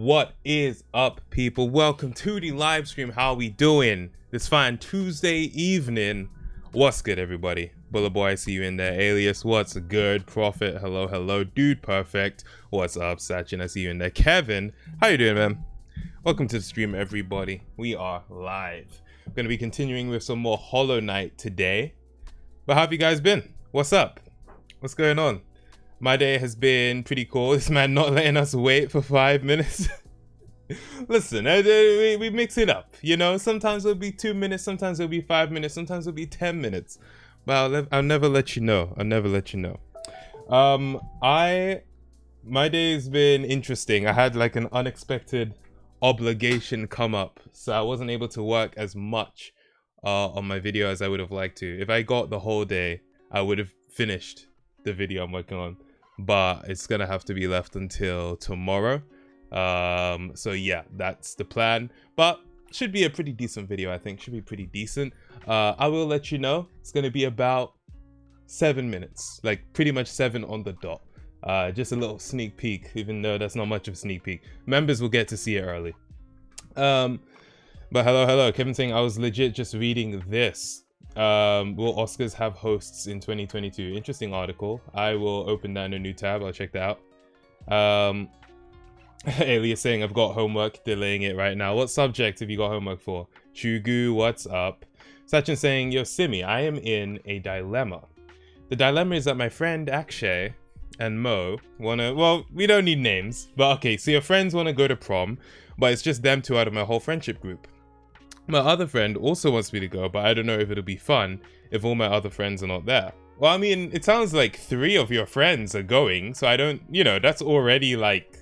What is up, people? Welcome to the live stream. How we doing this fine Tuesday evening? What's good, everybody? Bullet Boy, I see you in there. Alias, what's good? Prophet, hello. Dude Perfect, what's up? Sachin, I see you in there. Kevin, how you doing, man? Welcome to the stream, everybody. We are live. I'm gonna be continuing with some more Hollow Knight today. But how have you guys been? What's up? What's going on? My day has been pretty cool. This man not letting us wait for 5 minutes. Listen, we mix it up, you know? Sometimes it'll be 2 minutes, sometimes it'll be 5 minutes, sometimes it'll be 10 minutes. But I'll never let you know. My day's been interesting. I had like an unexpected obligation come up, so I wasn't able to work as much on my video as I would have liked to. If I got the whole day, I would have finished the video I'm working on, but it's gonna have to be left until tomorrow. So yeah, that's the plan, but should be a pretty decent video. I think should be pretty decent. I will let you know. It's gonna be about 7 minutes, like pretty much 7 on the dot. Just a little sneak peek, even though that's not much of a sneak peek. Members will get to see it early. But hello, Kevin saying I was legit just reading this. Will Oscars have hosts in 2022? Interesting article. I will open that in a new tab. I'll check that out. Alias saying I've got homework, delaying it right now. What subject have you got homework for? Chugu, what's up? Sachin saying, yo Simi, I am in a dilemma. The dilemma is that my friend Akshay and Mo wanna, well, we don't need names, but okay, so your friends wanna go to prom, but it's just them two out of my whole friendship group. My other friend also wants me to go, but I don't know if it'll be fun if all my other friends are not there. Well, I mean, it sounds like 3 of your friends are going, so I don't, you know, that's already like,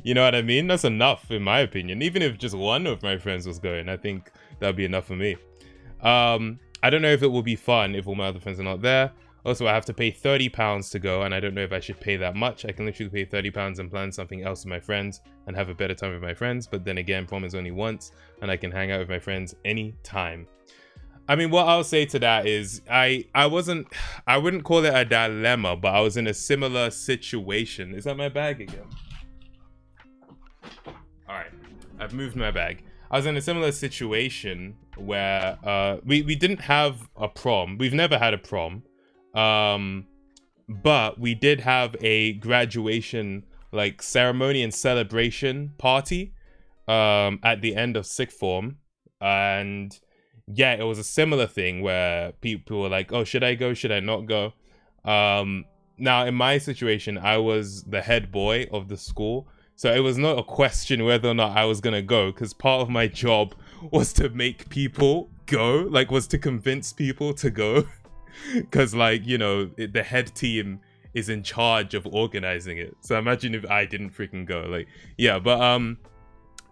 you know what I mean? That's enough, in my opinion. Even if just one of my friends was going, I think that'd be enough for me. I don't know if it will be fun if all my other friends are not there. Also, I have to pay £30 to go, and I don't know if I should pay that much. I can literally pay £30 and plan something else with my friends and have a better time with my friends. But then again, prom is only once, and I can hang out with my friends anytime. I mean, what I'll say to that is I wouldn't call it a dilemma, but I was in a similar situation. Is that my bag again? All right, I've moved my bag. I was in a similar situation where we didn't have a prom. We've never had a prom. But we did have a graduation like ceremony and celebration party at the end of sixth form, and yeah, it was a similar thing where people were like, oh, should I go, should I not go? Now in my situation, I was the head boy of the school, so it was not a question whether or not I was gonna go, because part of my job was to make people go, like was to convince people to go. Because like, you know, the head team is in charge of organizing it, so imagine if I didn't freaking go. Like, yeah, but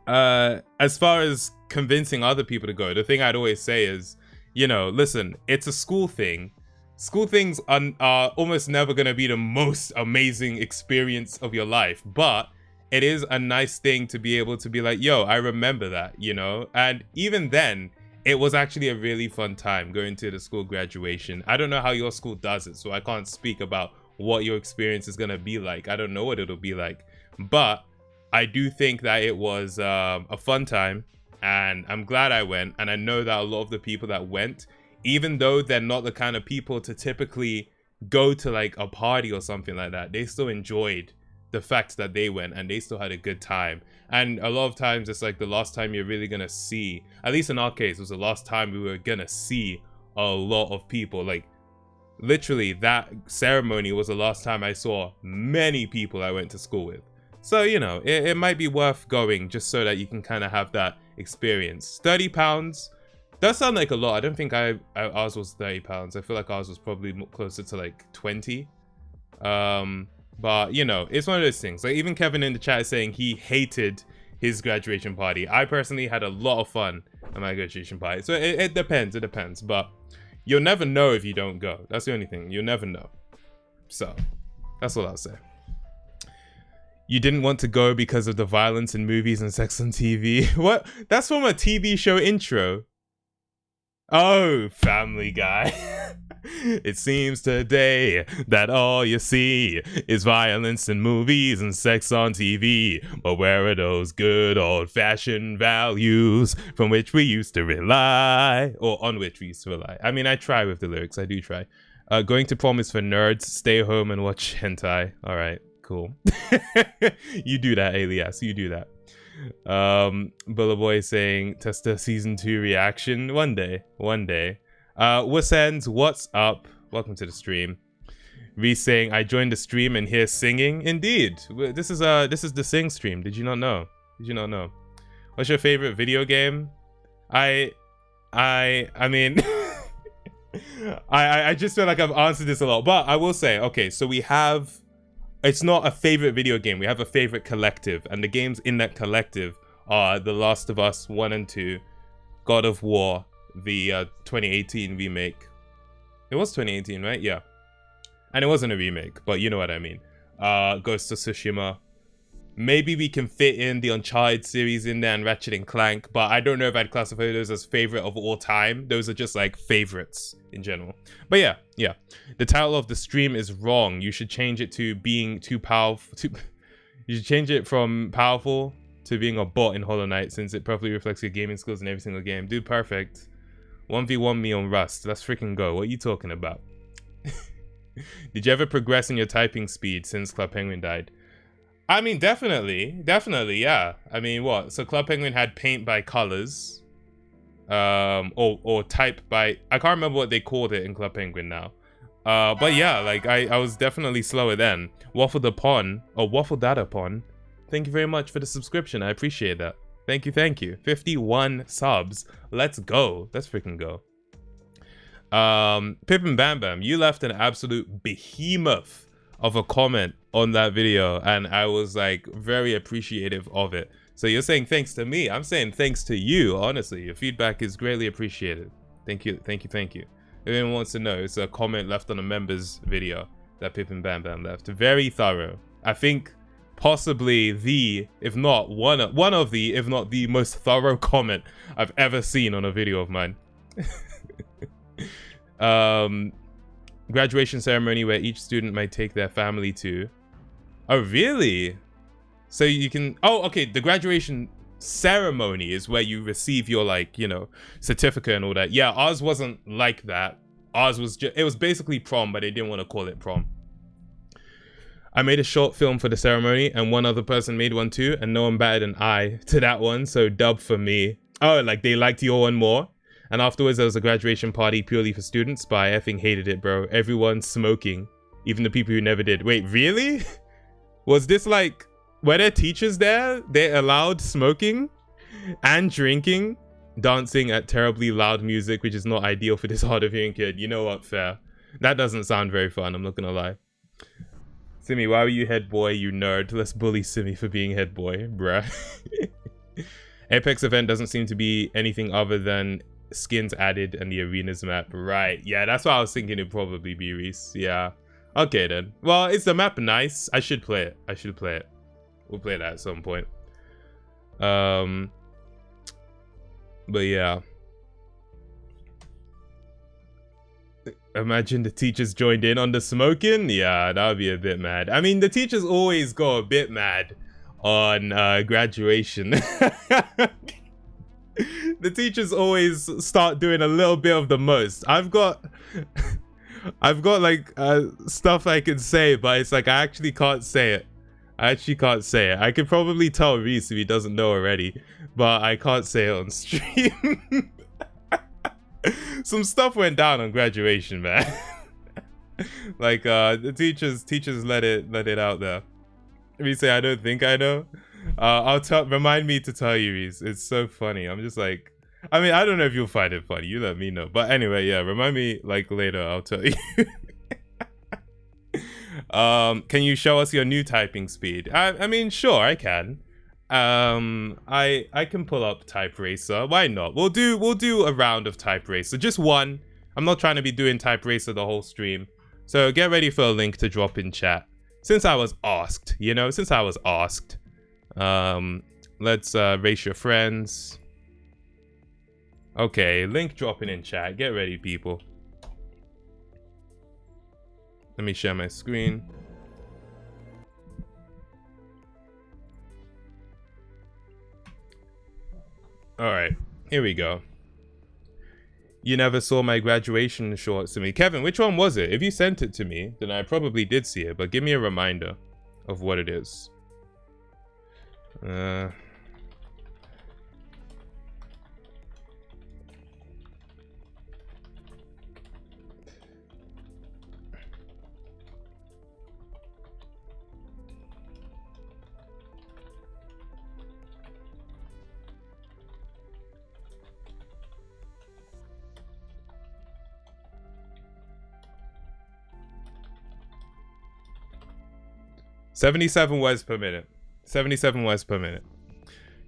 as far as convincing other people to go, the thing I'd always say is, you know, listen, it's a school thing. School things are almost never going to be the most amazing experience of your life, but it is a nice thing to be able to be like, yo, I remember that, you know. And even then, it was actually a really fun time going to the school graduation. I don't know how your school does it, so I can't speak about what your experience is going to be like. I don't know what it'll be like, but I do think that it was a fun time, and I'm glad I went. And I know that a lot of the people that went, even though they're not the kind of people to typically go to like a party or something like that, they still enjoyed the fact that they went and they still had a good time. And a lot of times it's like the last time you're really gonna see, at least in our case, it was the last time we were gonna see a lot of people. Like literally that ceremony was the last time I saw many people I went to school with. So, you know, it might be worth going just so that you can kind of have that experience. £30 does sound like a lot. I don't think ours was £30. I feel like ours was probably closer to like 20. But, you know, it's one of those things. Like, even Kevin in the chat is saying he hated his graduation party. I personally had a lot of fun at my graduation party. So it depends. But you'll never know if you don't go. That's the only thing. You'll never know. So, that's all I'll say. You didn't want to go because of the violence in movies and sex on TV. What? That's from a TV show intro. Oh, Family Guy. It seems today that all you see is violence in movies and sex on TV. But where are those good old-fashioned values from which we used to rely, or on which we used to rely? I mean, I try with the lyrics. I do try. Going to prom is for nerds. Stay home and watch hentai. All right, cool. You do that, Alias. You do that. Bullet Boy saying Testa season 2 reaction one day. Wussens, what's up? Welcome to the stream. Reese saying I joined the stream and hear singing. Indeed, this is the sing stream. Did you not know? What's your favorite video game? I mean I just feel like I've answered this a lot, but I will say, okay, so we have, it's not a favorite video game, we have a favorite collective, and the games in that collective are The Last of Us 1 and 2, God of War, the 2018 remake. It was 2018, right? Yeah. And it wasn't a remake, but you know what I mean. Ghost of Tsushima. Maybe we can fit in the Uncharted series in there and Ratchet and Clank, but I don't know if I'd classify those as favorite of all time. Those are just like favorites in general. But yeah. The title of the stream is wrong. You should change it to being too powerful. You should change it from powerful to being a bot in Hollow Knight, since it perfectly reflects your gaming skills in every single game. Dude, perfect. 1v1 me on Rust. Let's freaking go. What are you talking about? Did you ever progress in your typing speed since Club Penguin died? I mean, definitely, yeah. I mean, what? So Club Penguin had paint by colors, or type by, I can't remember what they called it in Club Penguin now. But yeah, like I was definitely slower then. Waffle the Pon, or Waffle Data Pon, thank you very much for the subscription. I appreciate that. Thank you. 51 subs. Let's go. Let's freaking go. Pippin Bam Bam, you left an absolute behemoth of a comment on that video, and I was like very appreciative of it. So you're saying thanks to me, I'm saying thanks to you. Honestly, your feedback is greatly appreciated. Thank you. If anyone wants to know, it's a comment left on a members video that Pippin Bam Bam left. Very thorough. I think possibly the, if not one of the, if not the most thorough comment I've ever seen on a video of mine. Graduation ceremony where each student might take their family to. Oh, really? So you can, oh, okay, the graduation ceremony is where you receive your, like, you know, certificate and all that. Yeah, ours wasn't like that. Ours was just, it was basically prom, but they didn't want to call it prom. I made a short film for the ceremony, and one other person made one too, and no one batted an eye to that one, so dub for me. Oh, like they liked your one more? And afterwards, there was a graduation party purely for students, but I effing hated it, bro. Everyone smoking, even the people who never did. Wait, really? Was this like, were there teachers there? They allowed smoking and drinking, dancing at terribly loud music, which is not ideal for this hard of hearing kid. You know what, fair. That doesn't sound very fun, I'm not gonna lie. Simi, why were you head boy, you nerd? Let's bully Simi for being head boy, bruh. Apex event doesn't seem to be anything other than skins added and the arenas map. Right, yeah, that's what I was thinking it'd probably be, Reese. Yeah, okay then. Well, is the map nice? I should play it. We'll play that at some point. But yeah, imagine the teachers joined in on the smoking. Yeah, that would be a bit mad. I mean, the teachers always go a bit mad on graduation. The teachers always start doing a little bit of the most. I've got like stuff I can say, but it's like I actually can't say it. I could probably tell Reese if he doesn't know already, but I can't say it on stream. Some stuff went down on graduation, man. Like the teachers let it out there. Reese say I don't think I know. Remind me to tell you, Reese. It's so funny. I'm just like, I mean, I don't know if you'll find it funny. You let me know. But anyway, yeah, remind me like later. I'll tell you. Can you show us your new typing speed? I mean, sure, I can. I can pull up Type Racer. Why not? We'll do a round of Type Racer. Just one. I'm not trying to be doing Type Racer the whole stream. So get ready for a link to drop in chat. Since I was asked, you know, let's race your friends. Okay, link dropping in chat. Get ready, people. Let me share my screen. All right, here we go. You never saw my graduation shorts to me. Kevin, which one was it? If you sent it to me, then I probably did see it, but give me a reminder of what it is. 77 words per minute. 77 words per minute.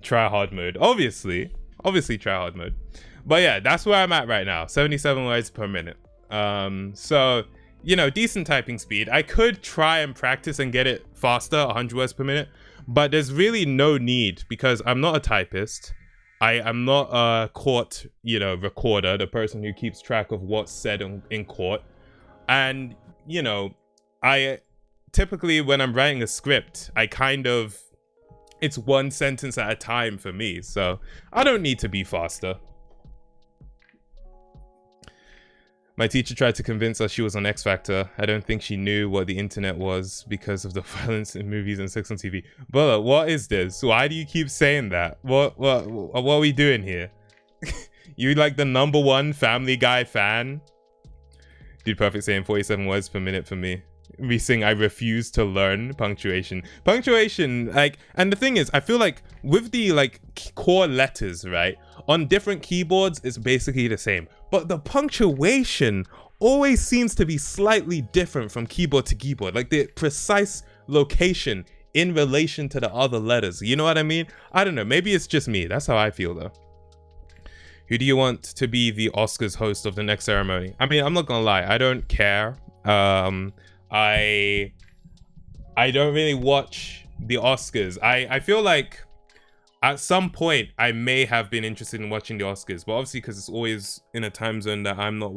Try hard mode. Obviously try hard mode. But yeah, that's where I'm at right now. 77 words per minute. So, you know, decent typing speed. I could try and practice and get it faster, 100 words per minute. But there's really no need because I'm not a typist. I'm not a court, you know, recorder, the person who keeps track of what's said in court. And, you know, typically when I'm writing a script, it's one sentence at a time for me, so I don't need to be faster. My teacher tried to convince us she was on X Factor. I don't think she knew what the internet was because of the violence in movies and sex on TV. But what is this? Why do you keep saying that? What are we doing here? You like the #1 Family Guy fan? Dude, perfect saying 47 words per minute for me. Me saying I refuse to learn punctuation. Punctuation, like, and the thing is, I feel like with the like core letters, right, on different keyboards, it's basically the same. But the punctuation always seems to be slightly different from keyboard to keyboard, like the precise location in relation to the other letters. You know what I mean? I don't know. Maybe it's just me. That's how I feel, though. Who do you want to be the Oscars host of the next ceremony? I mean, I'm not gonna lie. I don't care. I don't really watch the Oscars. I feel like at some point I may have been interested in watching the Oscars, but obviously because it's always in a time zone that I'm not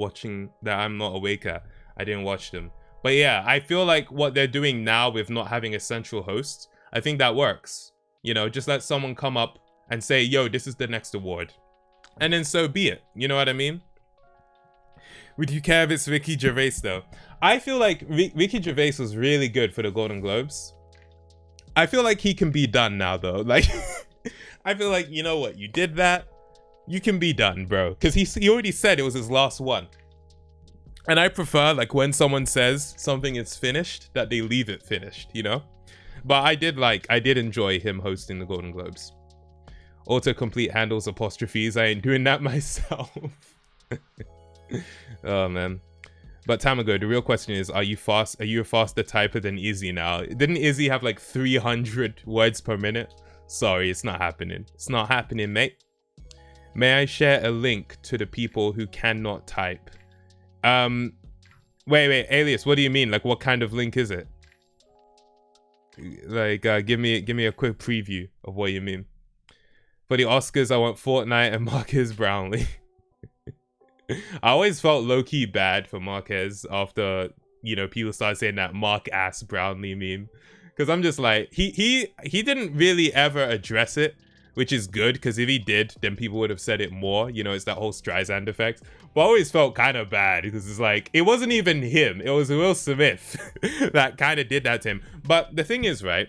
awake at, I didn't watch them. But yeah, I feel like what they're doing now with not having a central host, I think that works. You know, just let someone come up and say, yo, this is the next award. And then so be it. You know what I mean? Would you care if it's Ricky Gervais though? I feel like Ricky Gervais was really good for the Golden Globes. I feel like he can be done now though. Like, I feel like, you know what? You did that. You can be done, bro. Because he already said it was his last one. And I prefer, like, when someone says something is finished, that they leave it finished, you know? But I did enjoy him hosting the Golden Globes. Autocomplete handles apostrophes. I ain't doing that myself. Oh man. But Tamago, the real question is, are you a faster typer than Izzy now? Didn't Izzy have like 300 words per minute? Sorry, it's not happening. It's not happening, mate. May I share a link to the people who cannot type? Wait, Alias, what do you mean? Like, what kind of link is it? Like, give me a quick preview of what you mean. For the Oscars, I want Fortnite and Marquez Brownlee. I always felt low-key bad for Marquez after, you know, people started saying that Mark ass Brownlee meme. Because I'm just like, he didn't really ever address it, which is good, because if he did, then people would have said it more. You know, it's that whole Streisand effect. But I always felt kind of bad, because it's like, it wasn't even him. It was Will Smith that kind of did that to him. But the thing is, right?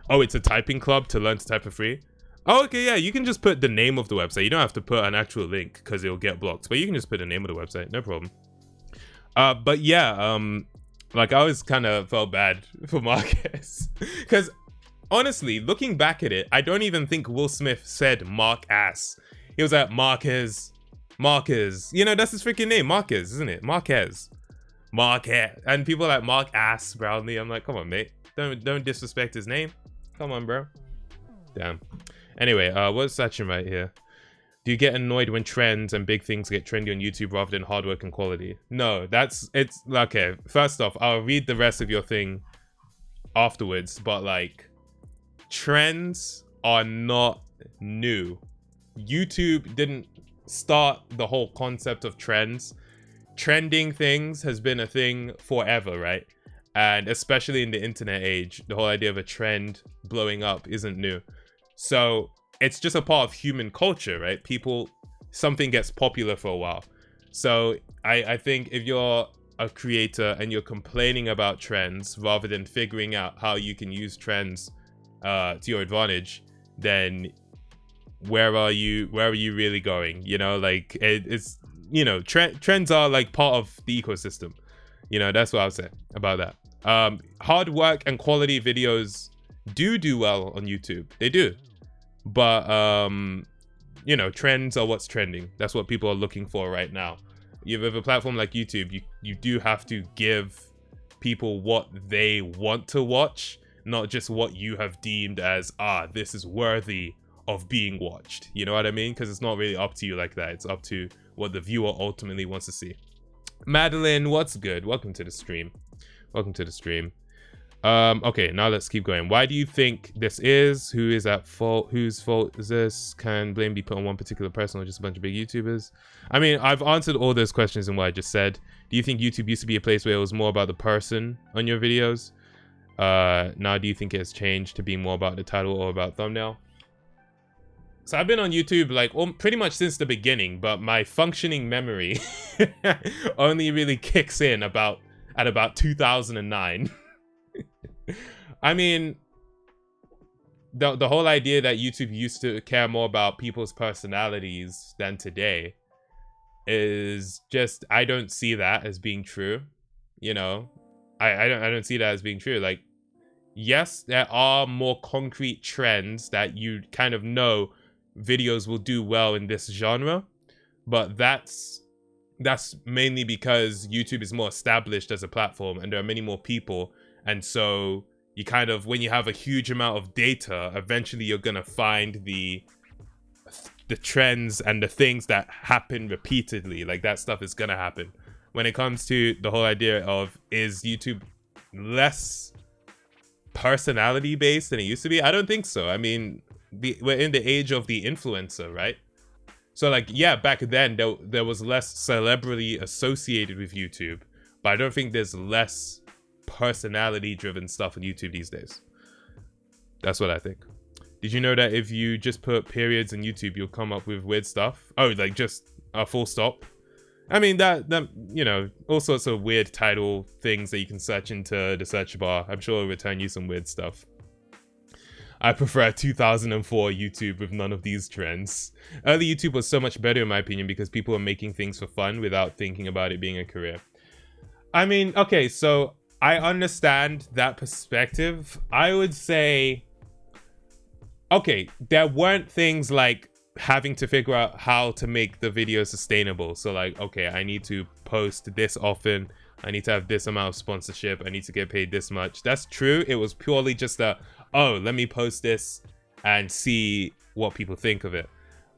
Oh, it's a typing club to learn to type for free? Oh, okay, yeah, you can just put the name of the website. You don't have to put an actual link because it'll get blocked. But you can just put the name of the website, no problem. But yeah, like I always kind of felt bad for Marquez. Because honestly, looking back at it, I don't even think Will Smith said Mark ass. He was like, Marquez. You know, that's his freaking name, Marquez, isn't it? Marquez. And people are like, Mark ass Brownlee. I'm like, come on, mate. Don't disrespect his name. Come on, bro. Damn. Anyway, what's Sachin right here? Do you get annoyed when trends and big things get trendy on YouTube rather than hard work and quality? No, it's okay. First off, I'll read the rest of your thing afterwards, but like, trends are not new. YouTube didn't start the whole concept of trends. trending things has been a thing forever, right? And especially in the internet age, the whole idea of a trend blowing up isn't new. So it's just a part of human culture, right? Something gets popular for a while. So I think if you're a creator and you're complaining about trends rather than figuring out how you can use trends to your advantage, then where are you really going? You know, like it's, you know, trends are like part of the ecosystem. You know, that's what I would say about that. Hard work and quality videos do well on YouTube. They do. But you know, trends are what's trending. That's what people are looking for right now. You have a platform like YouTube, you do have to give people what they want to watch, not just what you have deemed as, this is worthy of being watched. You know what I mean? Because it's not really up to you like that. It's up to what the viewer ultimately wants to see. Madeline, what's good? Welcome to the stream. Welcome to the stream. Okay, now let's keep going. Why do you think this is? Who is at fault? Whose fault is this? Can blame be put on one particular person or just a bunch of big YouTubers? I mean, I've answered all those questions in what I just said. Do you think YouTube used to be a place where it was more about the person on your videos? Now, do you think it has changed to be more about the title or about thumbnail? So I've been on YouTube like pretty much since the beginning, but my functioning memory only really kicks in at about 2009. I mean, the whole idea that YouTube used to care more about people's personalities than today is just, I don't see that as being true. You know, I don't see that as being true. Like, yes, there are more concrete trends that you kind of know videos will do well in this genre, but that's mainly because YouTube is more established as a platform and there are many more people. And so you kind of, when you have a huge amount of data, eventually you're going to find the trends and the things that happen repeatedly. Like, that stuff is going to happen. When it comes to the whole idea of, is YouTube less personality based than it used to be? I don't think so. I mean, we're in the age of the influencer, right? So like, yeah, back then there was less celebrity associated with YouTube, but I don't think there's less personality driven stuff on YouTube these days. That's what I think. Did you know that if you just put periods in YouTube, you'll come up with weird stuff? Oh, like just a full stop? I mean, that you know, all sorts of weird title things that you can search into the search bar. I'm sure it'll return you some weird stuff. I prefer 2004 YouTube with none of these trends. Early YouTube was so much better in my opinion because people were making things for fun without thinking about it being a career. I mean, okay, so I understand that perspective. I would say, okay, there weren't things like having to figure out how to make the video sustainable. So like, okay, I need to post this often. I need to have this amount of sponsorship. I need to get paid this much. That's true. It was purely just oh, let me post this and see what people think of it.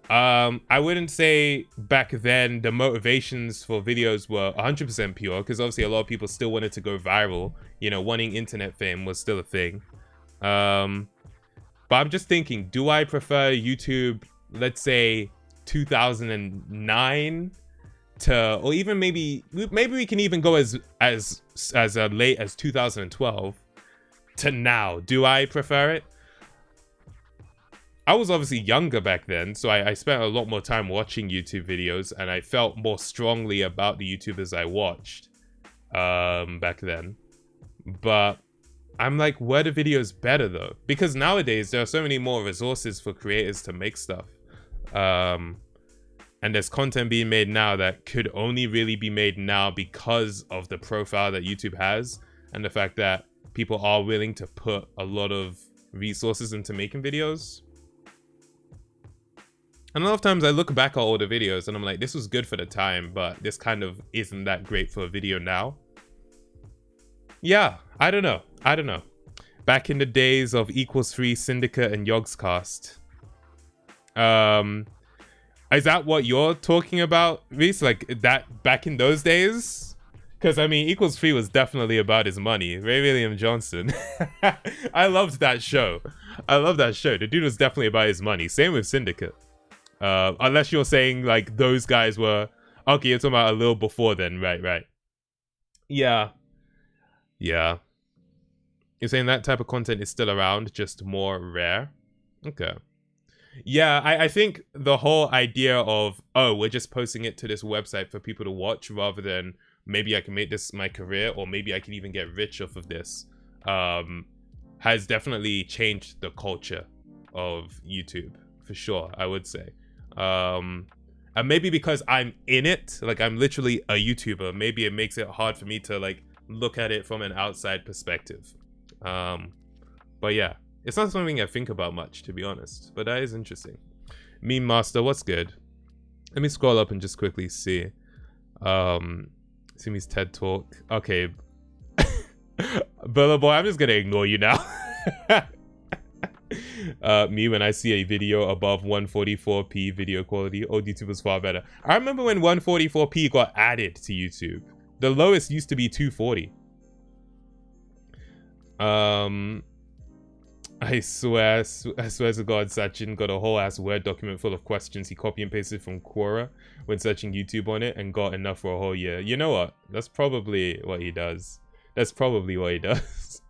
I wouldn't say back then the motivations for videos were 100% pure, because obviously a lot of people still wanted to go viral. You know, wanting internet fame was still a thing. But I'm just thinking, do I prefer YouTube, let's say 2009 to, or even maybe we can even go as late as 2012 to now? Do I prefer it? I was obviously younger back then, so I spent a lot more time watching YouTube videos, and I felt more strongly about the YouTubers I watched back then. But I'm like, were the videos better though? Because nowadays there are so many more resources for creators to make stuff. And there's content being made now that could only really be made now because of the profile that YouTube has, and the fact that people are willing to put a lot of resources into making videos. And a lot of times I look back at older videos and I'm like, this was good for the time, but this kind of isn't that great for a video now. Yeah, I don't know. Back in the days of Equals3, Syndicate, and Yogscast. Is that what you're talking about, Reese? Like that back in those days? Because I mean, Equals3 was definitely about his money. Ray William Johnson. I loved that show. The dude was definitely about his money. Same with Syndicate. Unless you're saying like those guys were Okay, you're talking about a little before then. Right. Yeah. Yeah. You're saying that type of content is still around, just more rare? Okay. Yeah, I think the whole idea of, oh, we're just posting it to this website for people to watch rather than maybe I can make this my career or maybe I can even get rich off of this, has definitely changed the culture of YouTube, for sure, I would say. And maybe because I'm in it, like I'm literally a YouTuber, maybe it makes it hard for me to like look at it from an outside perspective. But yeah, it's not something I think about much, to be honest, but that is interesting. Meme Master, what's good? Let me scroll up and just quickly see. Simi's TED Talk. Okay. Bella boy, I'm just gonna ignore you now. Me when I see a video above 144p video quality, old YouTube was far better. I remember when 144p got added to YouTube. The lowest used to be 240. I swear to God, Sachin got a whole ass Word document full of questions he copy and pasted from Quora when searching YouTube on it and got enough for a whole year. You know what? That's probably what he does. That's probably what he does.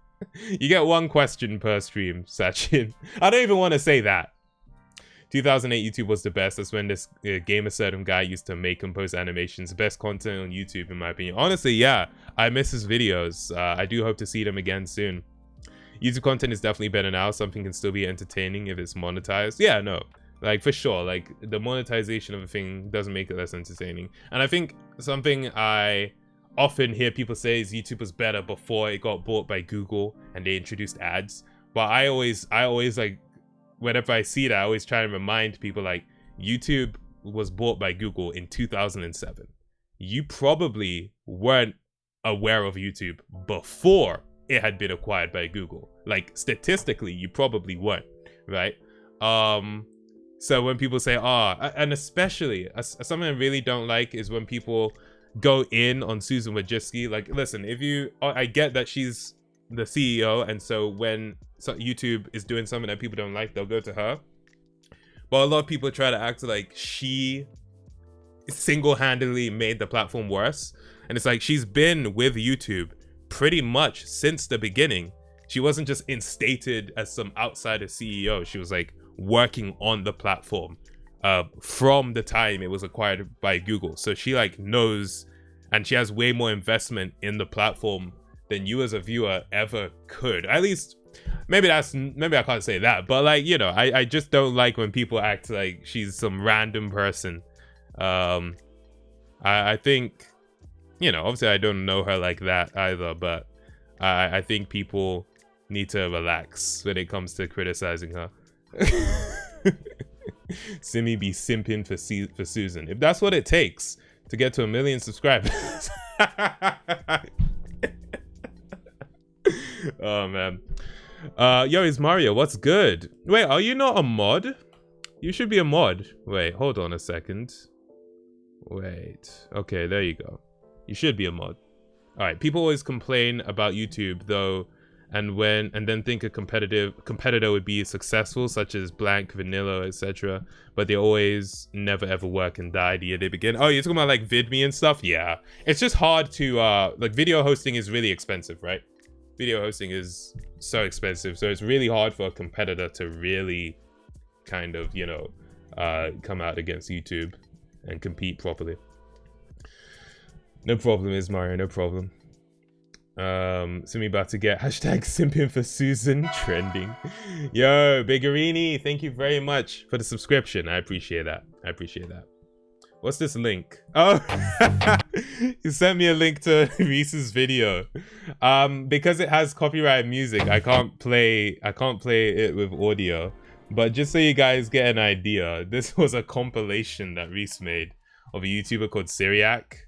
You get one question per stream, Sachin. I don't even want to say that. 2008 YouTube was the best. That's when this Gamer Certain guy used to make and post animations. Best content on YouTube, in my opinion. Honestly, yeah. I miss his videos. I do hope to see them again soon. YouTube content is definitely better now. Something can still be entertaining if it's monetized. Yeah, no. Like, for sure. Like, the monetization of a thing doesn't make it less entertaining. And I think something I often hear people say is YouTube was better before it got bought by Google and they introduced ads. But I always like, whenever I see that, I always try and remind people, like, YouTube was bought by Google in 2007. You probably weren't aware of YouTube before it had been acquired by Google. Like, statistically, you probably weren't, right? So when people say, and especially, something I really don't like is when people go in on Susan Wojcicki. Like, listen, I get that she's the CEO, and so when YouTube is doing something that people don't like, they'll go to her. But a lot of people try to act like she single-handedly made the platform worse. And it's like, she's been with YouTube pretty much since the beginning. She wasn't just instated as some outsider CEO. She was like working on the platform from the time it was acquired by Google. So she like knows, and she has way more investment in the platform than you as a viewer ever could. At least, maybe I can't say that, but like, you know, I just don't like when people act like she's some random person. I think, you know, obviously I don't know her like that either, but I think people need to relax when it comes to criticizing her. Simi be simping for Susan. If that's what it takes to get to 1 million subscribers. Oh man. Yo, it's Mario. What's good? Wait, are you not a mod? You should be a mod. Wait, hold on a second. Wait. Okay, there you go. You should be a mod. All right. People always complain about YouTube though, and then think a competitor would be successful, such as Blank, Vanilla, etc. But they always never ever work and die the year they begin. Oh, you're talking about like VidMe and stuff? Yeah. It's just hard to like, video hosting is really expensive, right? Video hosting is so expensive, so it's really hard for a competitor to really kind of, you know, come out against YouTube and compete properly. No problem, Ismario, no problem. Simi about to get hashtag simping for Susan trending. Yo, Bigarini, thank you very much for the subscription. I appreciate that. What's this link? Oh, you sent me a link to Reese's video. Because it has copyrighted music, I can't play it with audio. But just so you guys get an idea, this was a compilation that Reese made of a YouTuber called Syriac.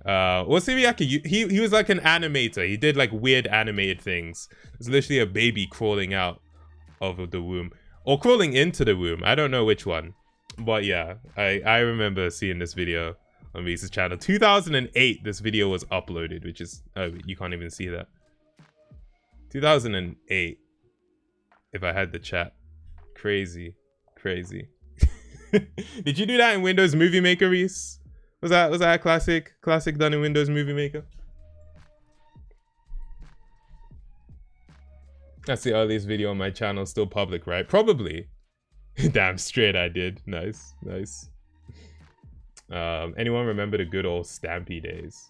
What's Syriac? He was like an animator. He did like weird animated things. It's literally a baby crawling out of the womb. Or crawling into the womb. I don't know which one. But yeah, I remember seeing this video on Reese's channel. 2008, this video was uploaded, which is... Oh, you can't even see that. 2008. If I had the chat. Crazy. Did you do that in Windows Movie Maker, Reese? Was that a classic done in Windows Movie Maker? That's the earliest video on my channel, still public, right? Probably. Damn straight I did. Nice. Anyone remember the good old Stampy days?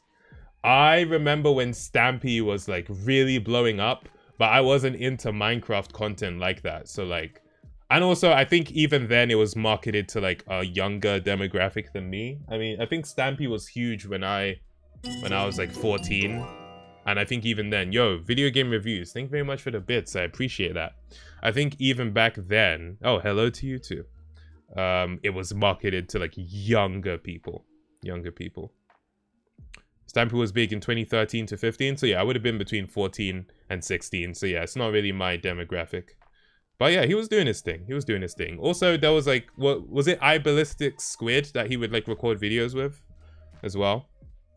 I remember when Stampy was like really blowing up, but I wasn't into Minecraft content like that. So like, and also I think even then it was marketed to like a younger demographic than me. I mean, I think Stampy was huge when I was like 14. And I think even then, yo, video game reviews, thank you very much for the bits. I appreciate that. I think even back then, oh, hello to you too. It was marketed to like younger people. Stampy was big in 2013 to 15. So yeah, I would have been between 14 and 16. So yeah, it's not really my demographic. But yeah, he was doing his thing. Also, there was like, what was it? iBallistic Squid that he would like record videos with as well.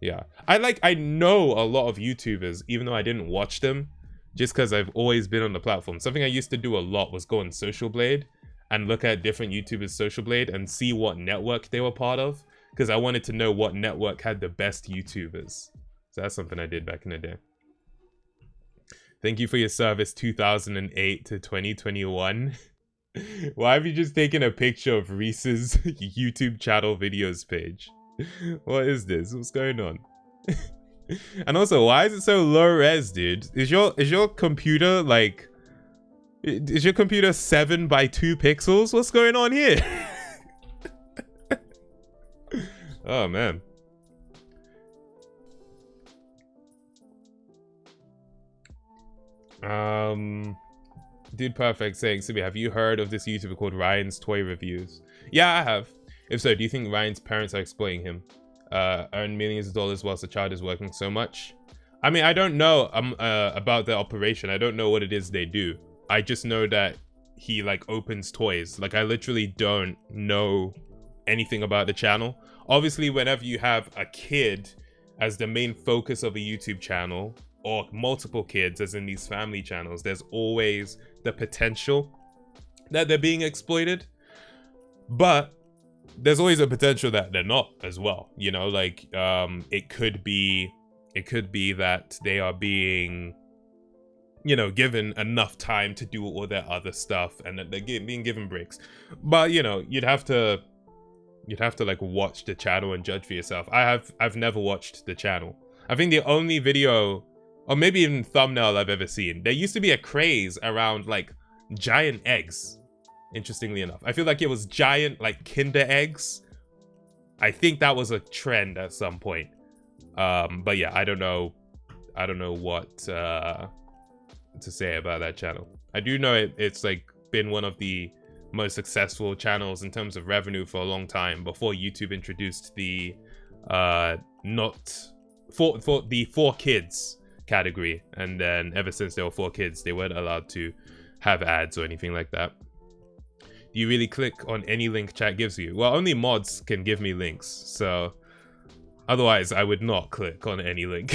Yeah, I know a lot of YouTubers, even though I didn't watch them, just because I've always been on the platform. Something I used to do a lot was go on Social Blade and look at different YouTubers' Social Blade and see what network they were part of, because I wanted to know what network had the best YouTubers. So that's something I did back in the day. Thank you for your service 2008 to 2021. Why have you just taken a picture of Reese's YouTube channel videos page? What is this? What's going on? And also, why is it so low res, dude? Is your computer like, is your computer 7 by 2 pixels? What's going on here? Oh man. Dude Perfect saying, Sibi, have you heard of this YouTuber called Ryan's Toy Reviews? Yeah, I have. If so, do you think Ryan's parents are exploiting him? Earn millions of dollars whilst the child is working so much? I mean, I don't know about the operation. I don't know what it is they do. I just know that he like opens toys. Like, I literally don't know anything about the channel. Obviously, whenever you have a kid as the main focus of a YouTube channel, or multiple kids as in these family channels, there's always the potential that they're being exploited. But there's always a potential that they're not as well, you know, like it could be that they are being, you know, given enough time to do all their other stuff and that they're being given breaks. But you know, you'd have to like watch the channel and judge for yourself. I've never watched the channel. I think the only video or maybe even thumbnail I've ever seen, there used to be a craze around like giant eggs. Interestingly enough, I feel like it was giant like Kinder eggs. I think that was a trend at some point. But yeah, I don't know what to say about that channel. I do know it's like been one of the most successful channels in terms of revenue for a long time before YouTube introduced the for the 4 kids category, and then ever since there were 4 kids, they weren't allowed to have ads or anything like that. Do you really click on any link chat gives you? Well, only mods can give me links, so otherwise I would not click on any link.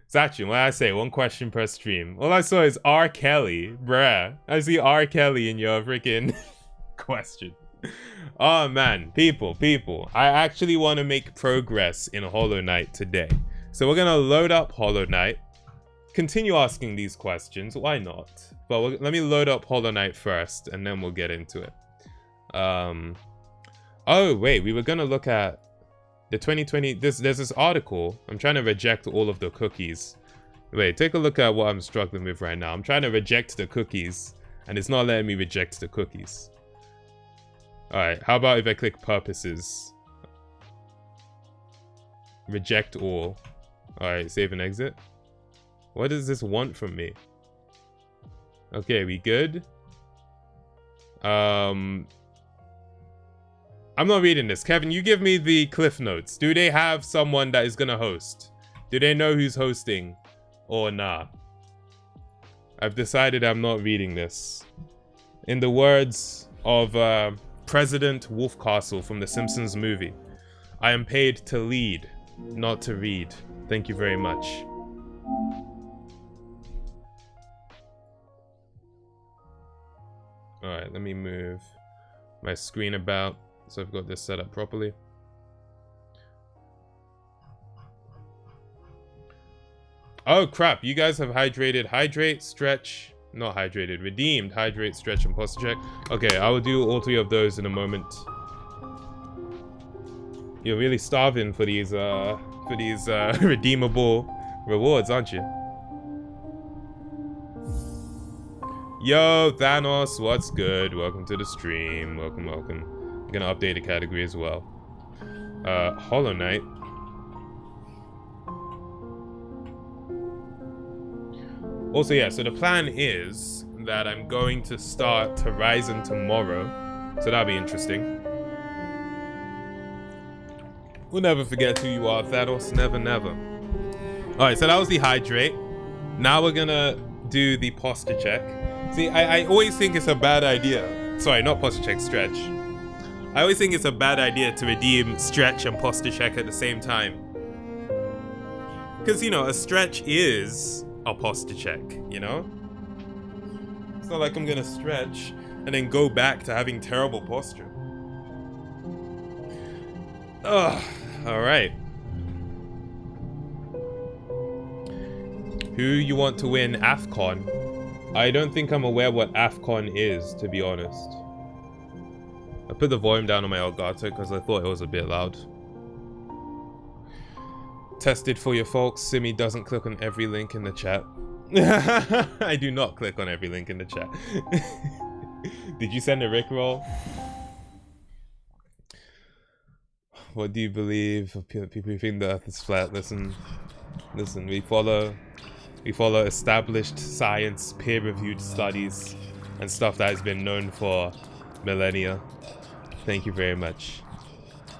Sachin, what did I say? 1 question per stream. All I saw is R. Kelly. Bruh. I see R. Kelly in your freaking question. Oh man, people. I actually want to make progress in Hollow Knight today. So we're gonna load up Hollow Knight. Continue asking these questions, why not? But let me load up Hollow Knight first, and then we'll get into it. Oh wait, we were gonna look at the 2020. There's this article. I'm trying to reject all of the cookies. Wait, take a look at what I'm struggling with right now. I'm trying to reject the cookies, and it's not letting me reject the cookies. All right, how about if I click purposes? Reject all. All right, save and exit. What does this want from me? Okay, we good? I'm not reading this. Kevin, you give me the cliff notes. Do they have someone that is gonna host? Do they know who's hosting or nah? I've decided I'm not reading this. In the words of President Wolfcastle from the Simpsons movie, I am paid to lead, not to read. Thank you very much. Alright, let me move my screen about. So I've got this set up properly. Oh crap, you guys have hydrated, hydrate, stretch, not hydrated, redeemed, hydrate, stretch, and posture check. Okay, I will do all 3 of those in a moment. You're really starving for these redeemable rewards, aren't you? Yo, Thanos, what's good? Welcome to the stream. Welcome, welcome. I'm gonna update the category as well. Hollow Knight. Also, yeah, so the plan is that I'm going to start Horizon tomorrow. So that'll be interesting. We'll never forget who you are, Thanos. Never, never. Alright, so that was the hydrate. Now we're gonna do the posture check. See, I always think it's a bad idea. Sorry, not posture check, stretch. I always think it's a bad idea to redeem stretch and posture check at the same time. Because, you know, a stretch is a posture check, you know? It's not like I'm gonna stretch and then go back to having terrible posture. Ugh, alright. Who you want to win AFCON? I don't think I'm aware what AFCON is, to be honest. I put the volume down on my Elgato because I thought it was a bit loud. Tested for your folks. Simi doesn't click on every link in the chat. I do not click on every link in the chat. Did you send a Rickroll? What do you believe of people who think the earth is flat? Listen, we follow established science, peer-reviewed studies, and stuff that has been known for millennia. Thank you very much.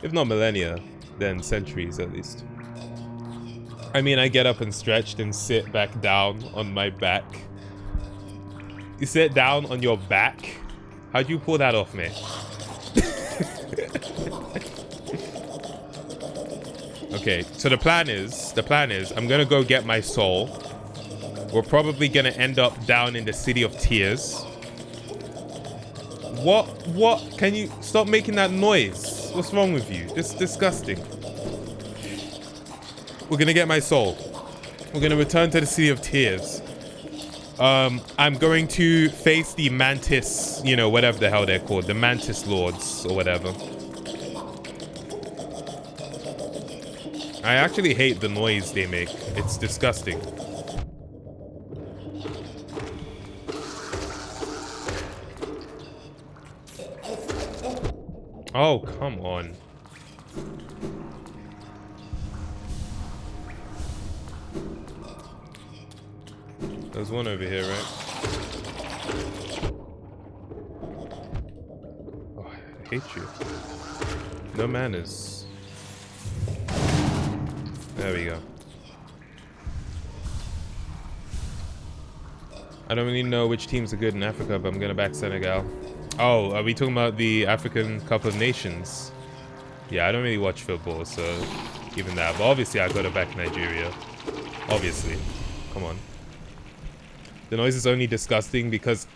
If not millennia, then centuries at least. I mean, I get up and stretch and sit back down on my back. You sit down on your back? How'd you pull that off, mate? Okay, so the plan is, I'm gonna go get my soul. We're probably gonna end up down in the City of Tears. What? Can you stop making that noise? What's wrong with you? It's disgusting. We're gonna get my soul. We're gonna return to the City of Tears. I'm going to face the Mantis, you know, whatever the hell they're called, the Mantis Lords or whatever. I actually hate the noise they make. It's disgusting. Oh, come on. There's one over here, right? Oh, I hate you. No manners. There we go. I don't really know which teams are good in Africa, but I'm gonna back Senegal. Oh, are we talking about the African Cup of Nations? Yeah, I don't really watch football, so even that. But obviously, I gotta back Nigeria. Obviously. Come on. The noise is only disgusting because...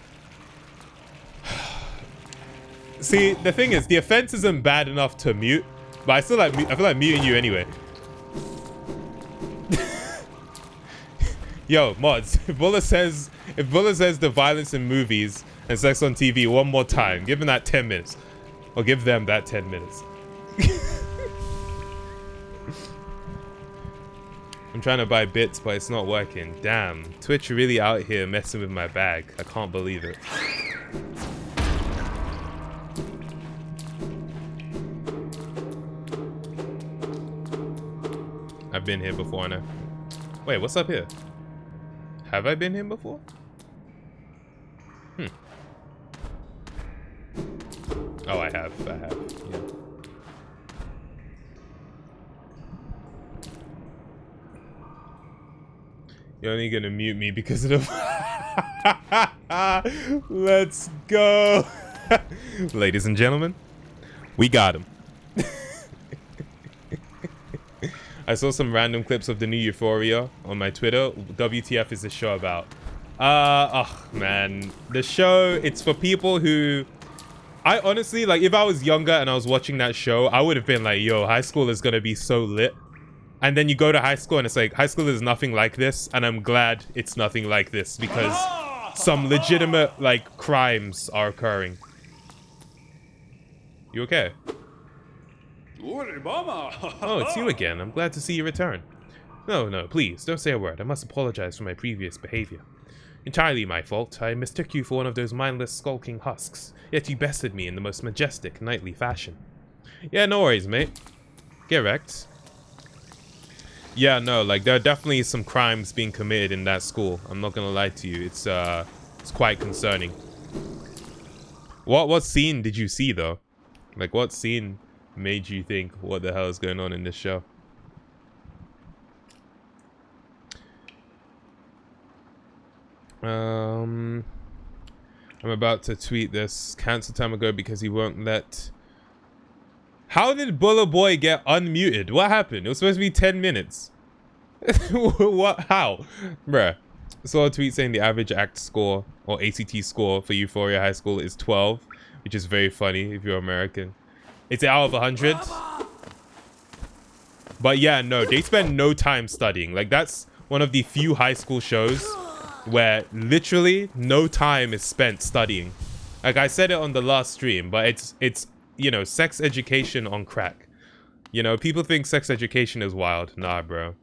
See, the thing is, the offense isn't bad enough to mute, but I feel like muting you anyway. Yo, mods, if Bulla says the violence in movies and sex on TV one more time, give him that 10 minutes. Or give them that 10 minutes. I'm trying to buy bits, but it's not working. Damn, Twitch really out here messing with my bag. I can't believe it. I've been here before now. Wait, what's up here? Have I been here before? Oh, I have, yeah. You're only gonna mute me because of the... Let's go! Ladies and gentlemen, we got him. I saw some random clips of the new Euphoria on my Twitter. WTF is the show about? Oh man, the show, it's for people who I honestly, like, if I was younger and I was watching that show, I would have been like, yo, high school is gonna be so lit. And then you go to high school and it's like, high school is nothing like this. And I'm glad it's nothing like this because some legitimate, like, crimes are occurring. You okay? Oh, it's you again. I'm glad to see you return. No, please, don't say a word. I must apologize for my previous behavior. Entirely my fault. I mistook you for one of those mindless, skulking husks. Yet you bested me in the most majestic, knightly fashion. Yeah, no worries, mate. Get wrecked. Yeah, no, like, there are definitely some crimes being committed in that school. I'm not gonna lie to you. It's quite concerning. What scene did you see, though? Like, what scene made you think, what the hell is going on in this show? I'm about to tweet this. Cancel TAMAGO because he won't let... How did Bullet Boy get unmuted? What happened? It was supposed to be 10 minutes. What? How? Bruh. I saw a tweet saying the average ACT score, or ACT score for Euphoria High School is 12, which is very funny if you're American. It's out of 100. But yeah, no, they spend no time studying. Like, that's one of the few high school shows where literally no time is spent studying. Like, I said it on the last stream, but it's you know, sex education on crack. You know, people think sex education is wild. Nah, bro.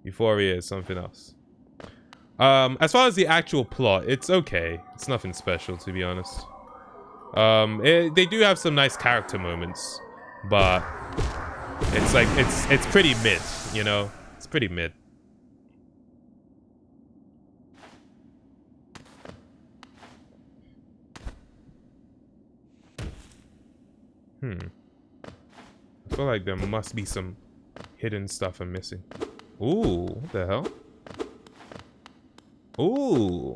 Euphoria is something else. As far as the actual plot, it's okay. It's nothing special, to be honest. They do have some nice character moments, but it's like, it's pretty mid, you know? It's pretty mid. I feel like there must be some hidden stuff I'm missing. Ooh, what the hell? Ooh.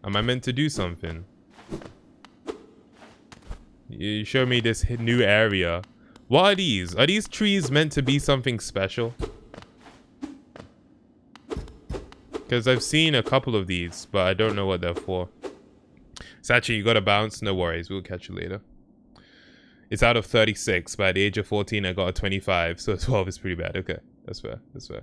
Am I meant to do something? You show me this new area. What are these? Are these trees meant to be something special? Because I've seen a couple of these, but I don't know what they're for. Sachi, you gotta bounce. No worries, we'll catch you later. It's out of 36. By the age of 14, I got a 25. So 12 is pretty bad. Okay, that's fair. That's fair.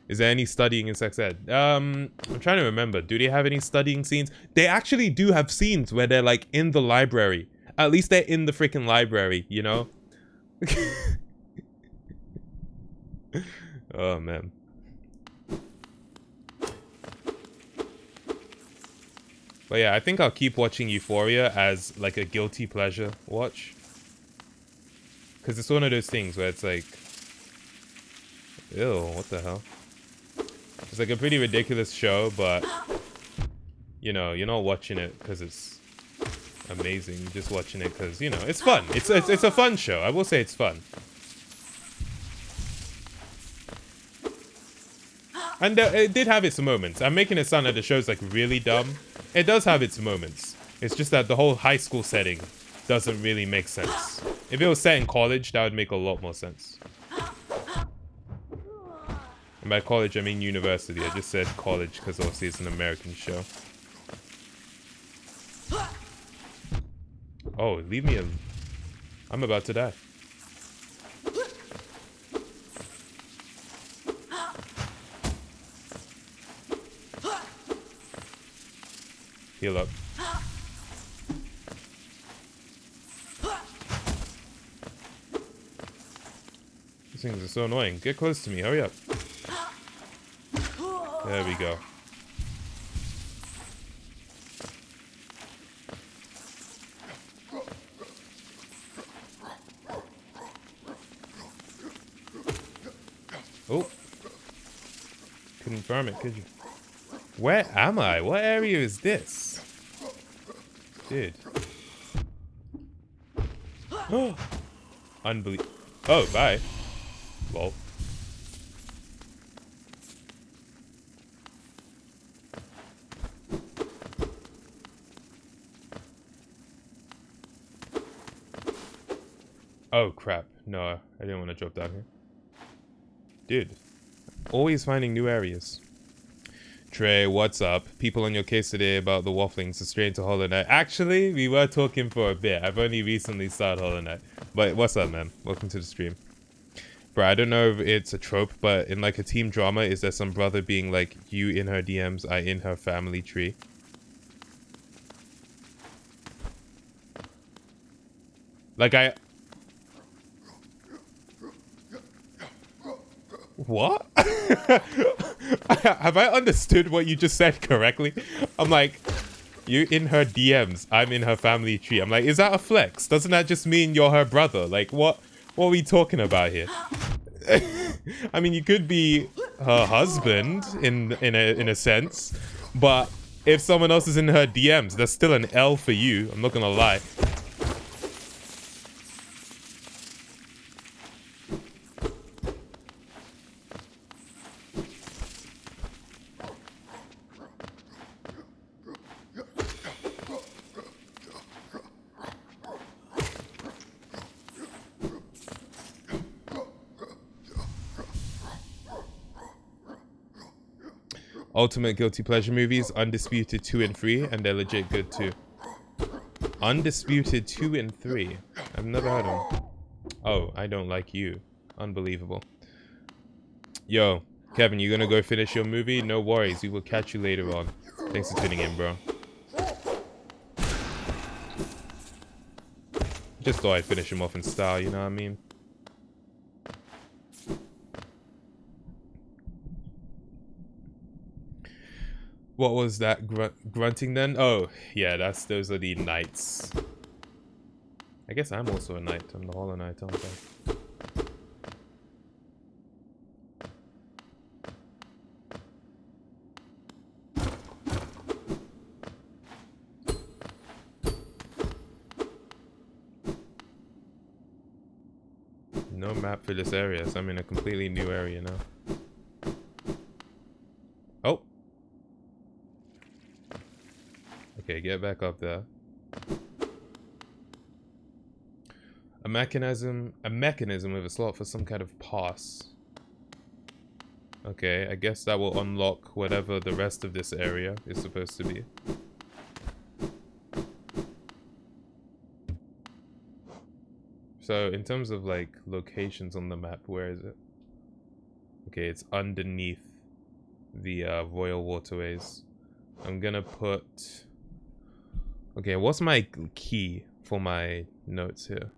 Is there any studying in sex ed? I'm trying to remember. Do they have any studying scenes? They actually do have scenes where they're like in the library. At least they're in the freaking library, you know? Oh, man. But yeah, I think I'll keep watching Euphoria as like a guilty pleasure watch. Because it's one of those things where it's like... Ew, what the hell? It's like a pretty ridiculous show, but... You know, you're not watching it because it's amazing. You're just watching it because, you know, it's fun. It's a fun show. I will say it's fun. And it did have its moments. I'm making it sound like the show's like really dumb. It does have its moments. It's just that the whole high school setting doesn't really make sense. If it was set in college, that would make a lot more sense. And by college, I mean university. I just said college because obviously it's an American show. Oh, leave me alone. I'm about to die. Heal up. These things are so annoying. Get close to me. Hurry up. There we go. Oh. Couldn't farm it, could you? Where am I? What area is this? Dude. Oh. Unbelievable. Oh, bye. Lol. Oh, crap. No, I didn't want to drop down here. Dude. Always finding new areas. Trey, what's up? People on your case today about the waffling, so straight into Hollow Knight. Actually, we were talking for a bit. I've only recently started Hollow Knight. But what's up, man? Welcome to the stream. Bro, I don't know if it's a trope, but in like a team drama, is there some brother being like, you in her DMs, I in her family tree? Like What? Have I understood what you just said correctly? I'm like, you in her DMs, I'm in her family tree. I'm like, is that a flex? Doesn't that just mean you're her brother? Like, what are we talking about here? I mean, you could be her husband in a sense, but if someone else is in her DMs, that's still an L for you. I'm not gonna lie. Ultimate guilty pleasure movies, Undisputed 2 and 3, and they're legit good too. Undisputed 2 and 3. I've never heard of them. Oh, I don't like you. Unbelievable. Yo, Kevin, you gonna go finish your movie? No worries, we will catch you later on. Thanks for tuning in, bro. Just thought I'd finish him off in style, you know what I mean? What was that grunting then? Oh, yeah, those are the knights. I guess I'm also a knight. I'm the Hollow Knight, aren't I? No map for this area, so I'm in a completely new area now. Oh. Okay, get back up there. A mechanism with a slot for some kind of pass. Okay, I guess that will unlock whatever the rest of this area is supposed to be. So in terms of like locations on the map, where is it? Okay, it's underneath the royal waterways. I'm gonna put... Okay, what's my key for my notes here?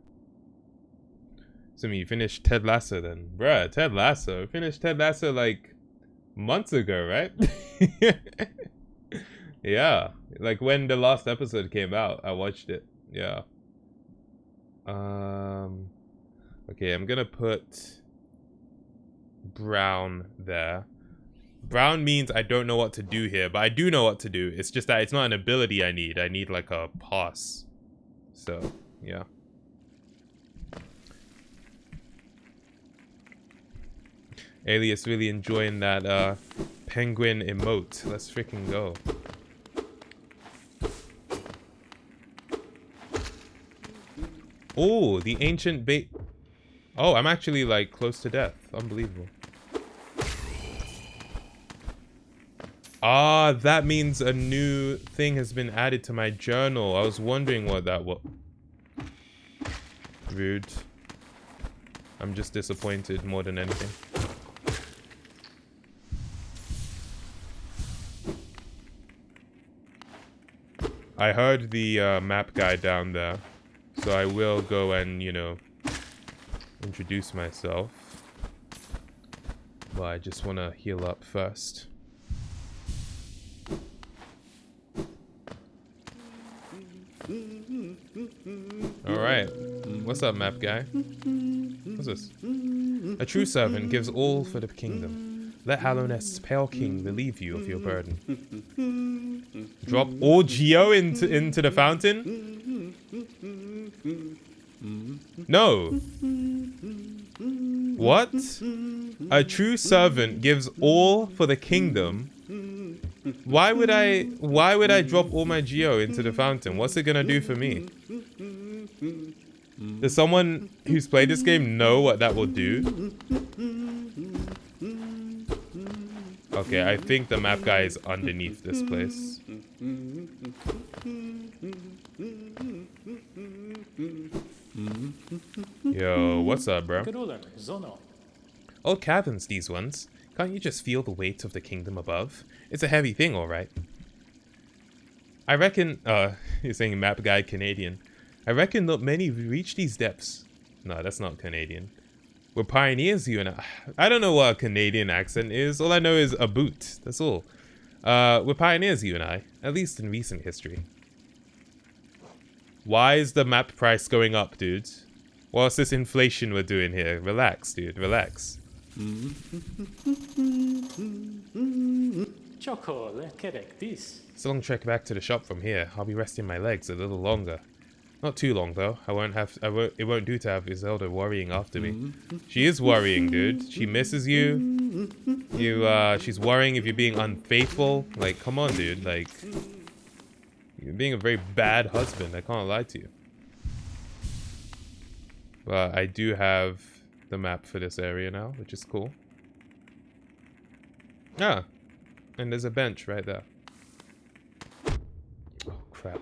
So you finished Ted Lasso then? Bruh, Ted Lasso. Finished Ted Lasso like months ago, right? Yeah, like when the last episode came out, I watched it. Yeah. Okay, I'm gonna put brown there. Brown means I don't know what to do here, but I do know what to do. It's just that it's not an ability I need. I need like a pass. So, yeah. Alias really enjoying that penguin emote. Let's freaking go. Oh, the ancient bait. Oh, I'm actually like close to death. Unbelievable. Ah, that means a new thing has been added to my journal. I was wondering what that was. Rude. I'm just disappointed more than anything. I heard the map guy down there, so I will go and, you know, introduce myself. But I just want to heal up first. Alright. What's up, map guy? What's this? A true servant gives all for the kingdom. Let Hallownest's pale king relieve you of your burden. Drop all Geo into the fountain? No. What? A true servant gives all for the kingdom? Why would I drop all my Geo into the fountain? What's it gonna do for me? Does someone who's played this game know what that will do? Okay, I think the map guy is underneath this place. Yo, what's up, bro? Old caverns, these ones. Can't you just feel the weight of the kingdom above? It's a heavy thing, alright. I reckon, you're saying map guy Canadian. I reckon not many reach these depths. No, that's not Canadian. We're pioneers, you and I don't know what a Canadian accent is. All I know is a boot. That's all. We're pioneers, you and I. At least in recent history. Why is the map price going up, dude? What's this inflation we're doing here? Relax, dude. Relax. It's a long trek back to the shop from here. I'll be resting my legs a little longer. Not too long though. It won't do to have Iselda worrying after me. She is worrying, dude. She misses you. She's worrying if you're being unfaithful. Like, come on, dude. Like, you're being a very bad husband. I can't lie to you. But I do have the map for this area now, which is cool. Ah, and there's a bench right there. Oh, crap.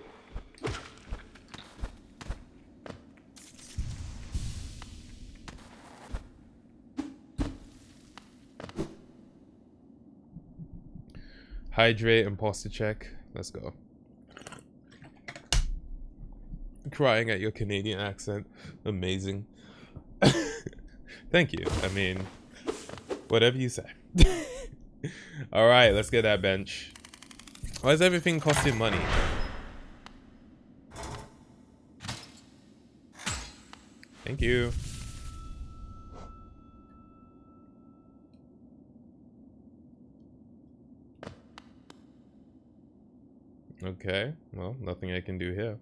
Hydrate and posture check. Let's go. Crying at your Canadian accent. Amazing. Thank you. I mean, whatever you say. Alright, let's get that bench. Why is everything costing money? Thank you. Okay, well, nothing I can do here.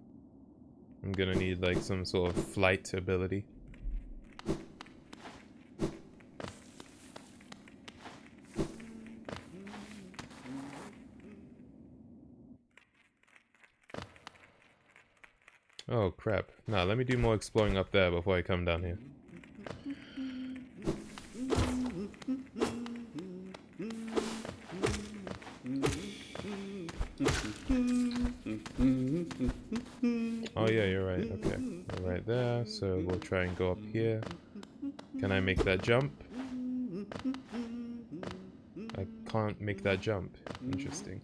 I'm gonna need like some sort of flight ability. Oh crap. Nah, let me do more exploring up there before I come down here. Oh yeah, you're right. Okay. We're right there, so we'll try and go up here. Can I make that jump? I can't make that jump. Interesting.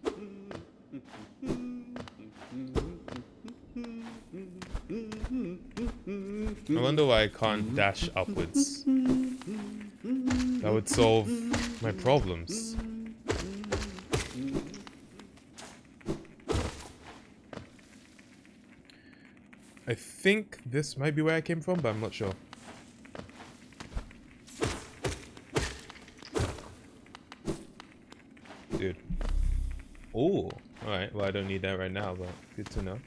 I wonder why I can't dash upwards. That would solve my problems. I think this might be where I came from, but I'm not sure. Dude. Oh, alright. Well, I don't need that right now, but good to know.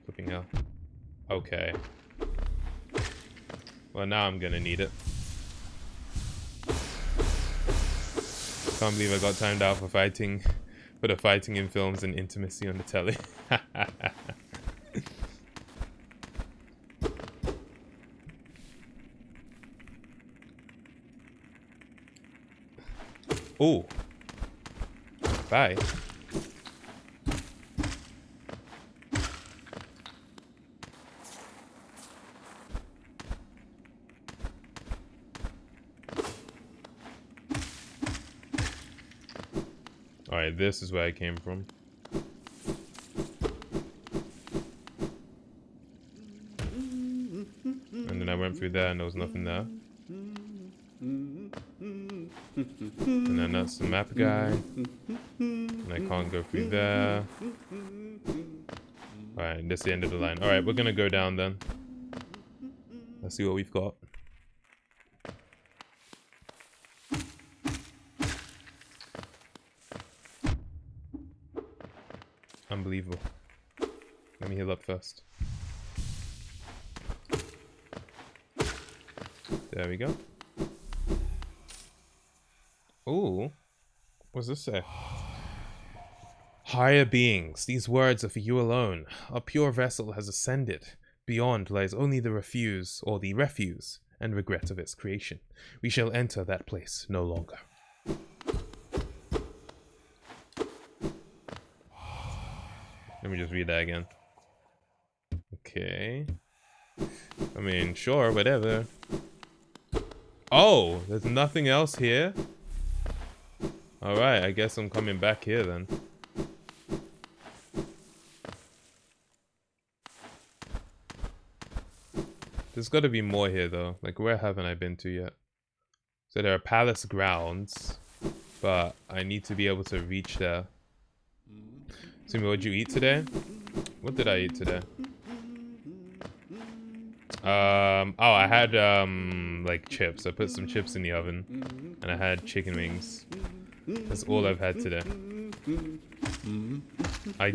Flipping hell. Okay. Well, now I'm gonna need it. Can't believe I got timed out for fighting. For the fighting in films and intimacy on the telly. Oh. Bye. Alright, this is where I came from. And then I went through there and there was nothing there. And then that's the map guy. And I can't go through there. Alright, that's the end of the line. Alright, we're gonna go down then. Let's see what we've got. Unbelievable. Let me heal up first. There we go. Ooh. What's this say? Higher beings, these words are for you alone. Our pure vessel has ascended. Beyond lies only the refuse, and regret of its creation. We shall enter that place no longer. Let me just read that again. Okay. I mean, sure, whatever. Oh, there's nothing else here? Alright, I guess I'm coming back here then. There's got to be more here though. Like, where haven't I been to yet? So there are palace grounds, but I need to be able to reach there. Sumi, what'd you eat today? What did I eat today? Oh, I had like chips. I put some chips in the oven, and I had chicken wings. That's all I've had today. I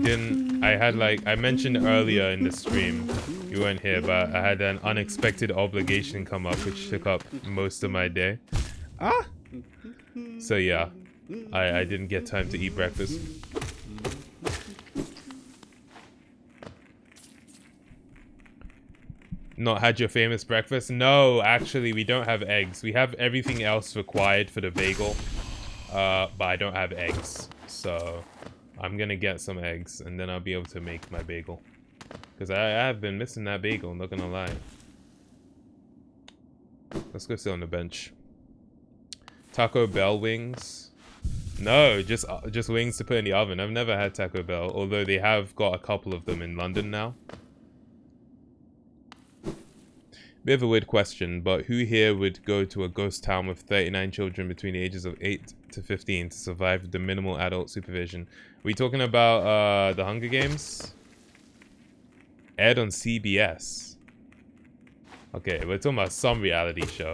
mentioned earlier in the stream, you weren't here, but I had an unexpected obligation come up which took up most of my day. So yeah, I didn't get time to eat breakfast. Not had your famous breakfast? No, actually we don't have eggs. We have everything else required for the bagel, but I don't have eggs. So I'm gonna get some eggs and then I'll be able to make my bagel. Because I have been missing that bagel, I'm not gonna lie. Let's go sit on the bench. Taco Bell wings? No, just wings to put in the oven. I've never had Taco Bell, although they have got a couple of them in London now. Bit of a weird question, but who here would go to a ghost town with 39 children between the ages of 8 to 15 to survive with the minimal adult supervision? Are we talking about the Hunger Games? Aired on CBS. Okay, we're talking about some reality show.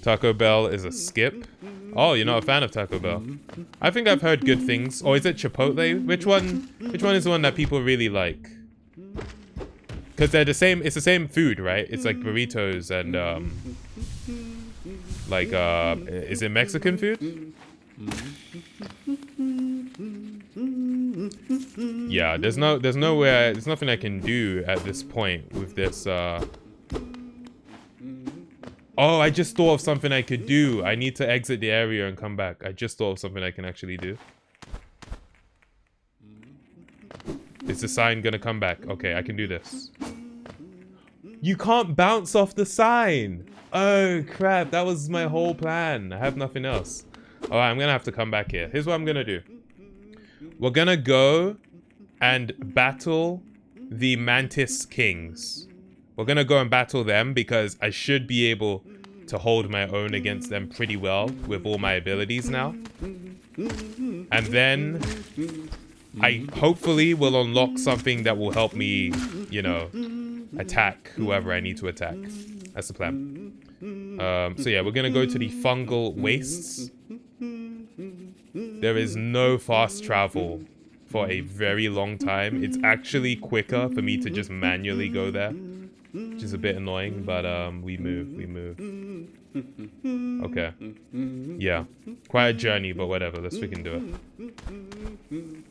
Taco Bell is a skip. Oh, you're not a fan of Taco Bell. I think I've heard good things. Or is it Chipotle? Which one is the one that people really like? Because they're the same, it's the same food, right? It's like burritos and is it Mexican food? Yeah, there's nothing I can do at this point with this Oh, I just thought of something I could do. I need to exit the area and come back. I just thought of something I can actually do. Is the sign gonna come back? Okay, I can do this. You can't bounce off the sign! Oh, crap. That was my whole plan. I have nothing else. Alright, I'm gonna have to come back here. Here's what I'm gonna do. We're gonna go and battle the Mantis Kings. We're gonna go and battle them because I should be able to hold my own against them pretty well with all my abilities now. And then I hopefully will unlock something that will help me, you know, attack whoever I need to attack. That's the plan. So yeah, we're gonna go to the fungal wastes. There is no fast travel for a very long time. It's actually quicker for me to just manually go there. Which is a bit annoying, but we move. Okay. Yeah. Quite a journey, but whatever. Let's freaking do it.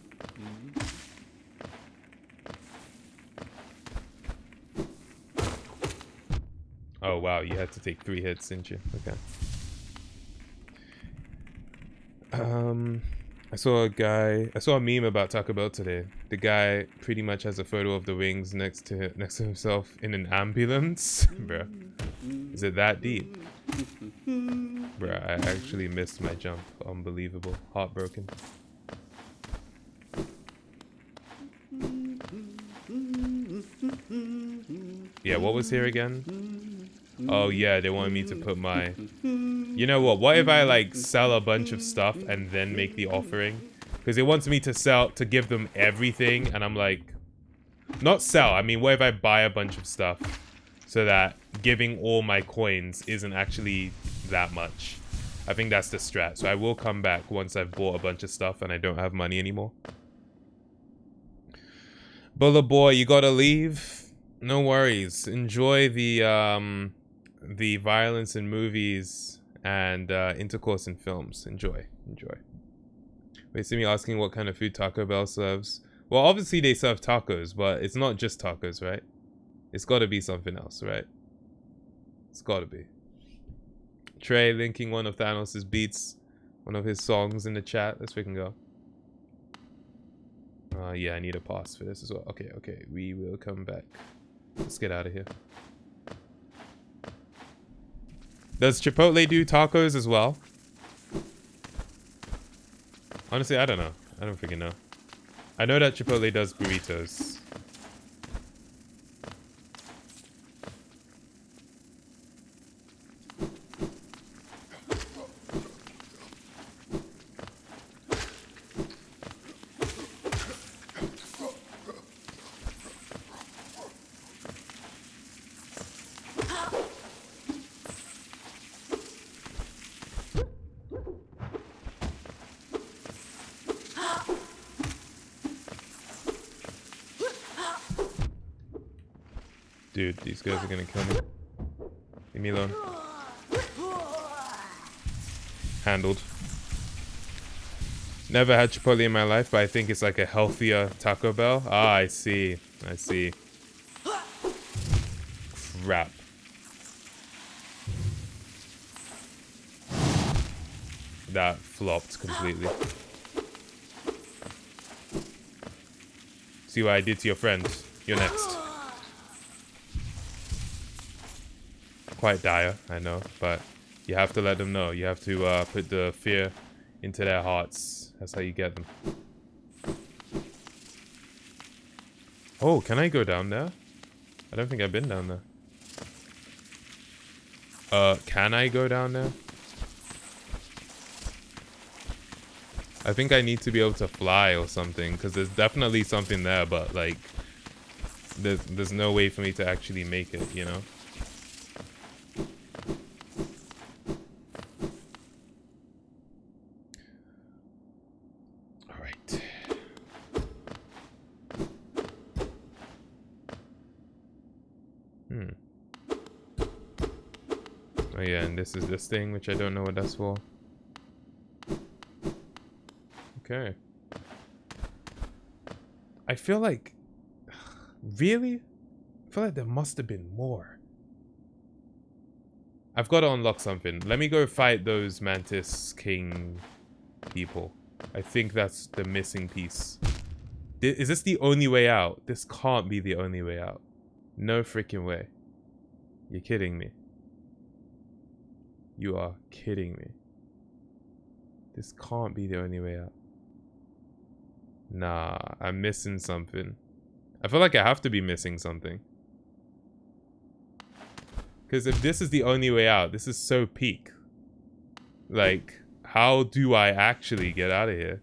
Oh, wow. You had to take 3 hits, didn't you? Okay. I saw a meme about Taco Bell today. The guy pretty much has a photo of the wings next to himself in an ambulance. Bruh. Is it that deep? Bruh, I actually missed my jump. Unbelievable. Heartbroken. Yeah, what was here again? Oh yeah, they wanted me to put my... You know what? What if I like sell a bunch of stuff and then make the offering? Because it wants me to give them everything, and I'm like, not sell. I mean, what if I buy a bunch of stuff so that giving all my coins isn't actually that much? I think that's the strat. So I will come back once I've bought a bunch of stuff and I don't have money anymore. Bullet boy, you gotta leave. No worries. Enjoy the violence in movies and intercourse in films. Enjoy. Basically asking what kind of food Taco Bell serves. Well, obviously they serve tacos, but it's not just tacos, right? It's got to be something else, right? It's got to be. Trey linking one of Thanos' beats, one of his songs in the chat. Let's freaking go. Yeah, I need a pause for this as well. Okay, okay, we will come back. Let's get out of here. Does Chipotle do tacos as well? Honestly, I don't know. I don't freaking know. I know that Chipotle does burritos. Dude, these guys are gonna kill me. Leave me alone. Handled. Never had Chipotle in my life, but I think it's like a healthier Taco Bell. Ah, I see. I see. Crap. That flopped completely. See what I did to your friend. You're next. Quite dire, I know, but you have to let them know. You have to put the fear into their hearts. That's how you get them. Oh, can I go down there? I don't think I've been down there. Can I go down there? I think I need to be able to fly or something, because there's definitely something there, but like there's no way for me to actually make it, you know? Alright. Oh yeah, and this is this thing, which I don't know what that's for. Okay. I feel like... Really? I feel like there must have been more. I've got to unlock something. Let me go fight those Mantis King people. I think that's the missing piece. Is this the only way out? This can't be the only way out. No freaking way. You're kidding me. You are kidding me. This can't be the only way out. Nah, I'm missing something. I feel like I have to be missing something. Because if this is the only way out, this is so peak. Like, how do I actually get out of here?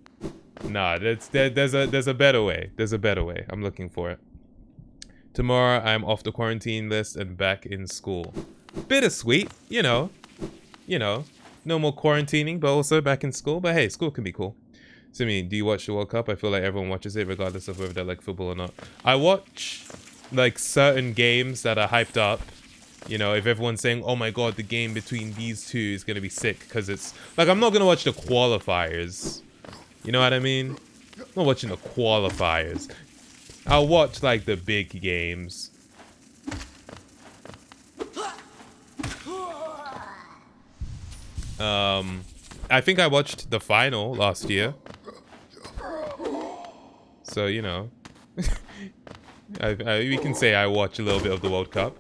Nah, there's a better way. There's a better way. I'm looking for it. Tomorrow, I'm off the quarantine list and back in school. Bittersweet, you know. You know, no more quarantining, but also back in school. But hey, school can be cool. Simi, do you watch the World Cup? I feel like everyone watches it, regardless of whether they like football or not. I watch, like, certain games that are hyped up. You know, if everyone's saying, oh my god, the game between these two is going to be sick. Because it's, like, I'm not going to watch the qualifiers. You know what I mean? I'm not watching the qualifiers. I'll watch, like, the big games. I think I watched the final last year. So, you know. We can say I watch a little bit of the World Cup.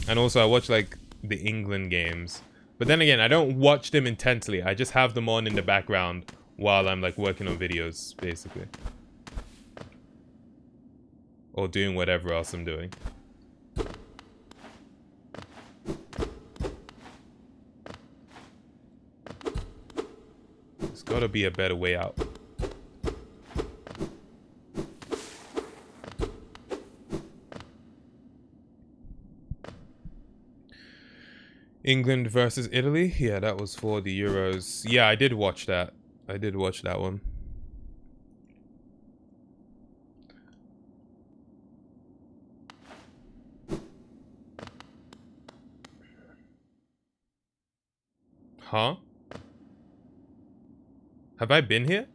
And also I watch, like, the England games. But then again, I don't watch them intensely. I just have them on in the background while I'm, like, working on videos, basically. Or doing whatever else I'm doing. There's gotta be a better way out. England versus Italy? Yeah, that was for the Euros. Yeah, I did watch that. I did watch that one. Huh? Have I been here?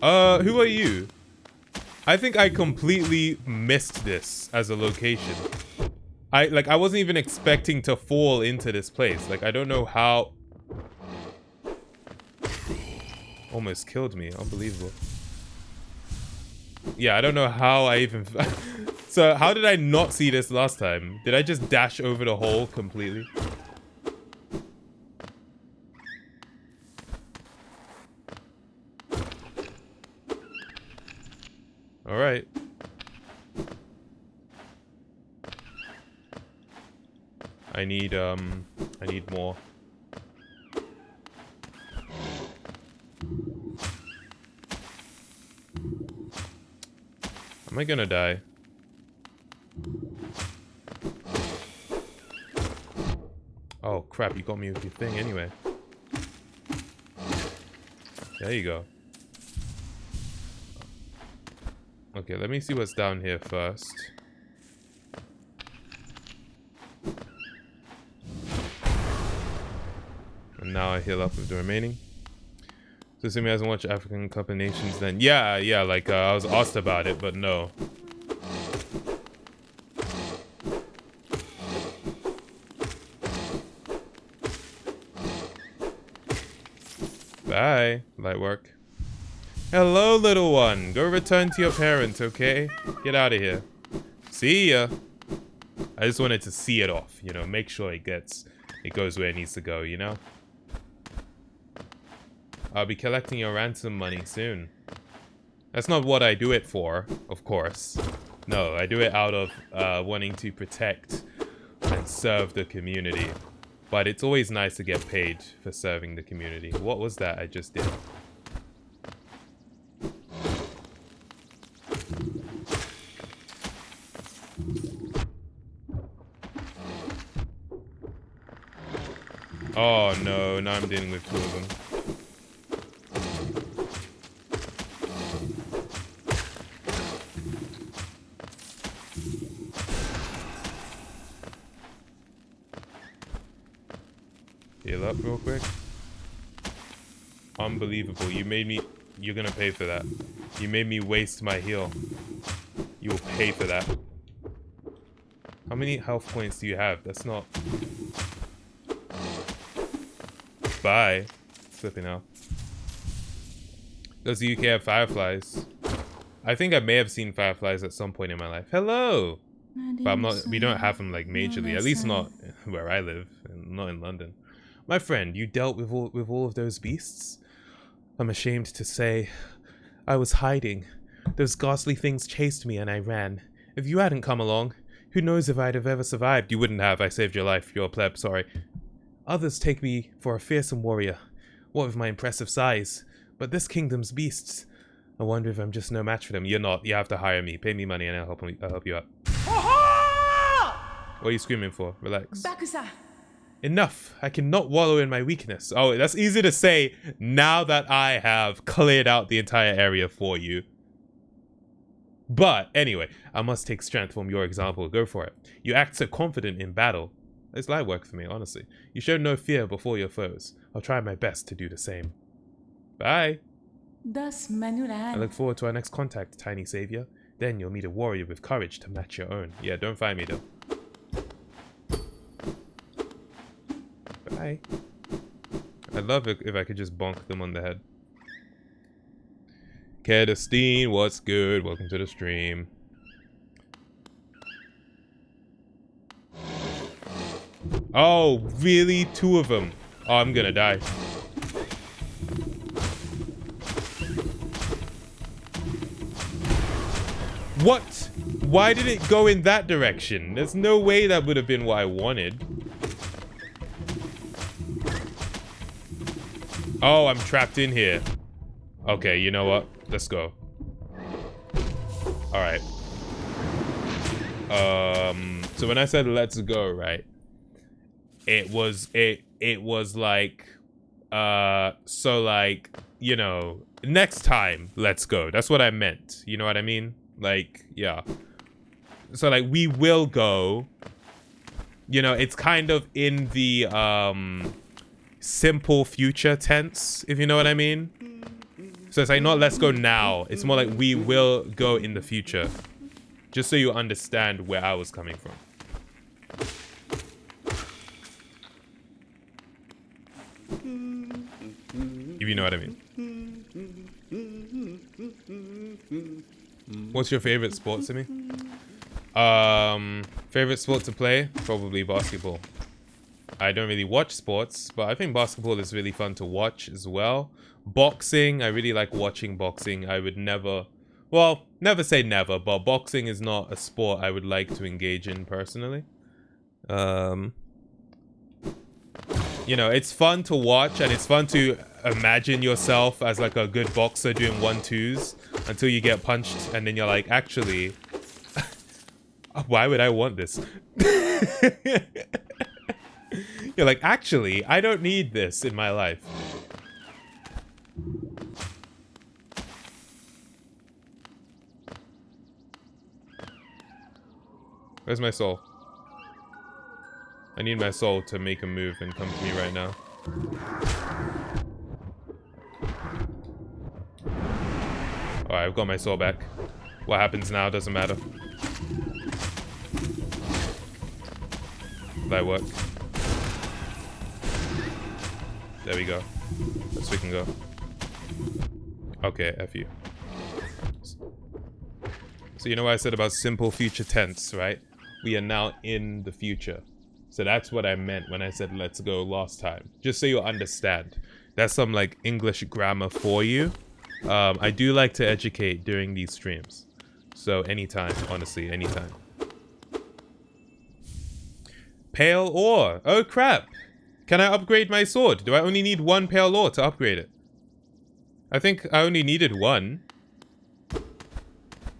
Who are you? I think I completely missed this as a location. I wasn't even expecting to fall into this place. Like, I don't know how... Almost killed me. Unbelievable. Yeah, I don't know how I even... So, how did I not see this last time? Did I just dash over the hole completely? Alright. I need more. Am I gonna die? Oh crap, you got me with your thing anyway. There you go. Okay, let me see what's down here first. And now I heal up with the remaining. So assuming he hasn't watched African Cup of Nations then. Yeah, like I was asked about it, but no. Bye. Light work. Hello, little one. Go return to your parents, okay? Get out of here. See ya. I just wanted to see it off, you know, make sure it goes where it needs to go, you know? I'll be collecting your ransom money soon. That's not what I do it for, of course. No, I do it out of wanting to protect and serve the community. But it's always nice to get paid for serving the community. What was that I just did? Oh no, now I'm dealing with two of them. Heal up real quick. Unbelievable. You're gonna pay for that. You made me waste my heal. You'll pay for that. How many health points do you have? That's not... Bye. Flipping out. Does the UK have fireflies? I think I may have seen fireflies at some point in my life. Hello! But we don't have them like majorly. At least not where I live. And not in London. My friend, you dealt with all of those beasts? I'm ashamed to say, I was hiding. Those ghastly things chased me and I ran. If you hadn't come along, who knows if I'd have ever survived. You wouldn't have. I saved your life. You're a pleb, sorry. Others take me for a fearsome warrior. What with my impressive size? But this kingdom's beasts. I wonder if I'm just no match for them. You're not. You have to hire me. Pay me money and I'll help you out. What are you screaming for? Relax. Enough! I cannot wallow in my weakness. Oh, that's easy to say now that I have cleared out the entire area for you. But, anyway, I must take strength from your example. Go for it. You act so confident in battle. It's light work for me, honestly. You show no fear before your foes. I'll try my best to do the same. Bye! I look forward to our next contact, tiny savior. Then you'll meet a warrior with courage to match your own. Yeah, don't find me though. Bye. I'd love it if I could just bonk them on the head. Kedestine, what's good? Welcome to the stream. Oh, really? Two of them. Oh, I'm gonna die. What? Why did it go in that direction? There's no way that would have been what I wanted. Oh, I'm trapped in here. Okay, you know what? Let's go. Alright. So when I said let's go, right? It was like so like, you know, next time let's go. That's what I meant. You know what I mean? Like, yeah. So like we will go. You know, it's kind of in the simple future tense, if you know what I mean. So it's like not let's go now. It's more like we will go in the future. Just so you understand where I was coming from. If you know what I mean. What's your favorite sport, Simi? Favorite sport to play? Probably basketball. I don't really watch sports, but I think basketball is really fun to watch as well. Boxing, I really like watching boxing. I would never, well, never say never, but boxing is not a sport I would like to engage in personally. You know, it's fun to watch and it's fun to imagine yourself as like a good boxer doing 1-2s until you get punched and then you're like, actually, why would I want this? You're like, actually, I don't need this in my life. Where's my soul? I need my soul to make a move and come to me right now. Alright, I've got my soul back. What happens now doesn't matter. That work. There we go. Let's freaking go. Okay, F you. So you know what I said about simple future tense, right? We are now in the future. So that's what I meant when I said let's go last time. Just so you understand. That's some like English grammar for you. I do like to educate during these streams. So anytime, honestly, anytime. Pale ore. Oh crap. Can I upgrade my sword? Do I only need 1 pale ore to upgrade it? I think I only needed 1.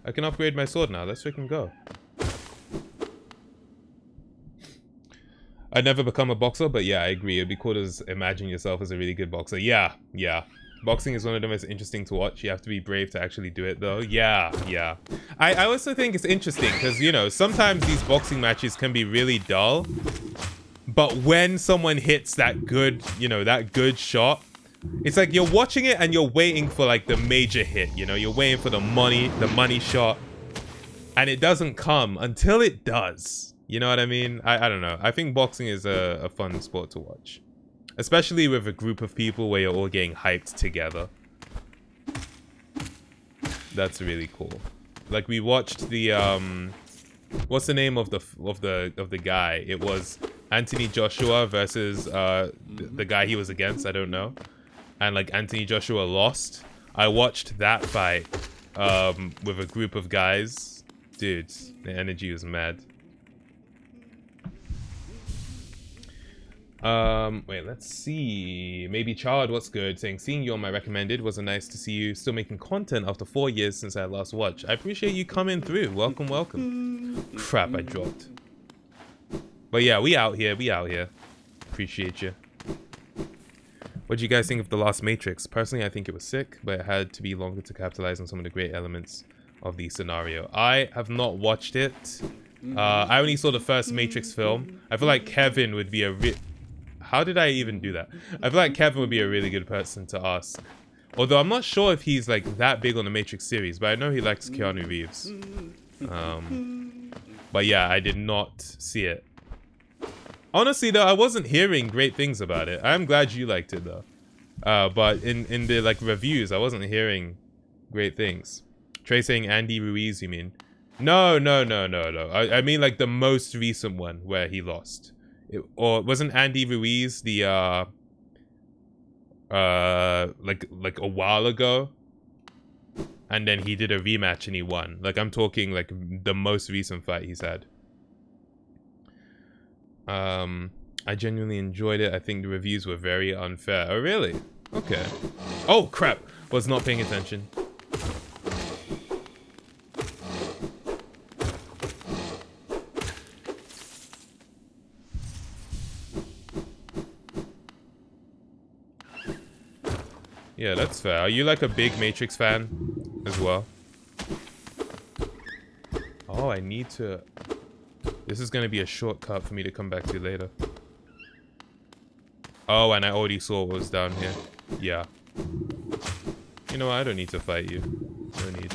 I can upgrade my sword now. Let's freaking go. I'd never become a boxer, but yeah, I agree. It'd be cool to imagine yourself as a really good boxer. Yeah, yeah. Boxing is one of the most interesting to watch. You have to be brave to actually do it, though. Yeah, yeah. I also think it's interesting because, you know, sometimes these boxing matches can be really dull. But when someone hits that good, you know, that good shot, it's like you're watching it and you're waiting for like the major hit, you know? You're waiting for the money shot. And it doesn't come until it does. You know what I mean? I don't know. I think boxing is a fun sport to watch. Especially with a group of people where you're all getting hyped together. That's really cool. Like we watched the what's the name of the guy? It was Anthony Joshua versus the guy he was against, I don't know. And like Anthony Joshua lost. I watched that fight with a group of guys. Dude, the energy was mad. Wait, let's see. Maybe Chard, what's good? Saying, seeing you on my recommended, was nice to see you still making content after 4 years since I last watched. I appreciate you coming through. Welcome, welcome. Crap, I dropped. But yeah, we out here. Appreciate you. What do you guys think of The Last Matrix? Personally, I think it was sick, but it had to be longer to capitalize on some of the great elements of the scenario. I have not watched it. I only saw the first Matrix film. I feel like Kevin would be a How did I even do that? I feel like Kevin would be a really good person to ask. Although I'm not sure if he's like that big on the Matrix series, but I know he likes Keanu Reeves. But yeah, I did not see it. Honestly though, I wasn't hearing great things about it. I'm glad you liked it though. But in the like reviews, I wasn't hearing great things. Trey saying Andy Ruiz, you mean? No. I mean like the most recent one where he lost. Or wasn't Andy Ruiz the like a while ago? And then he did a rematch and he won. Like I'm talking like the most recent fight he's had. I genuinely enjoyed it. I think the reviews were very unfair. Oh really? Okay. Oh crap! Was not paying attention. Yeah, that's fair. Are you like a big Matrix fan as well? Oh, I need to... This is going to be a shortcut for me to come back to later. Oh, and I already saw what was down here. Yeah. You know what? I don't need to fight you. No need.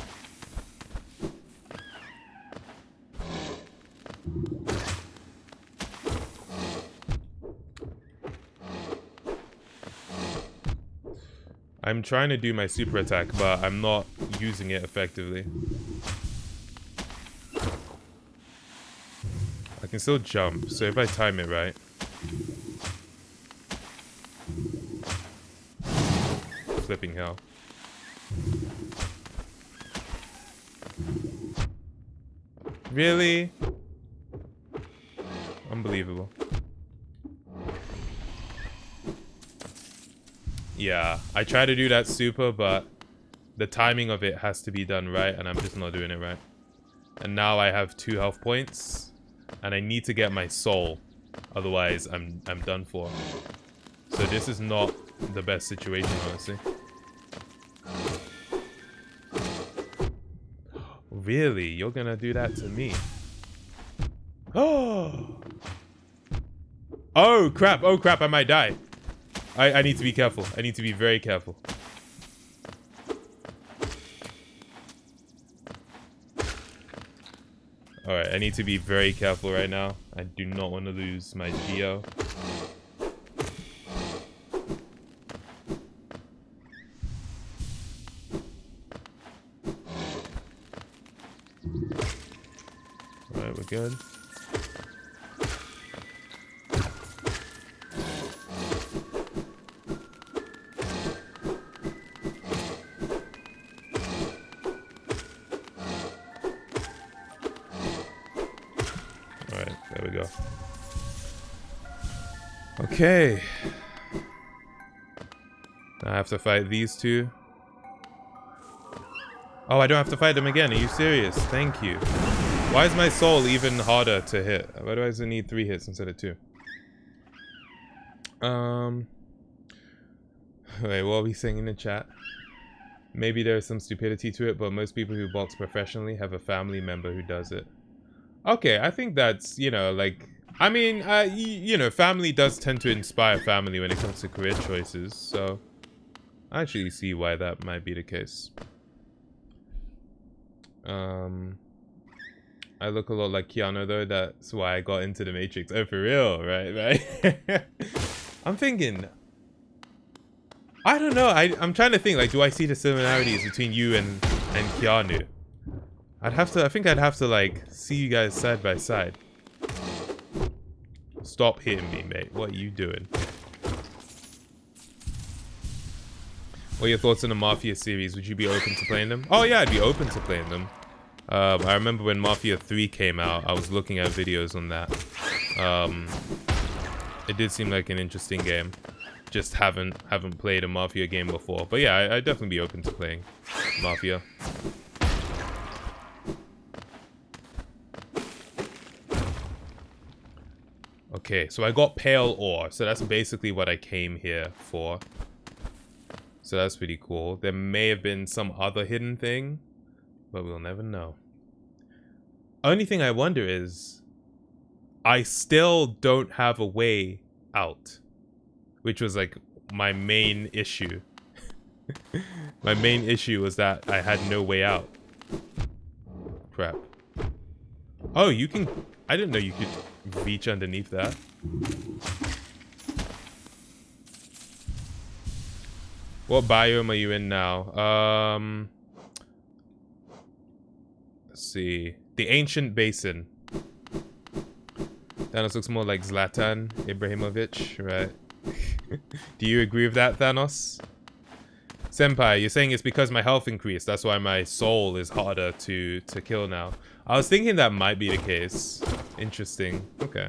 I'm trying to do my super attack, but I'm not using it effectively. I can still jump, so if I time it right. Flipping hell. Really? Unbelievable. Yeah, I try to do that super, but the timing of it has to be done right, and I'm just not doing it right. And now I have 2 health points, and I need to get my soul, otherwise I'm done for. So this is not the best situation, honestly. Really? You're gonna do that to me? Oh! Oh crap! Oh crap! I might die. I need to be careful. I need to be very careful. Alright, I need to be very careful right now. I do not want to lose my Geo. Alright, we're good. Okay. I have to fight these two. Oh, I don't have to fight them again. Are you serious? Thank you. Why is my soul even harder to hit? Why do I need 3 hits instead of 2? Wait, what are we saying in the chat? Maybe there's some stupidity to it, but most people who box professionally have a family member who does it. Okay, I think that's, you know, like... I mean, you know, family does tend to inspire family when it comes to career choices, so I actually see why that might be the case. I look a lot like Keanu though, that's why I got into the Matrix. Oh, for real, right? I'm thinking, I don't know, I'm trying to think, like, do I see the similarities between you and Keanu? I think I'd have to, like, see you guys side by side. Stop hitting me, mate. What are you doing? What are your thoughts on the Mafia series? Would you be open to playing them? Oh yeah, I'd be open to playing them. I remember when Mafia 3 came out, I was looking at videos on that. It did seem like an interesting game. Just haven't played a Mafia game before. But yeah, I'd definitely be open to playing Mafia. Okay, so I got Pale Ore, so that's basically what I came here for. So that's pretty cool. There may have been some other hidden thing, but we'll never know. Only thing I wonder is, I still don't have a way out, which was like my main issue. My main issue was that I had no way out. Crap. Oh, you can... I didn't know you could reach underneath that. What biome are you in now? Let's see. The Ancient Basin. Thanos looks more like Zlatan Ibrahimovic, right? Do you agree with that, Thanos? Senpai, you're saying it's because my health increased. That's why my soul is harder to kill now. I was thinking that might be the case. Interesting. Okay.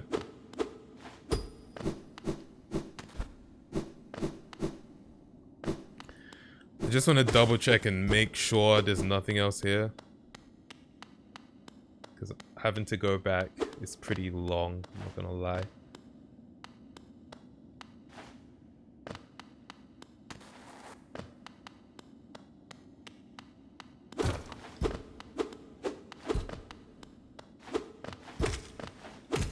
I just want to double check and make sure there's nothing else here. Because having to go back is pretty long, I'm not gonna lie.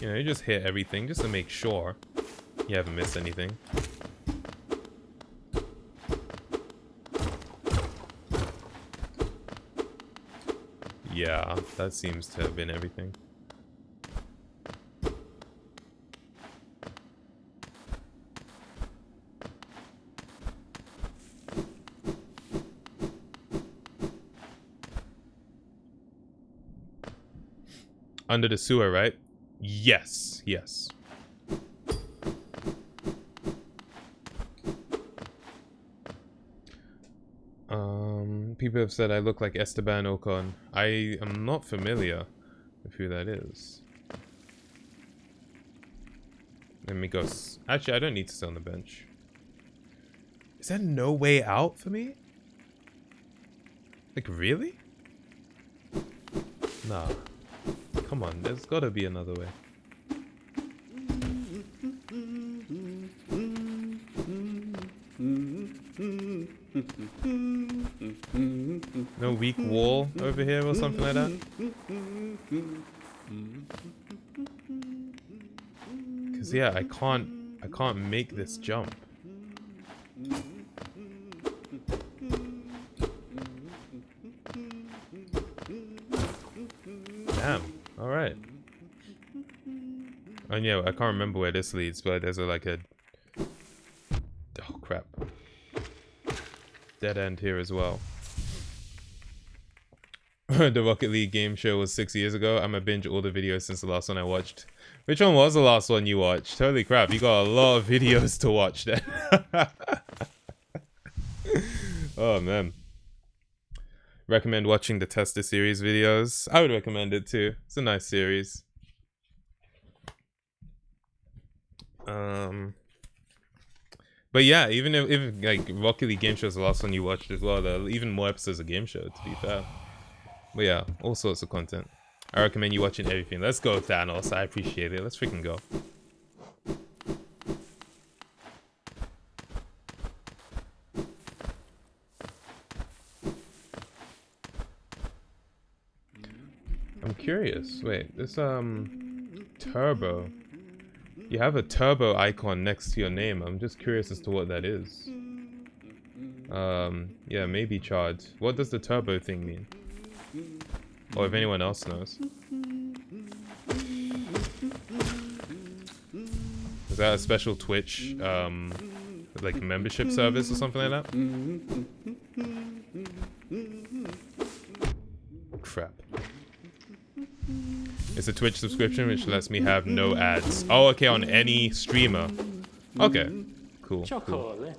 You know, you just hit everything just to make sure you haven't missed anything. Yeah, that seems to have been everything. Under the sewer, right? Yes, yes. People have said I look like Esteban Ocon. I am not familiar with who that is. Let me go. Actually, I don't need to sit on the bench. Is there no way out for me? Like, really? Nah. Come on, there's gotta be another way. No weak wall over here or something like that? Cause yeah, I can't make this jump. Damn. Alright. And yeah, I can't remember where this leads, but there's like a... Oh crap. Dead end here as well. The Rocket League game show was 6 years ago. I'm a binge all the videos since the last one I watched. Which one was the last one you watched? Holy crap, you got a lot of videos to watch then. Oh man. Recommend watching the Tester series videos. I would recommend it too. It's a nice series. But yeah, even if like Rocket League game show is the last one you watched as well, there are even more episodes of game show, to be fair. But yeah, all sorts of content. I recommend you watching everything. Let's go, Thanos. I appreciate it. Let's freaking go. I'm curious. Wait, this turbo. You have a turbo icon next to your name. I'm just curious as to what that is. Yeah, maybe charge. What does the turbo thing mean? Or if anyone else knows. Is that a special Twitch, like membership service or something like that? Crap. It's a Twitch subscription which lets me have no ads. Oh, okay, on any streamer. Okay, cool. Cool.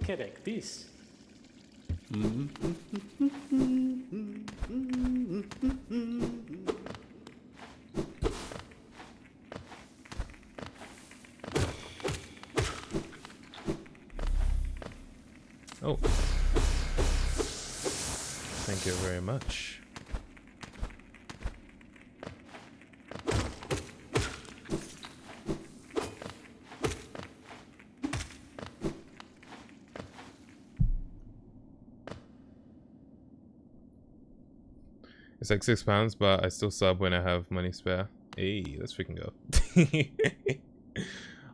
Oh. Thank you very much. It's like £6, but I still sub when I have money spare. Hey, let's freaking go.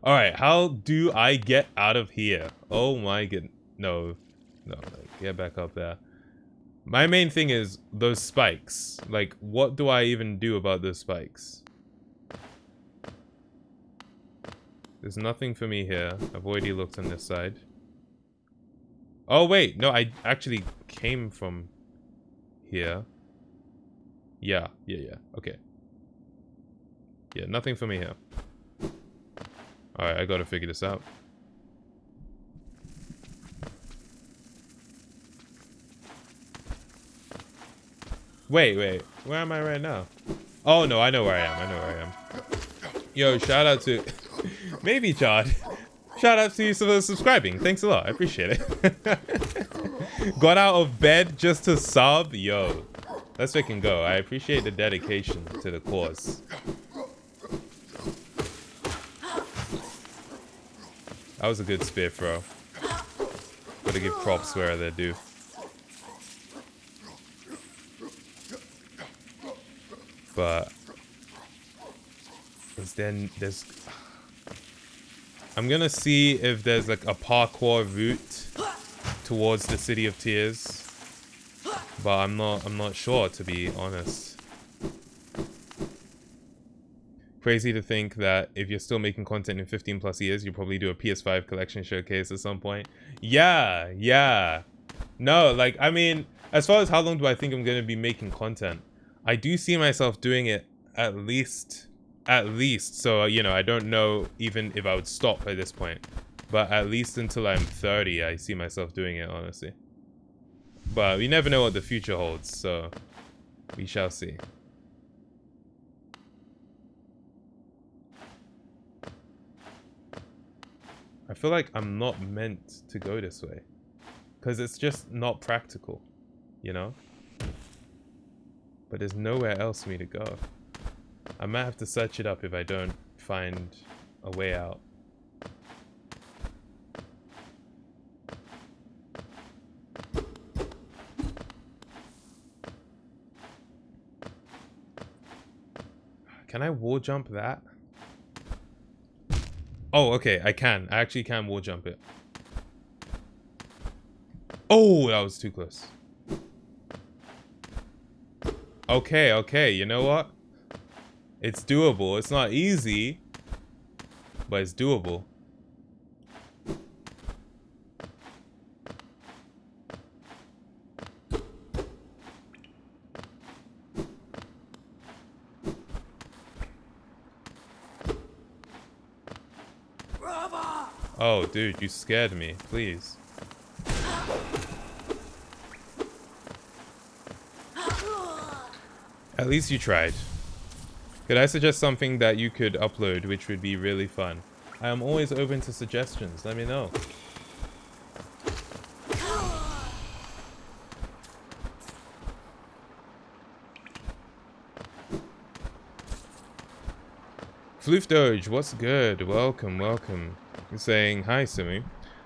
Alright, how do I get out of here? Oh my god. No, get back up there. My main thing is those spikes. Like, what do I even do about those spikes? There's nothing for me here. I've already looked on this side. Oh wait, no, I actually came from here. Yeah, okay. Yeah, nothing for me here. Alright, I gotta figure this out. Wait, where am I right now? Oh no, I know where I am. Yo, shout out to... Maybe Chad. Shout out to you for subscribing. Thanks a lot, I appreciate it. Got out of bed just to sub? Yo. Let's freaking go. I appreciate the dedication to the cause. That was a good spear throw. Gotta give props where they're due. But there's I'm gonna see if there's like a parkour route towards the City of Tears. But I'm not sure, to be honest. Crazy to think that if you're still making content in 15 plus years, you'll probably do a PS5 collection showcase at some point. Yeah, yeah. No, like, I mean, as far as how long do I think I'm going to be making content, I do see myself doing it at least. So, you know, I don't know even if I would stop at this point. But at least until I'm 30, I see myself doing it, honestly. But we never know what the future holds, so we shall see. I feel like I'm not meant to go this way. Because it's just not practical, you know? But there's nowhere else for me to go. I might have to search it up if I don't find a way out. Can I wall jump that? Oh, okay, I can. I actually can wall jump it. Oh, that was too close. Okay, okay, you know what? It's doable. It's not easy, but it's doable. Oh, dude, you scared me. Please. At least you tried. Could I suggest something that you could upload, which would be really fun? I am always open to suggestions. Let me know. Floof Doge, what's good? Welcome, welcome. You're saying, hi, Simi.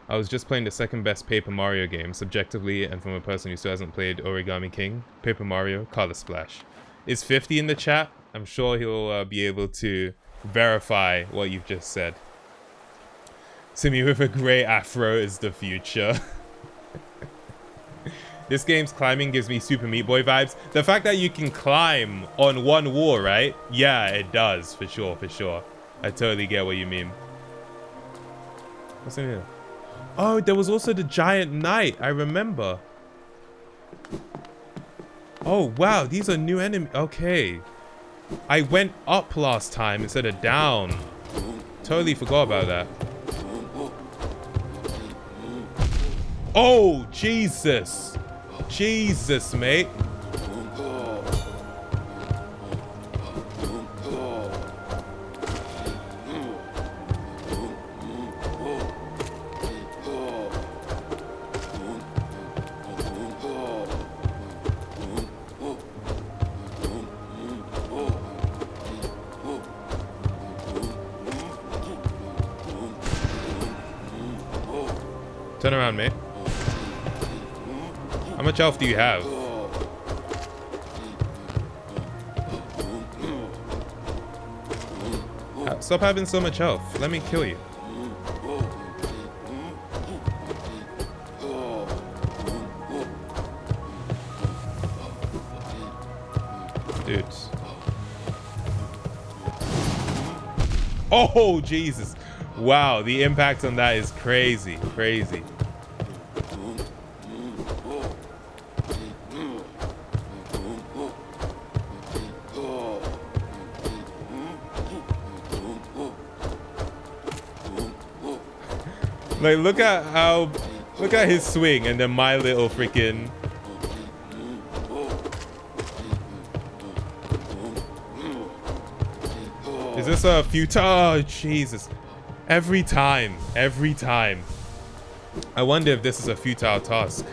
I was just playing the second best Paper Mario game, subjectively, and from a person who still hasn't played Origami King. Paper Mario, Color Splash. Is 50 in the chat? I'm sure he'll be able to verify what you've just said. Simi with a grey afro is the future. This game's climbing gives me Super Meat Boy vibes. The fact that you can climb on one wall, right? Yeah, it does, for sure, for sure. I totally get what you mean. What's in here? Oh, there was also the giant knight, I remember. Oh, wow, these are new enemies. Okay. I went up last time instead of down. Totally forgot about that. Oh, Jesus. Jesus, mate. Turn around, mate. How much health do you have? Stop having so much health. Let me kill you. Dude. Oh, Jesus. Wow, the impact on that is crazy. Crazy. Like, look at his swing and then my little freaking. Is this a futile? Oh, Jesus. Every time. I wonder if this is a futile task.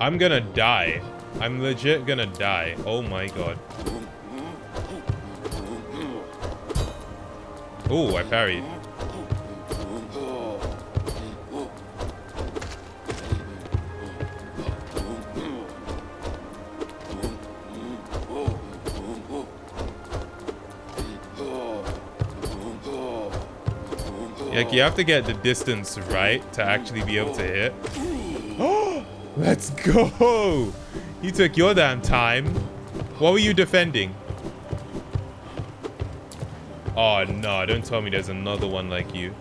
I'm gonna die. I'm legit gonna die. Oh my god. Oh, I parried. Like, you have to get the distance right to actually be able to hit. Let's go. You took your damn time. What were you defending? Oh no, don't tell me there's another one like you.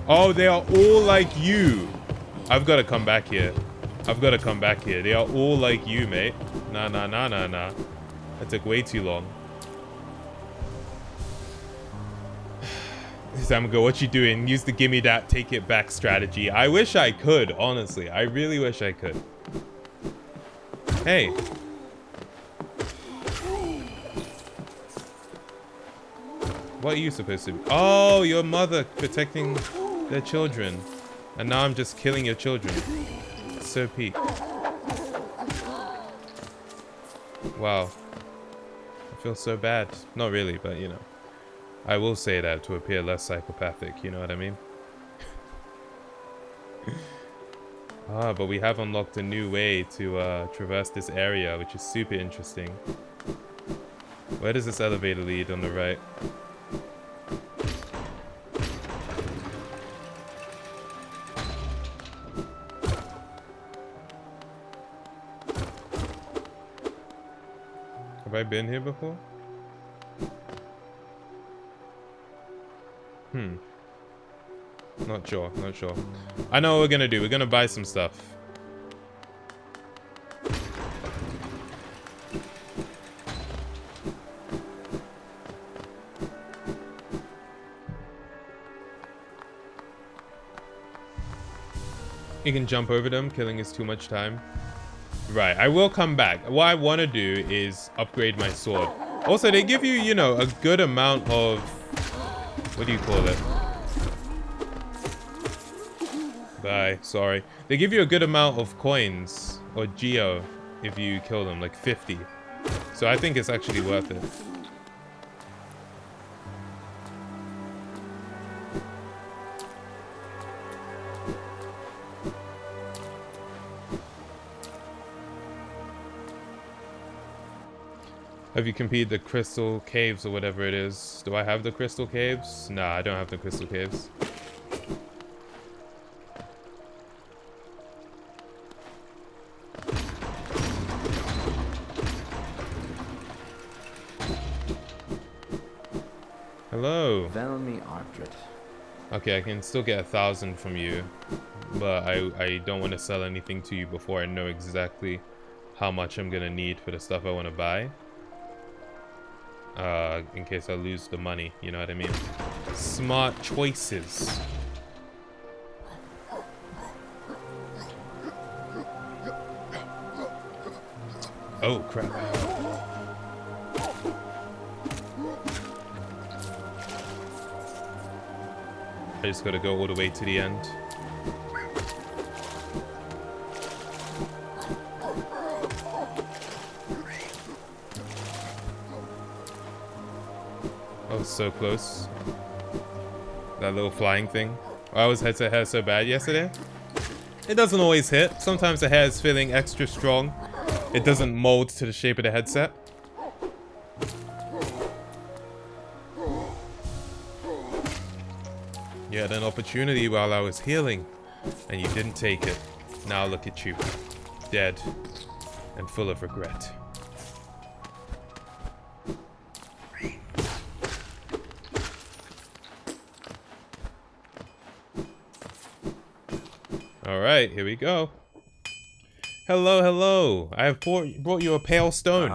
Oh, they are all like you. I've got to come back here. I've got to come back here. They are all like you, mate. Nah. That took way too long. Tamago, what you doing? Use the gimme that, take it back strategy. I wish I could, honestly. I really wish I could. Hey. What are you supposed to be? Oh, your mother protecting their children. And now I'm just killing your children. So peak. Wow. I feel so bad. Not really, but you know. I will say that to appear less psychopathic, you know what I mean? Ah, but we have unlocked a new way to traverse this area, which is super interesting. Where does this elevator lead on the right? Have I been here before? Not sure. I know what we're gonna do. We're gonna buy some stuff. You can jump over them. Killing is too much time. Right, I will come back. What I want to do is upgrade my sword. Also, they give you, you know, a good amount of... What do you call it? Bye, sorry. They give you a good amount of coins, or geo, if you kill them, like 50. So I think it's actually worth it. Have you completed the crystal caves or whatever it is? Do I have the crystal caves? Nah, I don't have the crystal caves. Hello. Velmi Artret. Okay, I can still get 1,000 from you, but I don't want to sell anything to you before I know exactly how much I'm gonna need for the stuff I want to buy. In case I lose the money, you know what I mean? Smart choices. Oh crap. I just gotta go all the way to the end. Oh, so close. That little flying thing. I was head to hair so bad yesterday. It doesn't always hit. Sometimes the hair is feeling extra strong. It doesn't mold to the shape of the headset. You had an opportunity while I was healing, and you didn't take it. Now look at you, dead and full of regret. Alright, here we go. Hello, hello. I have brought you a pale stone.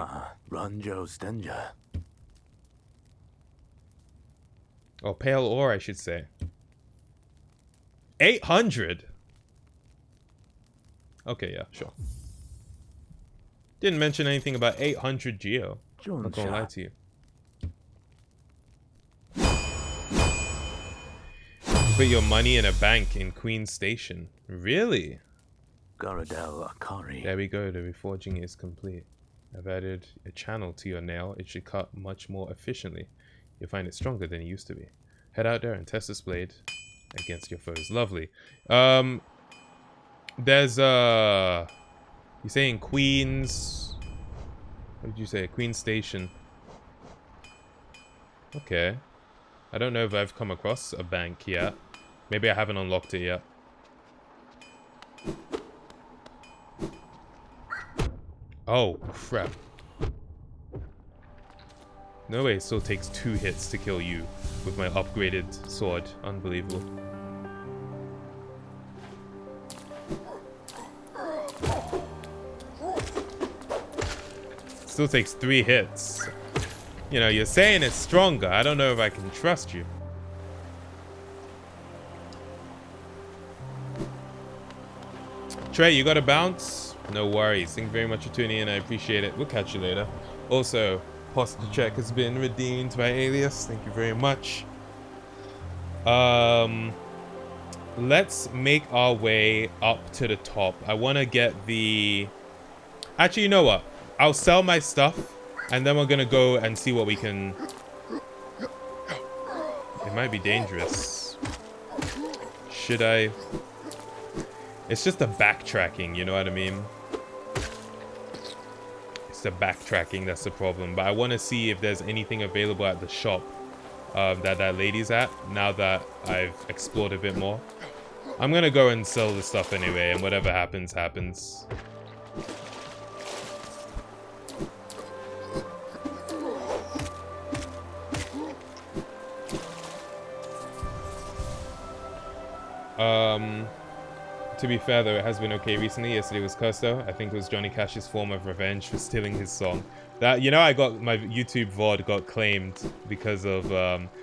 Ranjo Stenja. Or pale ore, I should say. 800? Okay, yeah, sure. Didn't mention anything about 800 geo. I'm not gonna lie to you. Put your money in a bank in Queen Station. Really? Garadel Akari. There we go, the reforging is complete. I've added a channel to your nail. It should cut much more efficiently. You'll find it stronger than it used to be. Head out there and test this blade against your foes. Lovely. There's you're saying Queens... What did you say? Queen Station. Okay. I don't know if I've come across a bank yet. Maybe I haven't unlocked it yet. Oh, crap. No way, it still takes 2 hits to kill you with my upgraded sword. Unbelievable. Still takes 3 hits. You know, you're saying it's stronger. I don't know if I can trust you. Trey, you got to bounce? No worries. Thank you very much for tuning in. I appreciate it. We'll catch you later. Also, posture check has been redeemed by Alias. Thank you very much. Let's make our way up to the top. I want to get the... Actually, you know what? I'll sell my stuff, and then we're going to go and see what we can... It might be dangerous. Should I... It's just the backtracking, you know what I mean? It's the backtracking that's the problem. But I want to see if there's anything available at the shop that lady's at, now that I've explored a bit more. I'm going to go and sell the stuff anyway, and whatever happens, happens. To be fair though, it has been okay recently. Yesterday was cursed though. I think it was Johnny Cash's form of revenge for stealing his song. That, you know, I got my YouTube VOD got claimed because of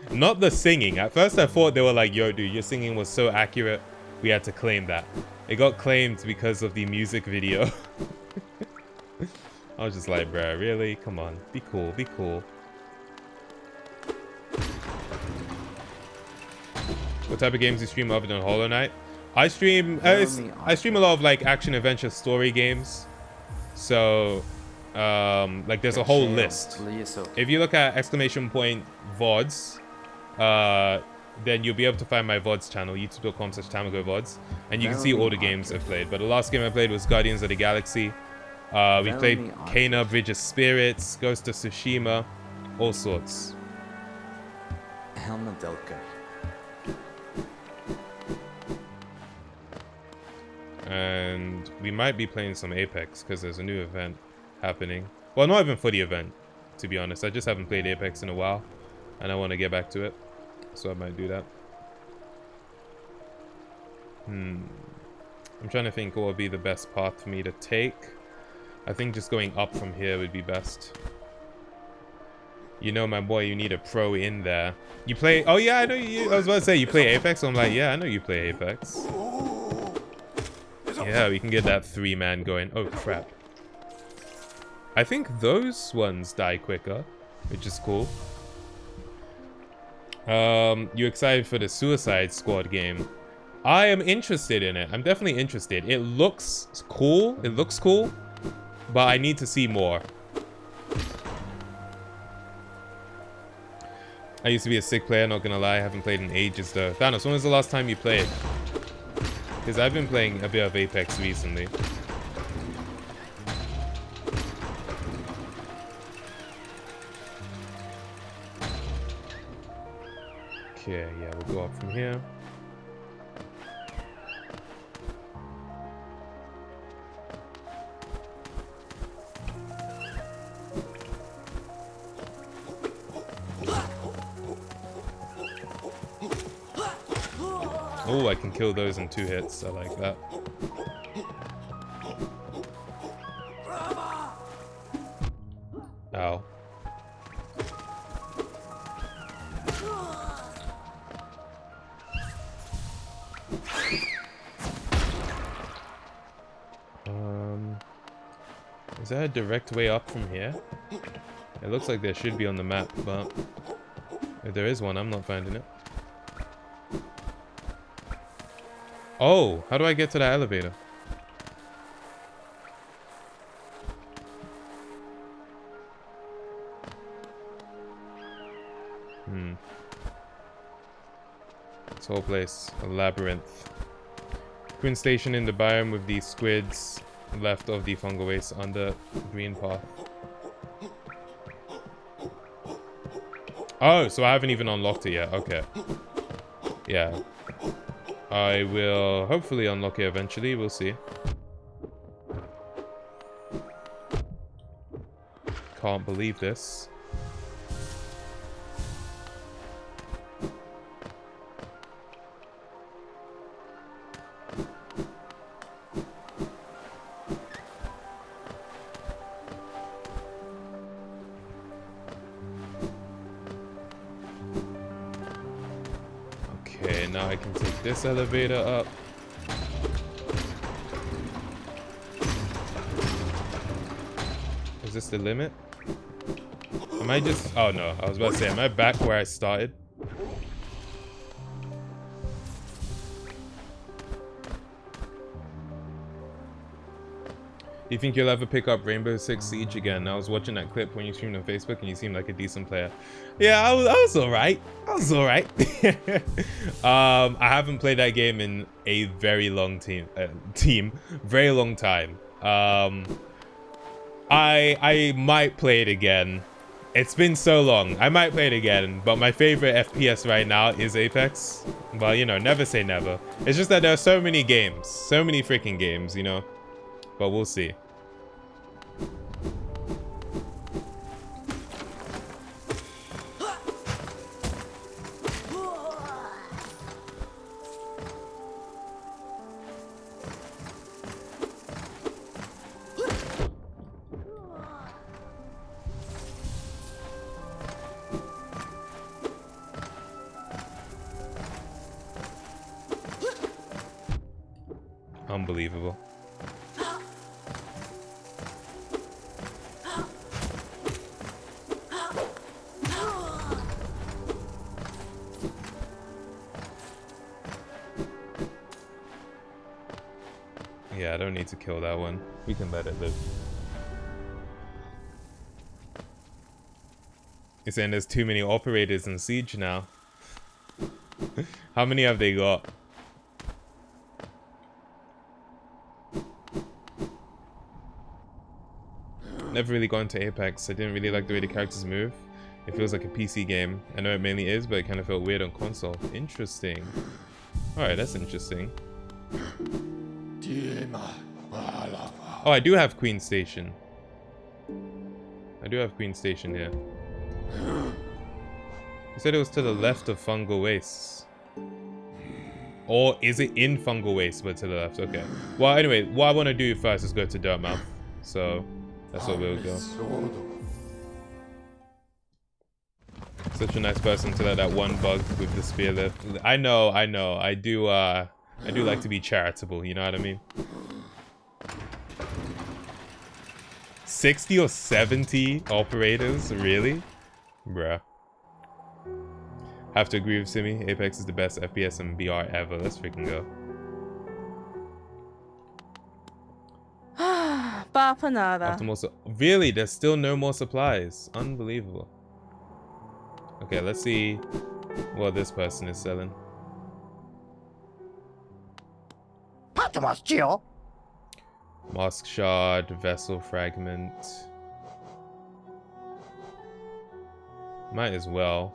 not the singing. At first I thought they were like, yo dude, your singing was so accurate, we had to claim that. It got claimed because of the music video. I was just like, bruh, really? Come on, be cool, be cool. What type of games do you stream other than Hollow Knight? I stream I stream a lot of like action adventure story games. So like there's a whole list. If you look at !VODs, then you'll be able to find my VODs channel, youtube.com/tamagoVODs, and you can see all the games I've played. But the last game I played was Guardians of the Galaxy. We played Kena, Bridge of Spirits, Ghost of Tsushima, all sorts. And we might be playing some Apex because there's a new event happening. Well, not even for the event, to be honest. I just haven't played Apex in a while, and I want to get back to it, so I might do that. I'm trying to think what would be the best path for me to take. I think just going up from here would be best. You know, my boy, you need a pro in there. You play... Oh, yeah, I know you... I was about to say, you play Apex? So I'm like, yeah, I know you play Apex. Yeah, we can get that 3-man going. Oh, crap. I think those ones die quicker, which is cool. You excited for the Suicide Squad game? I am interested in it. I'm definitely interested. It looks cool. It looks cool, but I need to see more. I used to be a sick player, not gonna lie. I haven't played in ages, though. Thanos, when was the last time you played? Because I've been playing a bit of Apex recently. Okay, yeah, we'll go up from here. Oh, I can kill those in 2 hits. I like that. Ow. Is there a direct way up from here? It looks like there should be on the map, but if there is one, I'm not finding it. Oh, how do I get to that elevator? This whole place, a labyrinth. Queen station in the biome with these squids left of the fungal waste on the green path. Oh, so I haven't even unlocked it yet. Okay. Yeah. I will hopefully unlock it eventually. We'll see. Can't believe this. Okay, now I can take this elevator up. Is this the limit? Am I just... Oh no, I was about to say, am I back where I started? You think you'll ever pick up Rainbow Six Siege again? I was watching that clip when you streamed on Facebook and you seemed like a decent player. Yeah, I was alright. I was alright. I haven't played that game in a very long very long time. I might play it again. It's been so long. I might play it again, but my favorite FPS right now is Apex. But you know, never say never. It's just that there are so many games, so many freaking games, you know. But we'll see. Unbelievable. Yeah, I don't need to kill that one. We can let it live. You're saying there's too many operators in Siege now. How many have they got? Never really got into Apex. I didn't really like the way the characters move. It feels like a PC game. I know it mainly is, but it kind of felt weird on console. Interesting. Alright, that's interesting. Oh, I do have Queen Station. I do have Queen Station here. You said it was to the left of Fungal Wastes. Or is it in Fungal Waste, but to the left? Okay. Well, anyway, what I want to do first is go to Dirtmouth. So, that's where we'll go. Such a nice person to let that one bug with the spear lift. I know. I do like to be charitable, you know what I mean? 60 or 70 operators? Really? Bruh. Have to agree with Simi. Apex is the best FPS and BR ever. Let's freaking go. After more really? There's still no more supplies. Unbelievable. Okay, let's see what this person is selling. Mask shard, vessel fragment. Might as well.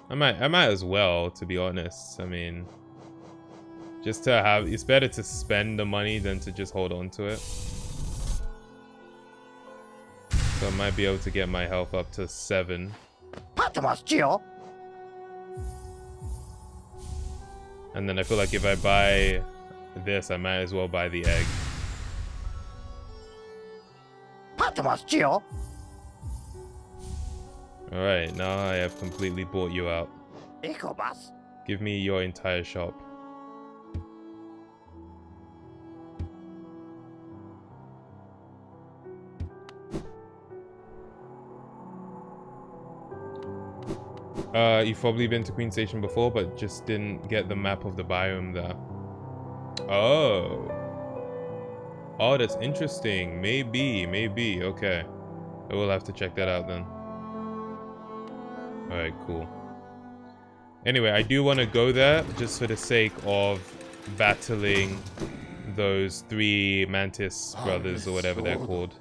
I might as well, to be honest. I mean, just to have, it's better to spend the money than to just hold on to it. So I might be able to get my health up to 7. And then I feel like if I buy this, I might as well buy the egg. Alright, now I have completely bought you out. Give me your entire shop. You've probably been to Queen Station before, but just didn't get the map of the biome there. Oh. Oh, that's interesting. Maybe. Okay. I will have to check that out then. Alright, cool. Anyway, I do want to go there just for the sake of battling those 3 Mantis brothers or whatever they're called.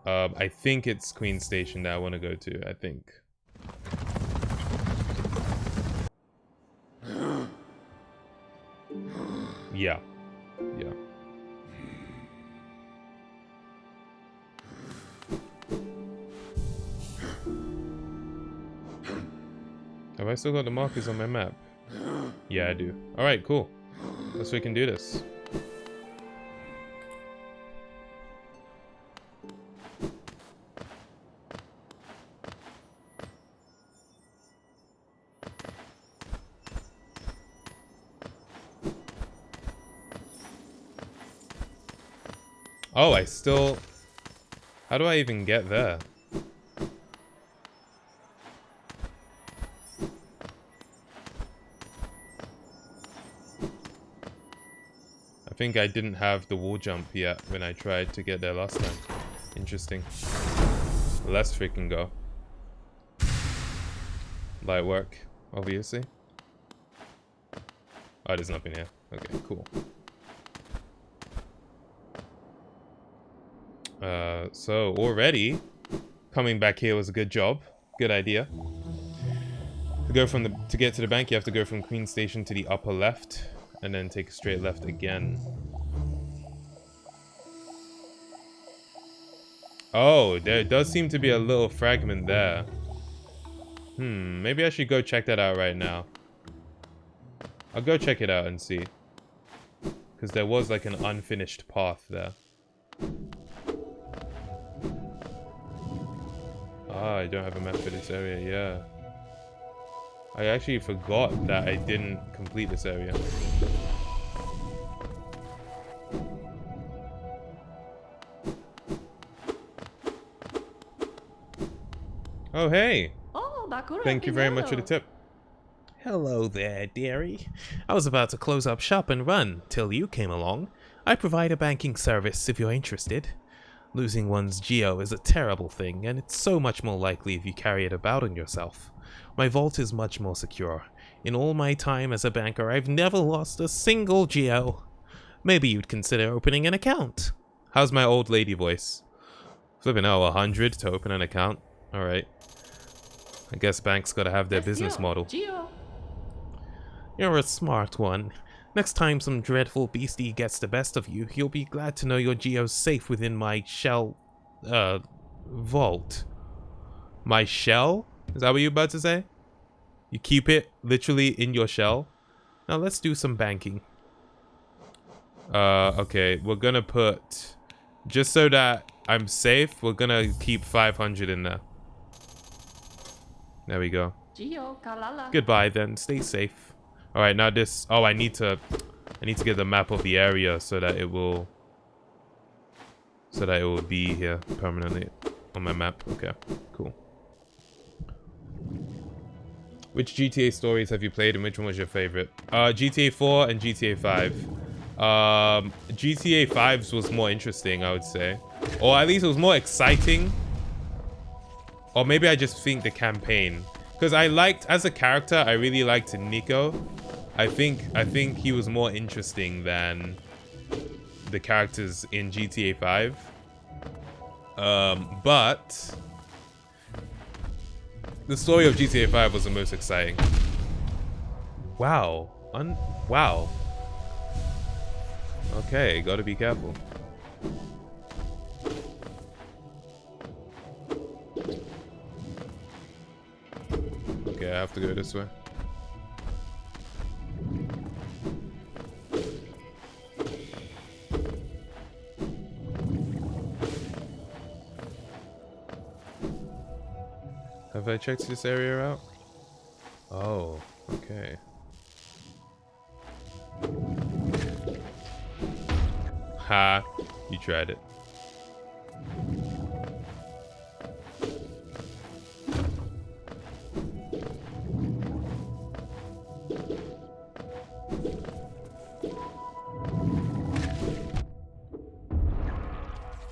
I think it's Queen Station that I want to go to, I think. Yeah. Yeah. Have I still got the markers on my map? Yeah, I do. Alright, cool. Let's we can do this. Oh, I still... How do I even get there? I think I didn't have the wall jump yet when I tried to get there last time. Interesting. Let's freaking go. Light work, obviously. Oh, there's nothing here. Okay, cool. So already coming back here was a good job. Good idea. To get to the bank, you have to go from Queen Station to the upper left, and then take a straight left again. Oh, there does seem to be a little fragment there. Maybe I should go check that out right now. I'll go check it out and see. Because there was like an unfinished path there. Ah, I don't have a map for this area, yeah. I actually forgot that I didn't complete this area. Oh, hey! Thank you very much for the tip. Hello there, dearie. I was about to close up shop and run till you came along. I provide a banking service if you're interested. Losing one's geo is a terrible thing, and it's so much more likely if you carry it about on yourself. My vault is much more secure. In all my time as a banker, I've never lost a single geo. Maybe you'd consider opening an account. How's my old lady voice? Flipping out 100 to open an account? Alright. I guess banks gotta have their business model. You're a smart one. Next time some dreadful beastie gets the best of you, you'll be glad to know your geo's safe within my shell, vault. My shell? Is that what you're about to say? You keep it literally in your shell? Now let's do some banking. Okay, we're gonna put... Just so that I'm safe, we're gonna keep 500 in there. There we go. Goodbye then, stay safe. Alright, now this... Oh, I need to get the map of the area so that it will... be here permanently on my map. Okay, cool. Which GTA stories have you played and which one was your favorite? GTA 4 and GTA 5. GTA 5's was more interesting, I would say. Or at least it was more exciting. Or maybe I just think the campaign. Because I liked, as a character, I really liked Nico. I think he was more interesting than the characters in GTA 5. But the story of GTA 5 was the most exciting. Wow. Wow. Okay, gotta be careful. Okay, I have to go this way. Have I checked this area out? Oh, okay. Ha, you tried it.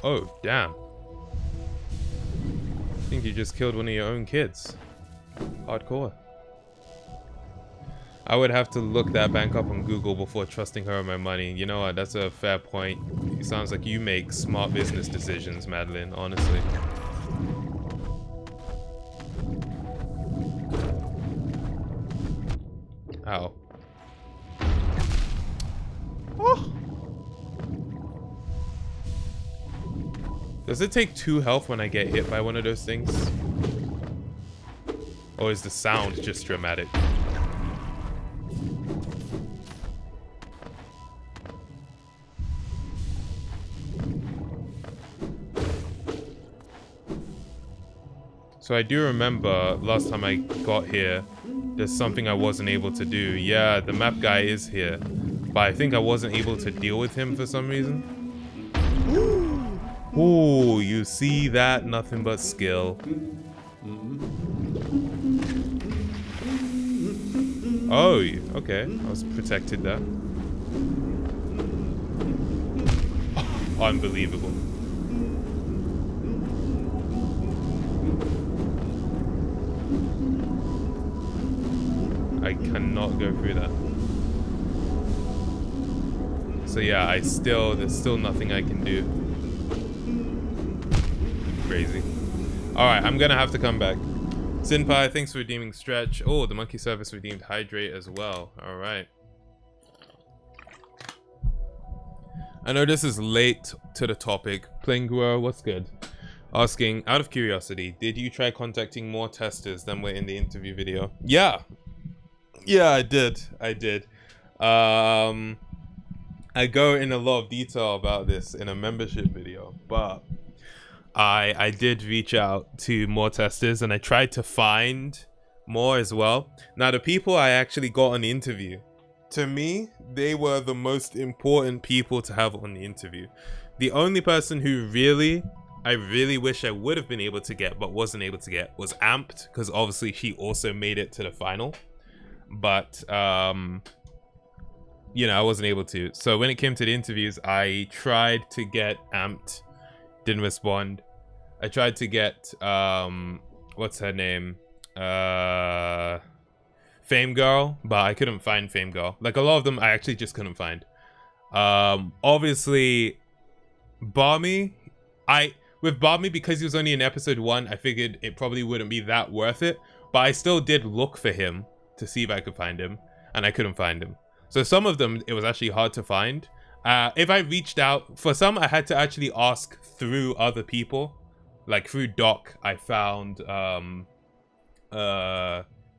Oh, damn. I think you just killed one of your own kids. Hardcore. I would have to look that bank up on Google before trusting her with my money. You know what? That's a fair point. It sounds like you make smart business decisions, Madeline, honestly. Ow. Oh. Does it take 2 health when I get hit by one of those things? Or is the sound just dramatic? So I do remember last time I got here, there's something I wasn't able to do. Yeah, the map guy is here, but I think I wasn't able to deal with him for some reason. Ooh, you see that? Nothing but skill. Oh, okay. I was protected there. Unbelievable. I cannot go through that. So yeah, there's still nothing I can do. Crazy. Alright, I'm gonna have to come back. Sinpai, thanks for redeeming Stretch. Oh, the monkey service redeemed Hydrate as well. Alright. I know this is late to the topic. Plingua, what's good? Asking, out of curiosity, did you try contacting more testers than were in the interview video? Yeah. Yeah, I did. I go in a lot of detail about this in a membership video, but I did reach out to more testers and I tried to find more as well. Now, the people I actually got on the interview, to me, they were the most important people to have on the interview. The only person who I really wish I would have been able to get but wasn't able to get was Amped, because obviously she also made it to the final. But you know, I wasn't able to. So when it came to the interviews, I tried to get Amped, didn't respond. I tried to get what's her name, Fame Girl, but I couldn't find Fame Girl. Like, a lot of them I actually just couldn't find. Obviously Barmy, with Barmy, because he was only in episode 1, I figured it probably wouldn't be that worth it, but I still did look for him to see if I could find him, and I couldn't find him. So some of them, it was actually hard to find. If I reached out, for some, I had to actually ask through other people. Like through Doc, I found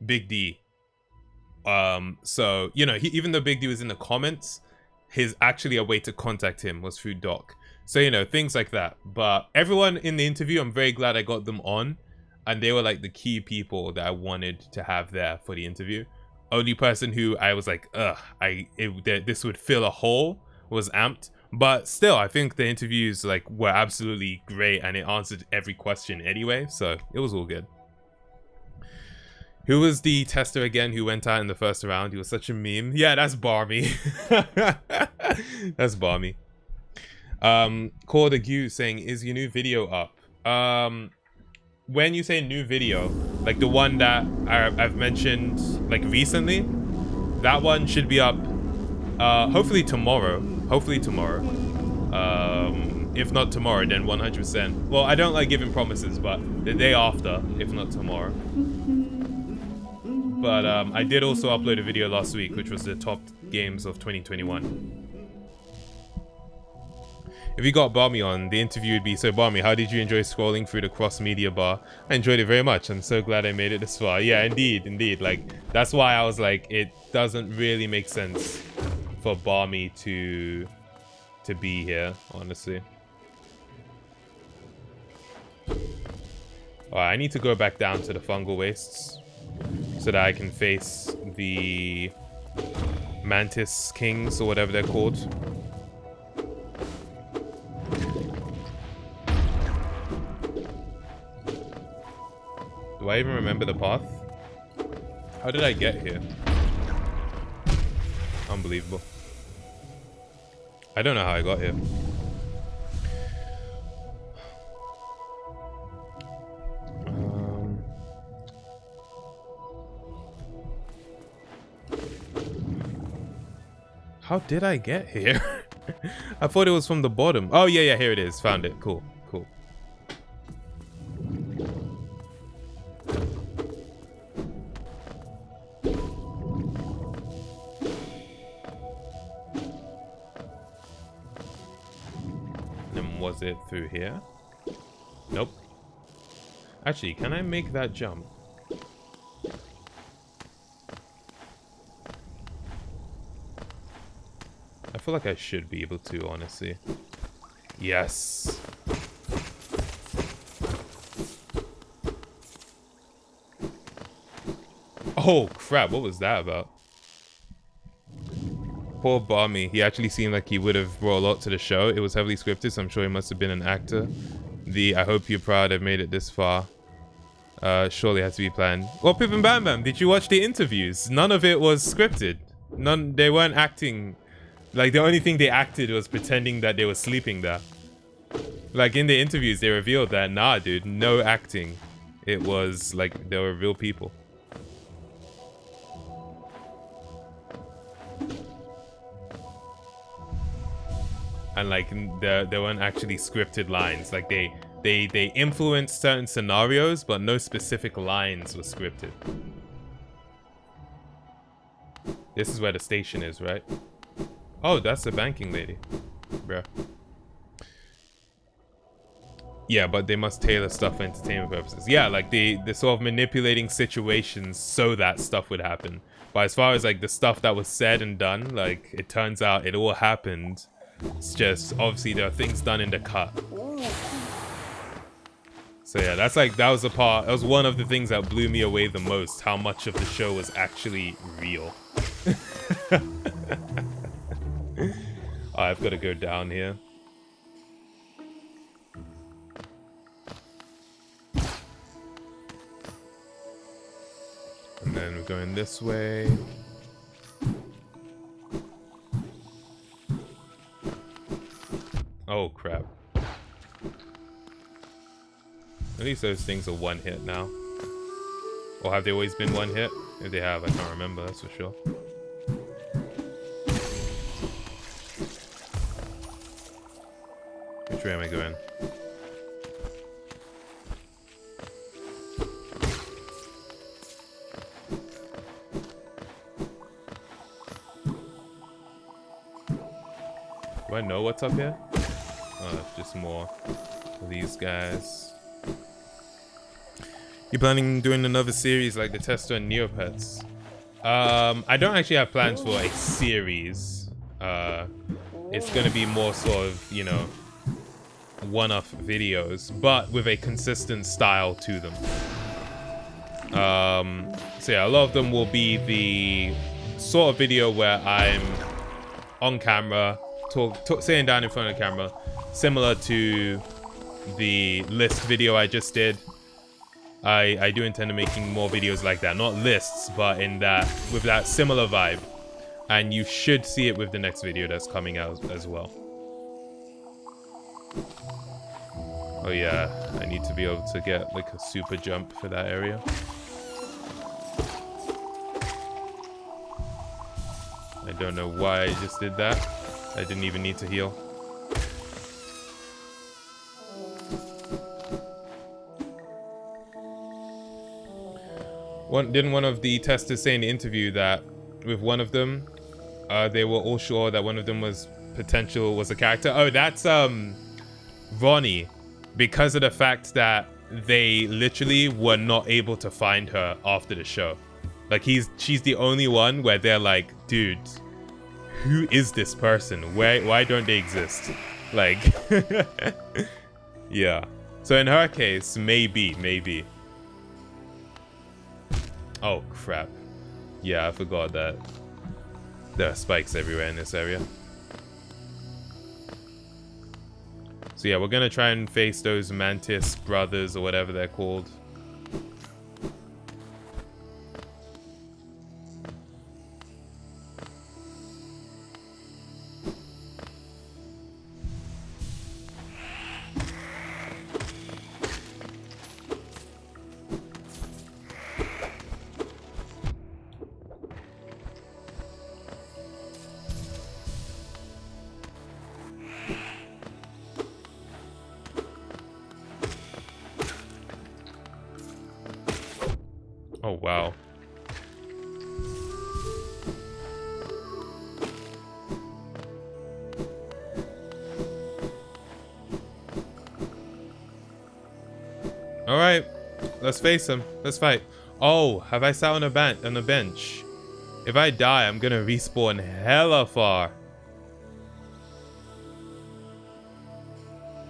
Big D. So, you know, even though Big D was in the comments, his actually a way to contact him was through Doc. So, you know, things like that. But everyone in the interview, I'm very glad I got them on. And they were like the key people that I wanted to have there for the interview. Only person who I was like, this would fill a hole was Amped. But still, I think the interviews like were absolutely great and it answered every question anyway. So it was all good. Who was the tester again who went out in the first round? He was such a meme. Yeah, that's Barmy. That's Barmy. Core the Gu saying, is your new video up? When you say new video, like the one that I've mentioned like recently, that one should be up hopefully tomorrow. If not tomorrow, then 100%. Well, I don't like giving promises, but the day after, if not tomorrow. But I did also upload a video last week, which was the top games of 2021. If you got Barmy on, the interview would be, so Barmy, how did you enjoy scrolling through the cross-media bar? I enjoyed it very much. I'm so glad I made it this far. Yeah, indeed. Like, that's why I was like, it doesn't really make sense for Barmy to be here, honestly. Alright, I need to go back down to the fungal wastes so that I can face the Mantis Kings or whatever they're called. Do I even remember the path? How did I get here? Unbelievable. I don't know how I got here. How did I get here? I thought it was from the bottom. Oh, yeah, here it is. Found it. Cool. Was it through here? Nope. Actually, can I make that jump? I feel like I should be able to, honestly. Yes. Oh, crap. What was that about? Poor Barmy. He actually seemed like he would have brought a lot to the show. It was heavily scripted, so I'm sure he must have been an actor. I hope you're proud I've made it this far. Surely has to be planned. Well, Pip and Bam Bam, did you watch the interviews? None of it was scripted. They weren't acting. Like, the only thing they acted was pretending that they were sleeping there. Like, in the interviews, they revealed that, nah, dude, no acting. It was, like, they were real people. And, like, there weren't actually scripted lines. Like, they influenced certain scenarios, but no specific lines were scripted. This is where the station is, right? Oh, that's the banking lady. Bruh. Yeah, but they must tailor stuff for entertainment purposes. Yeah, like they're sort of manipulating situations so that stuff would happen. But as far as like the stuff that was said and done, like it turns out it all happened. It's just obviously there are things done in the cut. So yeah, that was the part. That was one of the things that blew me away the most. How much of the show was actually real. Oh, I've got to go down here. And then we're going this way. Oh, crap. At least those things are one hit now. Or have they always been one hit? If they have, I can't remember, that's for sure. Which way am I going? Do I know what's up here? Oh, it's just more of these guys. You planning on doing another series like the Tester and Neopets? I don't actually have plans for a series. It's gonna be more sort of, you know, one-off videos, but with a consistent style to them. So yeah, a lot of them will be the sort of video where I'm on camera, sitting down in front of the camera, similar to the list video I just did. I do intend on making more videos like that, not lists, but with that similar vibe, and you should see it with the next video that's coming out as well. Oh yeah, I need to be able to get like a super jump for that area. I don't know why I just did that. I didn't even need to heal. Didn't one of the testers say in the interview that with one of them, they were all sure that one of them was a character? Oh, that's Ronnie, because of the fact that they literally were not able to find her after the show. Like she's the only one where they're like, dude, who is this person? Why don't they exist? Like, yeah. So in her case, maybe. Oh crap. Yeah, I forgot that there are spikes everywhere in this area. So yeah, we're gonna try and face those Mantis brothers or whatever they're called. Oh, wow. All right, let's face him. Let's fight. Oh, have I sat on a bench? If I die, I'm gonna respawn hella far.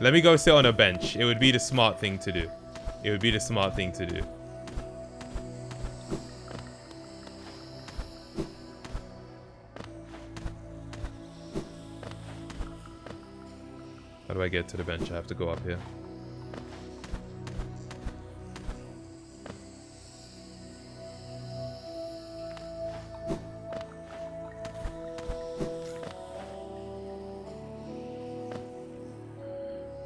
Let me go sit on a bench. It would be the smart thing to do. It would be the smart thing to do. How do I get to the bench? I have to go up here.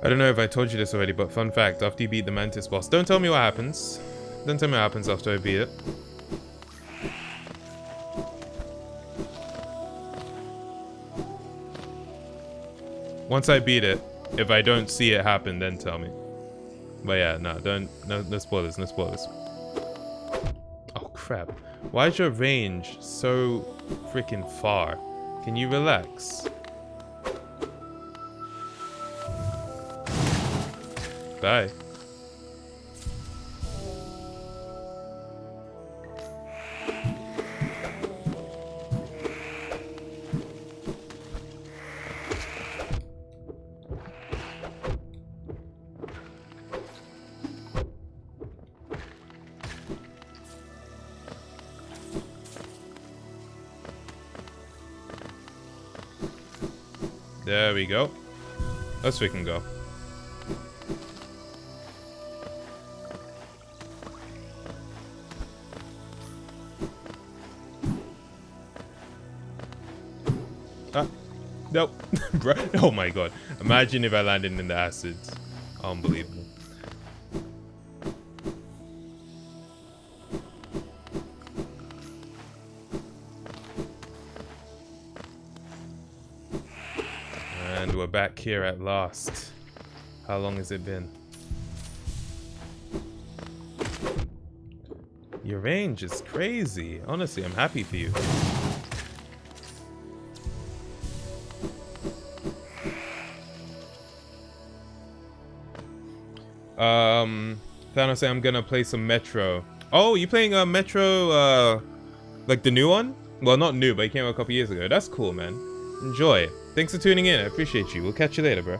I don't know if I told you this already, but fun fact, after you beat the Mantis boss, don't tell me what happens. Don't tell me what happens after I beat it. Once I beat it, if I don't see it happen, then tell me. But yeah, no spoilers, no spoilers. Oh crap. Why is your range so freaking far? Can you relax? Bye. There we go. Let's freaking go. Nope. Oh my god. Imagine if I landed in the acids. Unbelievable. And we're back here at last. How long has it been? Your range is crazy. Honestly, I'm happy for you. Thanos say I'm gonna play some Metro. Oh, you playing Metro, like the new one? Well, not new, but it came out a couple years ago. That's cool, man. Enjoy. Thanks for tuning in. I appreciate you. We'll catch you later, bro.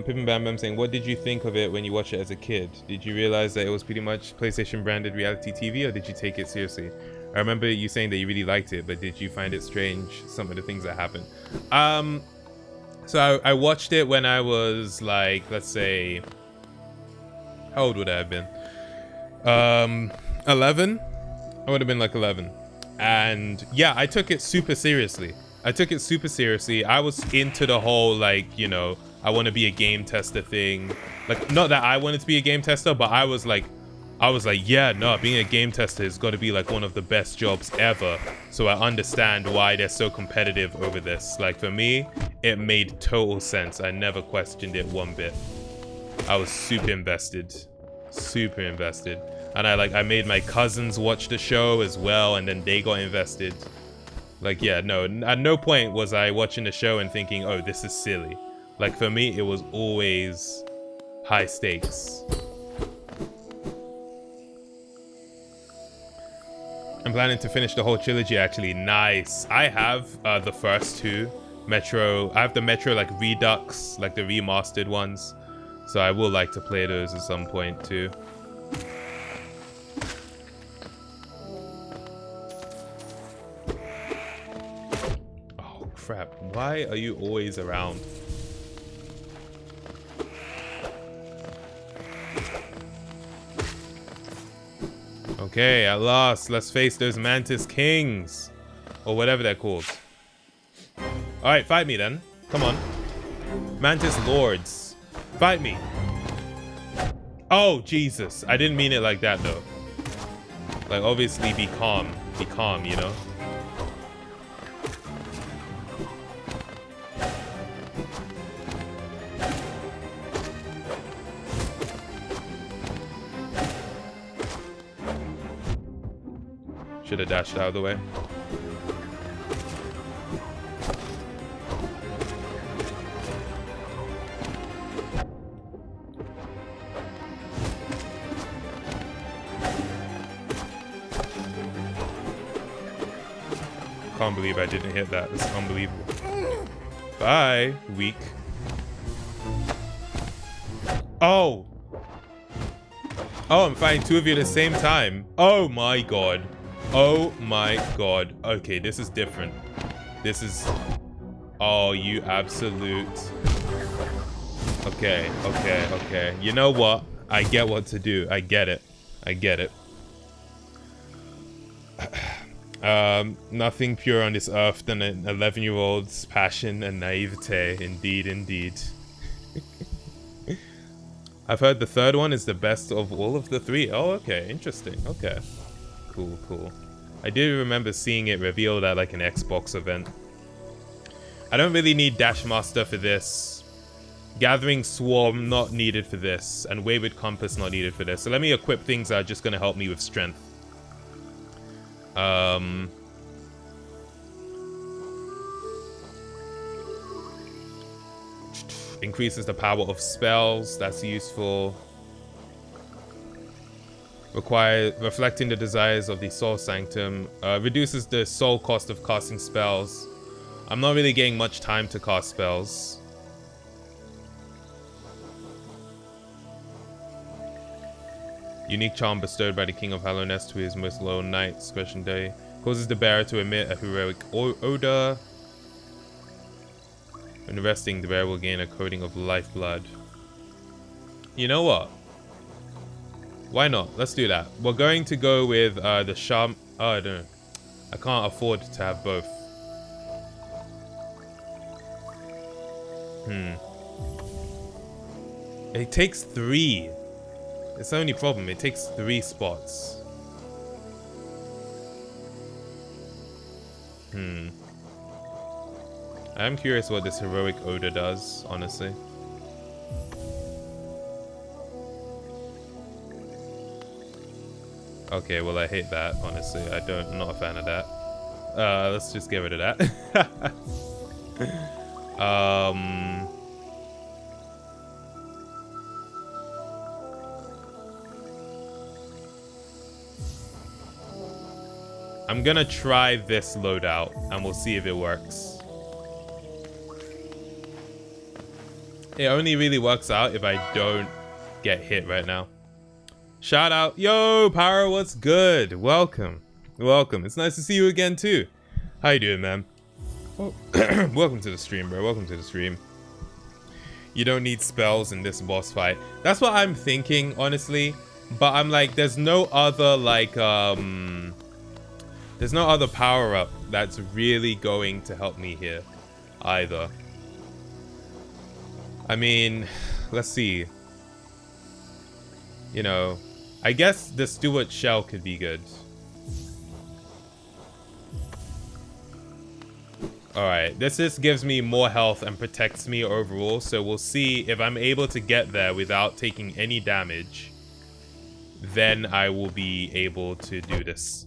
Pippin Bam Bam saying, what did you think of it when you watched it as a kid? Did you realize that it was pretty much PlayStation branded reality TV, or did you take it seriously? I remember you saying that you really liked it, but did you find it strange, some of the things that happened? So I watched it when I was like, let's say, how old would I have been? 11? I would have been like 11. And yeah, I took it super seriously. I was into the whole, like, you know, I want to be a game tester thing. Like, not that I wanted to be a game tester, but I was like, yeah, no, being a game tester has got to be like one of the best jobs ever. So I understand why they're so competitive over this. Like, for me, it made total sense. I never questioned it one bit. I was super invested. And I made my cousins watch the show as well, and then they got invested. Like, yeah, no, at no point was I watching the show and thinking, oh, this is silly. Like, for me, it was always high stakes. I'm planning to finish the whole trilogy, actually. Nice. I have the first two. Metro. I have the Metro, like, Redux, like the remastered ones. So I will like to play those at some point, too. Oh, crap. Why are you always around? Okay, at last, let's face those Mantis Kings. Or whatever they're called. Alright, fight me then. Come on. Mantis Lords. Fight me. Oh, Jesus. I didn't mean it like that, though. Like, obviously, be calm. Be calm, you know? Should have dashed out of the way. can't believe I didn't hit that. It's unbelievable. Bye, weak. Oh! Oh, I'm fighting two of you at the same time. Oh my god. Oh my god. Okay, this is different. This is... Oh, you absolute... Okay, okay, okay. You know what? I get what to do. I get it. I get it. Nothing pure on this earth than an 11-year-old's passion and naivete. Indeed, indeed. I've heard the third one is the best of all of the three. Oh, okay. Interesting. Okay. Cool, cool. I do remember seeing it revealed at like an Xbox event. I don't really need Dash Master for this. Gathering Swarm not needed for this. And Wayward Compass not needed for this. So let me equip things that are just going to help me with strength. Increases the power of spells. That's useful. Reflecting the desires of the Soul Sanctum. Reduces the soul cost of casting spells. I'm not really getting much time to cast spells. Unique charm bestowed by the King of Hallownest to his most loyal knight, Question Day. Causes the bearer to emit a heroic odor. When resting, the bearer will gain a coating of lifeblood. You know what? Why not? Let's do that. We're going to go with the Sham... Oh, I don't know. I can't afford to have both. It takes 3. It's the only problem. It takes 3 spots. I am curious what this heroic odor does, honestly. Okay, well I hate that, honestly. I'm not a fan of that. Let's just get rid of that. I'm gonna try this loadout and we'll see if it works. It only really works out if I don't get hit right now. Shout out. Yo, Power, what's good? Welcome. Welcome. It's nice to see you again, too. How you doing, man? Oh, welcome to the stream, bro. Welcome to the stream. You don't need spells in this boss fight. That's what I'm thinking, honestly. But I'm like, there's no other, like, there's no other power-up that's really going to help me here, either. I mean, let's see. You know, I guess the Stewart Shell could be good. Alright, this just gives me more health and protects me overall, so we'll see if I'm able to get there without taking any damage. Then I will be able to do this.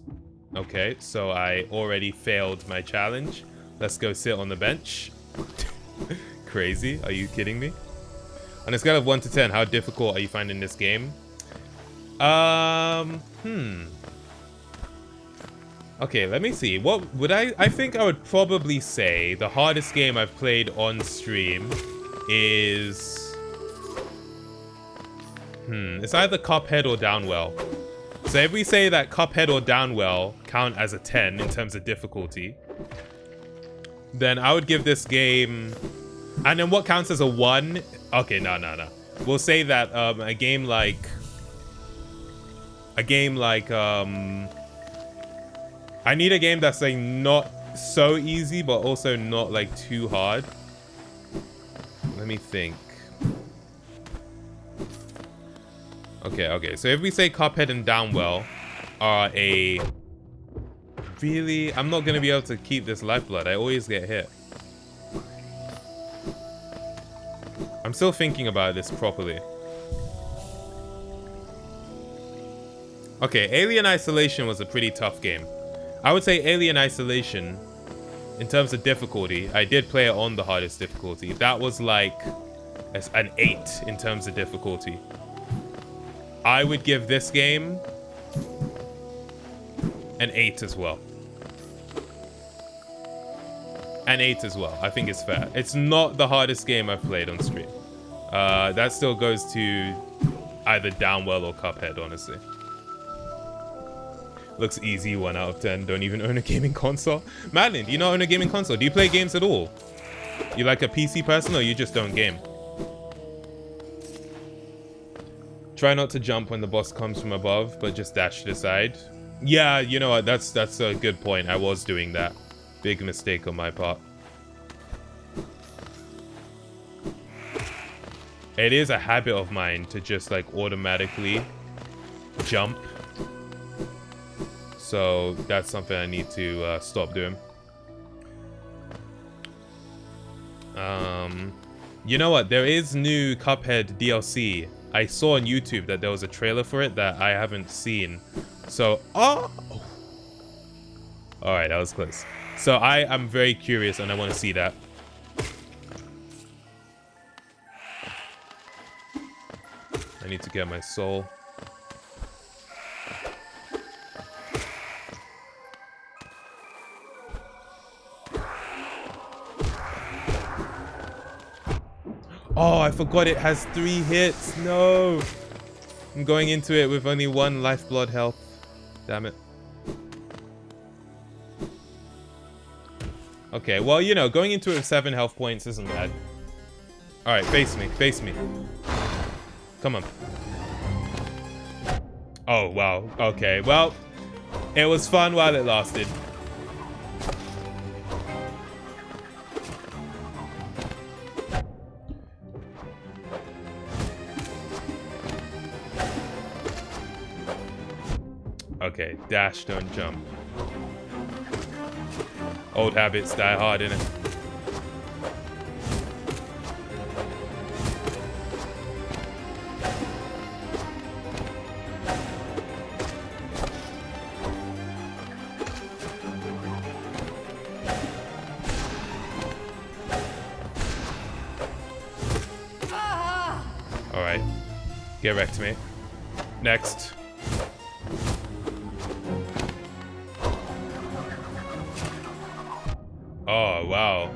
Okay, so I already failed my challenge. Let's go sit on the bench. Crazy, are you kidding me? On a scale of 1 to 10, how difficult are you finding this game? Okay, let me see. What would I think I would probably say the hardest game I've played on stream is... it's either Cuphead or Downwell. So if we say that Cuphead or Downwell count as a 10 in terms of difficulty, then I would give this game... And then what counts as a 1? Okay, no. We'll say that a game like... I need a game that's like not so easy, but also not like too hard. Let me think. Okay. So if we say Cuphead and Downwell are a... Really? I'm not going to be able to keep this lifeblood. I always get hit. I'm still thinking about this properly. Okay, Alien Isolation was a pretty tough game. I would say Alien Isolation, in terms of difficulty, I did play it on the hardest difficulty. That was like an 8 in terms of difficulty. I would give this game an 8 as well. And 8 as well. I think it's fair. It's not the hardest game I've played on stream. That still goes to either Downwell or Cuphead, honestly. Looks easy, 1 out of 10. Don't even own a gaming console. Madeline, do you not own a gaming console? Do you play games at all? You like a PC person or you just don't game? Try not to jump when the boss comes from above, but just dash to the side. Yeah, you know what? That's a good point. I was doing that. Big mistake on my part. It is a habit of mine to just like automatically jump. So that's something I need to stop doing. You know what? There is new Cuphead DLC. I saw on YouTube that there was a trailer for it that I haven't seen. So, oh! Alright, that was close. So I am very curious and I want to see that. I need to get my soul. Oh, I forgot it has 3 hits. No. I'm going into it with only 1 lifeblood health. Damn it. Okay, well, you know, going into it with 7 health points isn't bad. Alright, face me. Face me. Come on. Oh, wow. Okay, well, it was fun while it lasted. Okay, dash, don't jump. Old habits die hard, innit? Alright. Get wrecked, mate. Next. Oh, wow.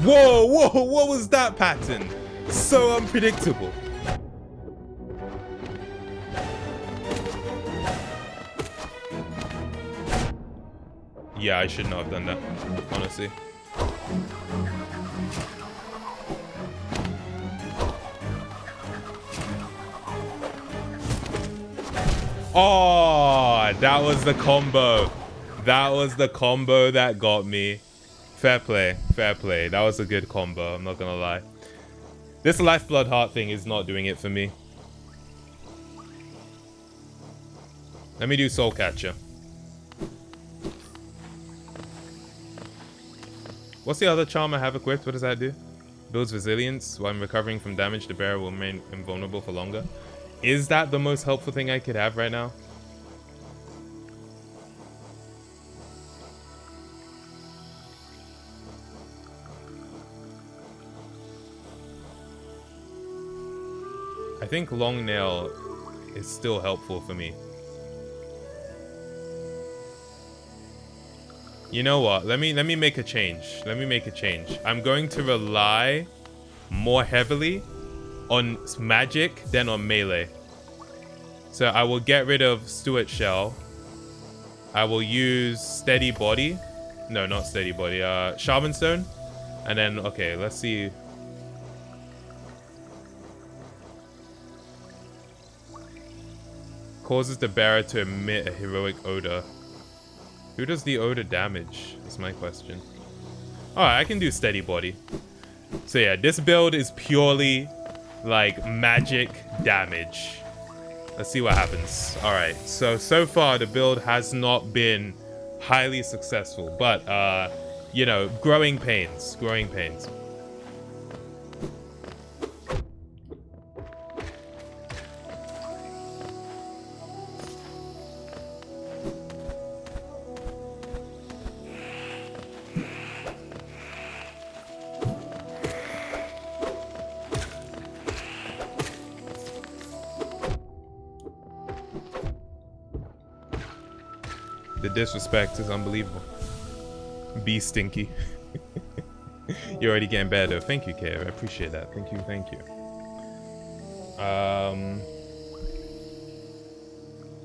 Whoa, whoa, what was that pattern? So unpredictable. Yeah, I should not have done that, honestly. Oh, that was the combo. That was the combo that got me. Fair play, fair play. That was a good combo, I'm not gonna lie. This lifeblood heart thing is not doing it for me. Let me do Soul Catcher. What's the other charm I have equipped? What does that do? Builds resilience. While I'm recovering from damage, the bearer will remain invulnerable for longer. Is that the most helpful thing I could have right now? I think Long Nail is still helpful for me. You know what? Let me make a change. Let me make a change. I'm going to rely more heavily on magic than on melee. So I will get rid of Stuart Shell. I will use Steady Body. No, not Steady Body. Shaman Stone. And then, okay, let's see. Causes the bearer to emit a heroic odor. Who does the odor damage? That's my question. Alright, I can do Steady Body. So yeah, this build is purely like magic damage. Let's see what happens. Alright, so far the build has not been highly successful, but you know, growing pains, growing pains. The disrespect is unbelievable. Be stinky. You're already getting better. Thank you, Kay. I appreciate that. Thank you, thank you.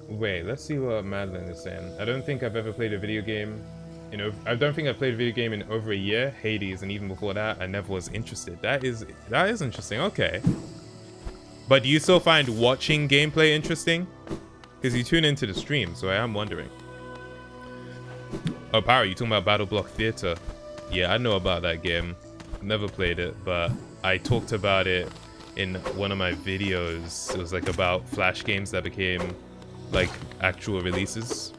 Wait, let's see what Madeline is saying. I don't think I've ever played a video game I don't think I've played a video game in over a year. Hades, and even before that, I never was interested. That is interesting. Okay. But do you still find watching gameplay interesting? Because you tune into the stream, so I am wondering. Oh, Power, you talking about Battle Block Theater? Yeah, I know about that game. Never played it, but I talked about it in one of my videos. It was like about Flash games that became like actual releases,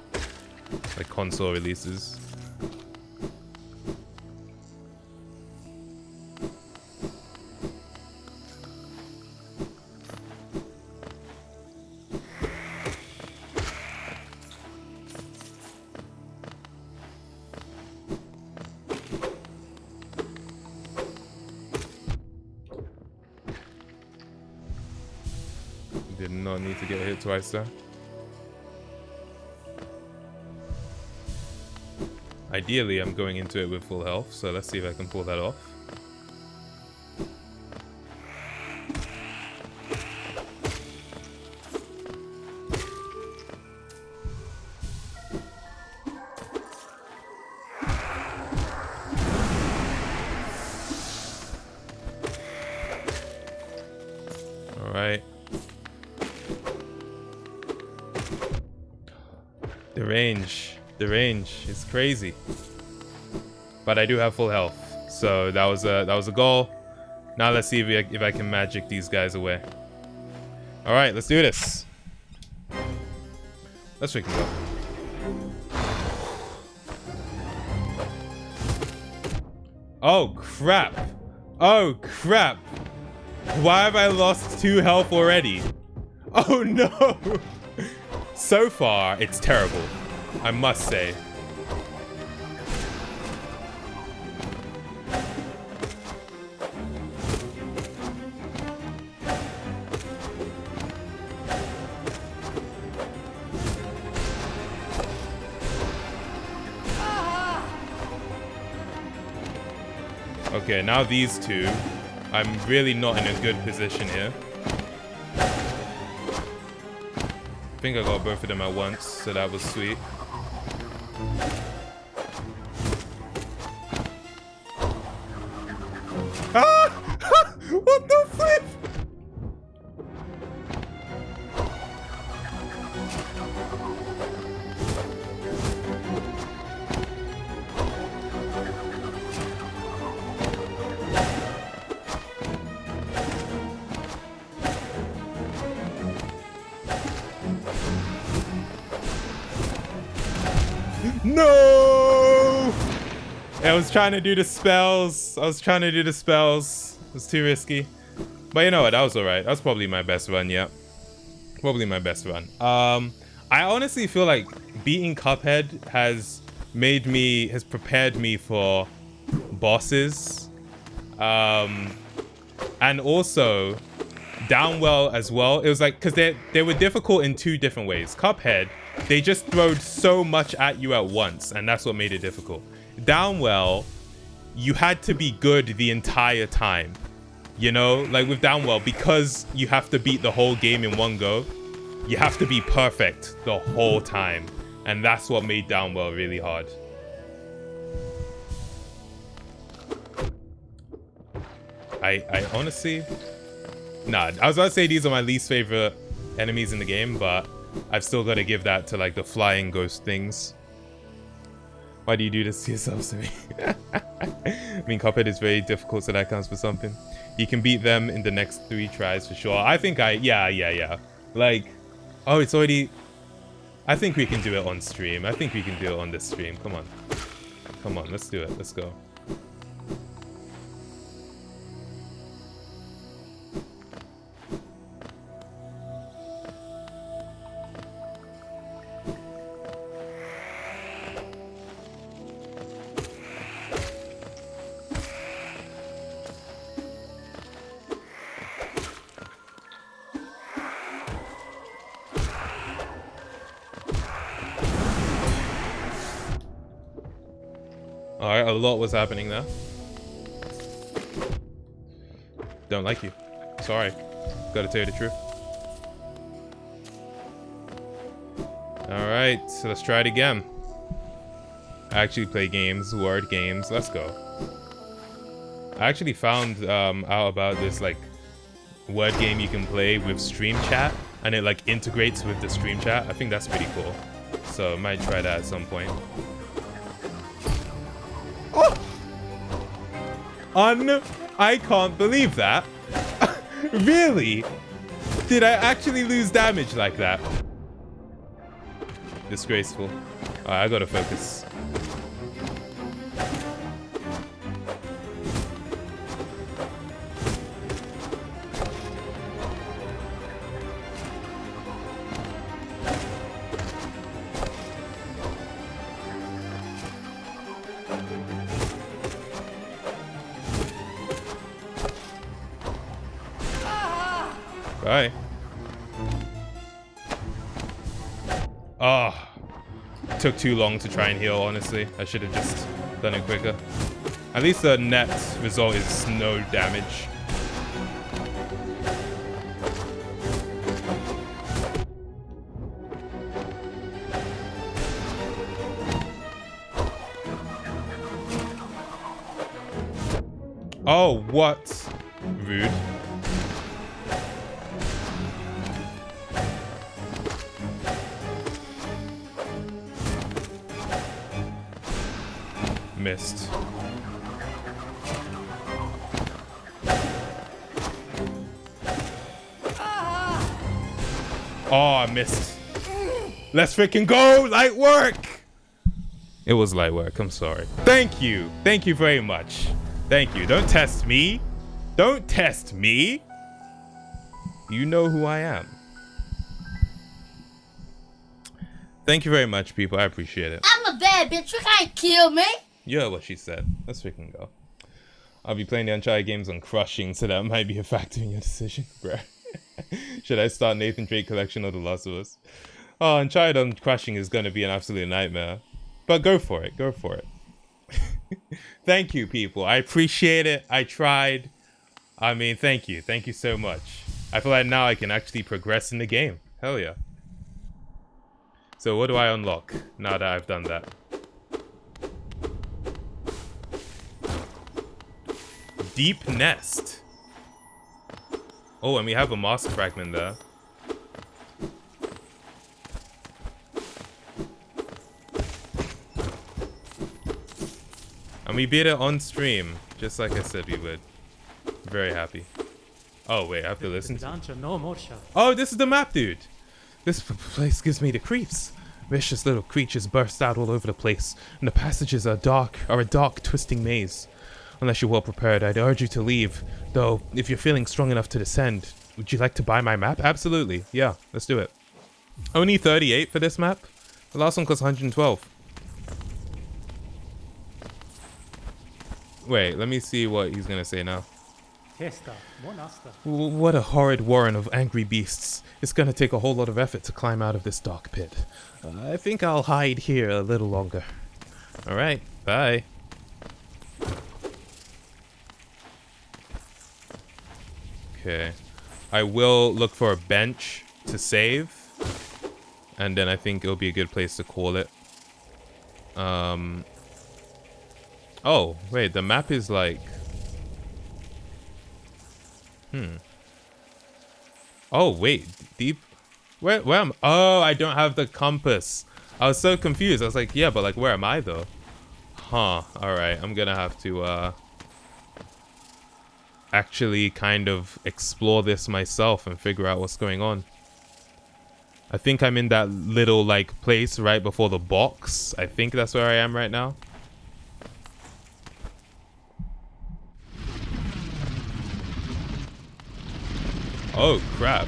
like console releases. Did not need to get hit twice there. Ideally, I'm going into it with full health, so let's see if I can pull that off. Alright. The range is crazy. But I do have full health, so that was a goal. Now let's see if I can magic these guys away. All right, let's do this. Let's freaking go. Oh crap! Oh crap! Why have I lost 2 health already? Oh no! So far, it's terrible, I must say. Okay, now these two. I'm really not in a good position here. I think I got both of them at once, so that was sweet. Ah! What the flip? No! I was trying to do the spells. It was too risky. But you know what? That was alright. That's probably my best run, yeah. Probably my best run. I honestly feel like beating Cuphead has prepared me for bosses. And also Downwell as well. It was like, because they were difficult in 2 different ways. Cuphead, they just throwed so much at you at once, and that's what made it difficult. Downwell, you had to be good the entire time. You know, like with Downwell, because you have to beat the whole game in one go, you have to be perfect the whole time. And that's what made Downwell really hard. I honestly... Nah, I was about to say these are my least favorite enemies in the game, but I've still got to give that to like the flying ghost things. Why do you do this to yourself, Simi? I mean, Cuphead is very difficult, so that counts for something. You can beat them in the next 3 tries for sure. I think yeah. Like, oh, it's already... I think we can do it on stream. I think we can do it on this stream. Come on. Come on, let's do it. Let's go. Alright, a lot was happening there. Don't like you. Sorry. Gotta tell you the truth. Alright, so let's try it again. I actually play games, word games. Let's go. I actually found out about this like word game you can play with stream chat, and it like integrates with the stream chat. I think that's pretty cool. So I might try that at some point. Oh! I can't believe that. Really? Did I actually lose damage like that? Disgraceful. Alright, I gotta focus. Bye. Oh, took too long to try and heal, honestly. I should have just done it quicker. At least the net result is no damage. Oh, what? Rude. Missed. Oh, I missed. Let's freaking go! Light work! It was light work, I'm sorry. Thank you. Thank you very much. Thank you. Don't test me. Don't test me. You know who I am. Thank you very much, people. I appreciate it. I'm a bad bitch. You can't kill me. You heard what she said. Let's freaking go. I'll be playing the Uncharted games on crushing, so that might be a factor in your decision, bruh. Should I start Nathan Drake collection or The Last of Us? Oh, Uncharted on crushing is going to be an absolute nightmare. But go for it. Go for it. Thank you, people. I appreciate it. I tried. I mean, thank you. Thank you so much. I feel like now I can actually progress in the game. Hell yeah. So what do I unlock now that I've done that? Deep Nest. Oh, and we have a mask fragment there. And we beat it on stream, just like I said we would. Very happy. Oh wait, I have to listen to. Oh, this is the map, dude. This place gives me the creeps. Vicious little creatures burst out all over the place, and the passages are a dark, twisting maze. Unless you're well prepared, I'd urge you to leave. Though, if you're feeling strong enough to descend, would you like to buy my map? Absolutely. Yeah, let's do it. Only 38 for this map? The last one cost 112. Wait, let me see what he's gonna say now. What a horrid warren of angry beasts. It's gonna take a whole lot of effort to climb out of this dark pit. I think I'll hide here a little longer. Alright, bye. Okay. I will look for a bench to save. And then I think it'll be a good place to call it. Oh, wait, the map is like... Oh, wait, deep... Where am... Oh, I don't have the compass. I was so confused. I was like, yeah, but like, where am I though? Huh, alright, I'm gonna have to, actually kind of explore this myself and figure out what's going on. I think I'm in that little like place right before the box. I think that's where I am right now. Oh crap.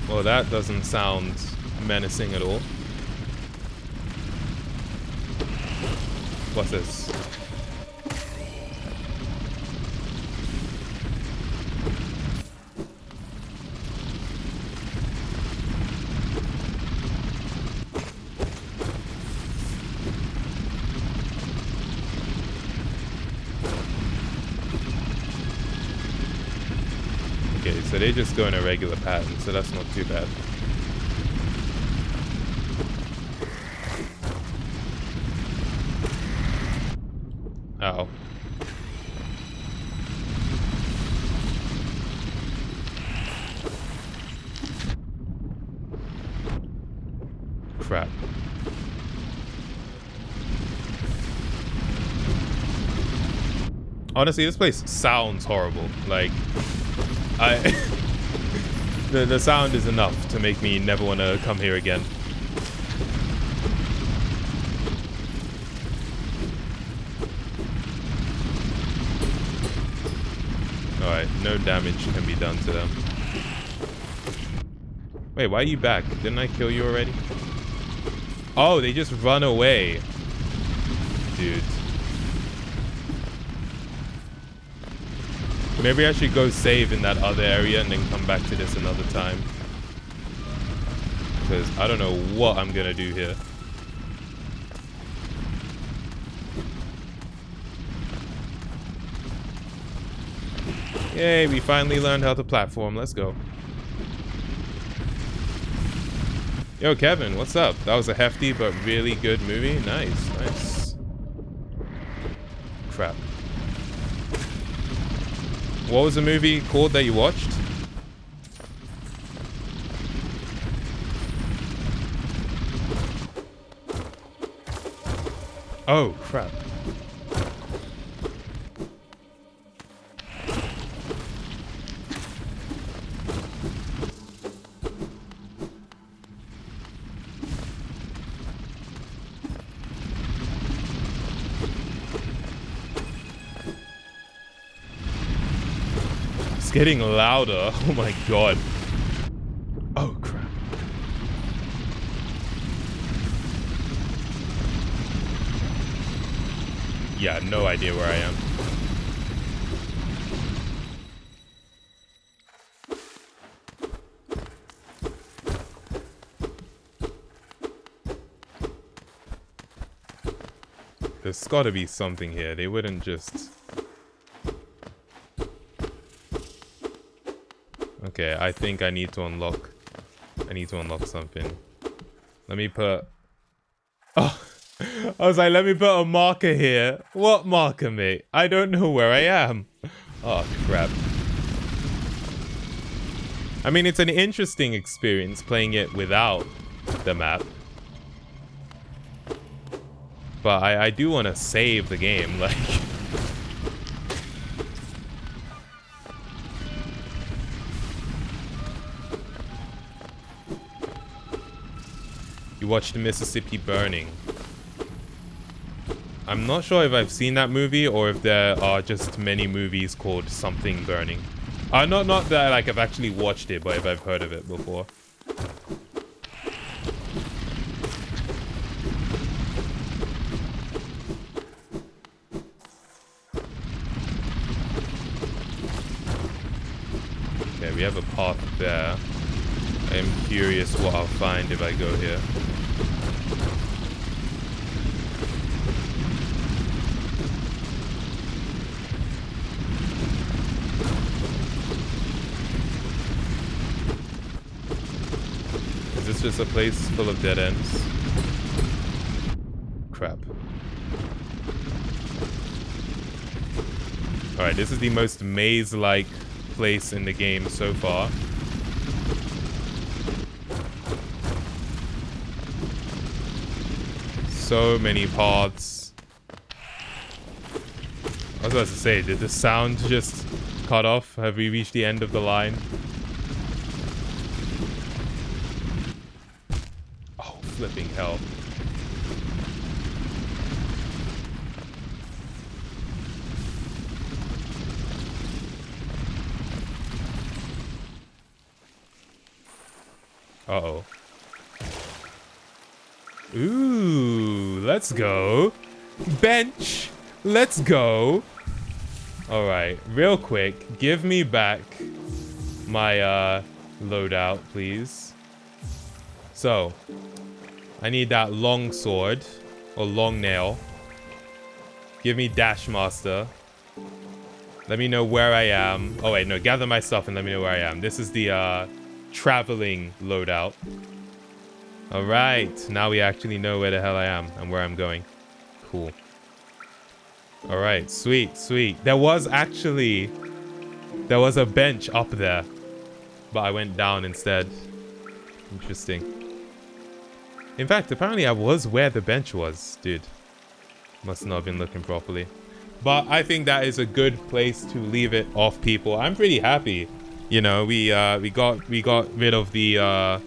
Well, that doesn't sound menacing at all. What's this? so they just go in a regular pattern, so that's not too bad. Ow. Crap. Honestly, this place sounds horrible. Like, the sound is enough to make me never want to come here again. Alright, no damage can be done to them. Wait, why are you back? Didn't I kill you already? Oh, they just run away. Dude. Maybe I should go save in that other area and then come back to this another time. Because I don't know what I'm gonna do here. Yay, we finally learned how to platform. Let's go. Yo, Kevin, what's up? That was a hefty but really good movie. Nice, nice. Crap. What was the movie called that you watched? Oh, crap. It's getting louder. Oh my god. Oh crap. Yeah, no idea where I am. There's gotta be something here. They wouldn't just... Okay, I think I need to unlock... I need to unlock something. Let me put... Oh! I was like, let me put a marker here. What marker, mate? I don't know where I am. Oh, crap. I mean, it's an interesting experience playing it without the map. But I do want to save the game, like... You watched Mississippi Burning. I'm not sure if I've seen that movie or if there are just many movies called something burning. Not that like I've actually watched it, but if I've heard of it before. Okay, we have a path there. I am curious what I'll find if I go here. Is this just a place full of dead ends? Crap. Alright, this is the most maze-like place in the game so far. So many paths. I was about to say, did the sound just cut off? Have we reached the end of the line? Oh, flipping hell. Uh-oh. Ooh, let's go. Bench, let's go. All right, real quick, give me back my loadout, please. So, I need that long sword or long nail. Give me Dash Master. Let me know where I am. Oh wait, no, gather my stuff and let me know where I am. This is the traveling loadout. All right, now we actually know where the hell I am and where I'm going. Cool. All right, sweet, sweet. There was a bench up there, but I went down instead. Interesting. In fact, apparently I was where the bench was, dude. Must not have been looking properly. But I think that is a good place to leave it off, people. I'm pretty happy. You know, we got rid of the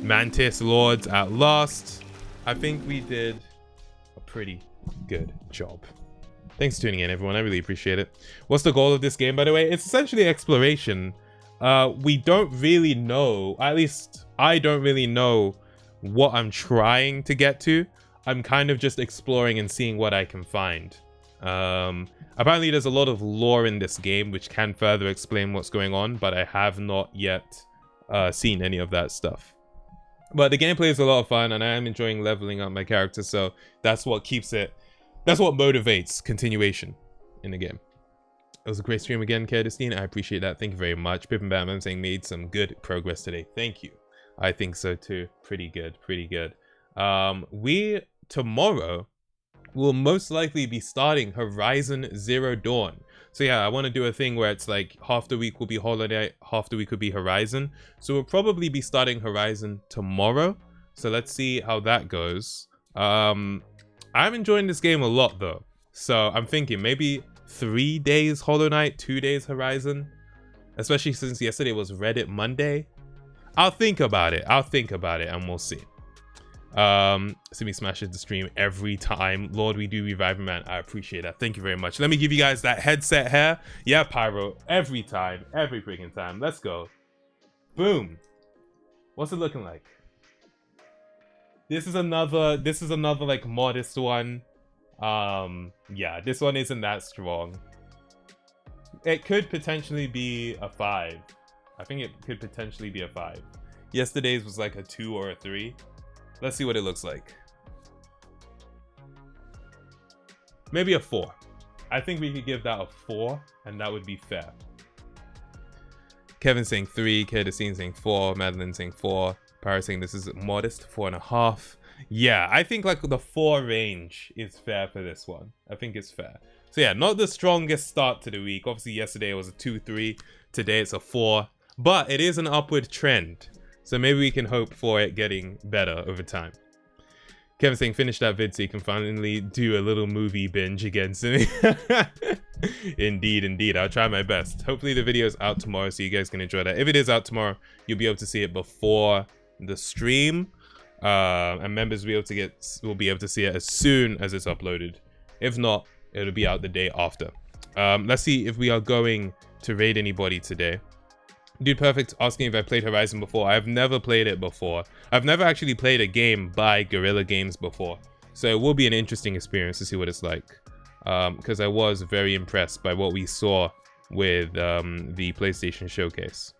Mantis Lords at last. I think we did a pretty good job. Thanks for tuning in, everyone. I really appreciate it. What's the goal of this game, by the way? It's essentially exploration. We don't really know, at least I don't really know what I'm trying to get to. I'm kind of just exploring and seeing what I can find. Apparently there's a lot of lore in this game which can further explain what's going on, but I have not yet seen any of that stuff. But the gameplay is a lot of fun and I am enjoying leveling up my character, so that's what keeps it, that's what motivates continuation in the game. It was a great stream again, Kerdistine. I appreciate that. Thank you very much. Pippin Batman saying made some good progress today. Thank you. I think so too. Pretty good, pretty good. Tomorrow will most likely be starting Horizon Zero Dawn. So yeah, I want to do a thing where it's like half the week will be holiday, half the week will be Horizon. So we'll probably be starting Horizon tomorrow. So let's see how that goes. I'm enjoying this game a lot though. So I'm thinking maybe 3 days Hollow Knight, 2 days Horizon. Especially since yesterday was Reddit Monday. I'll think about it. I'll think about it and we'll see. Simi smashes the stream every time. Lord, we do reviving, man. I appreciate that. Thank you very much. Let me give you guys that headset hair. Yeah, Pyro. Every time. Every freaking time. Let's go. Boom. What's it looking like? This is another like modest one. Yeah, this one isn't that strong. It could potentially be a 5. I think it could potentially be a 5. Yesterday's was like a 2 or a 3. Let's see what it looks like. Maybe a 4. I think we could give that a 4, and that would be fair. Kevin saying 3, Kedacine saying 4, Madeline saying 4, Paris saying this is modest, 4.5. Yeah, I think like the 4 range is fair for this one. I think it's fair. So yeah, not the strongest start to the week. Obviously yesterday it was a 2-3. Today it's a 4. But it is an upward trend. So maybe we can hope for it getting better over time. Kevin saying finish that vid so you can finally do a little movie binge against me. Indeed, indeed. I'll try my best. Hopefully the video is out tomorrow so you guys can enjoy that. If it is out tomorrow, you'll be able to see it before the stream. And members will be able to see it as soon as it's uploaded. If not, it'll be out the day after. Let's see if we are going to raid anybody today. Dude Perfect asking if I played Horizon before. I've never played it before. I've never actually played a game by Guerrilla Games before. So it will be an interesting experience to see what it's like. Because I was very impressed by what we saw with the PlayStation Showcase.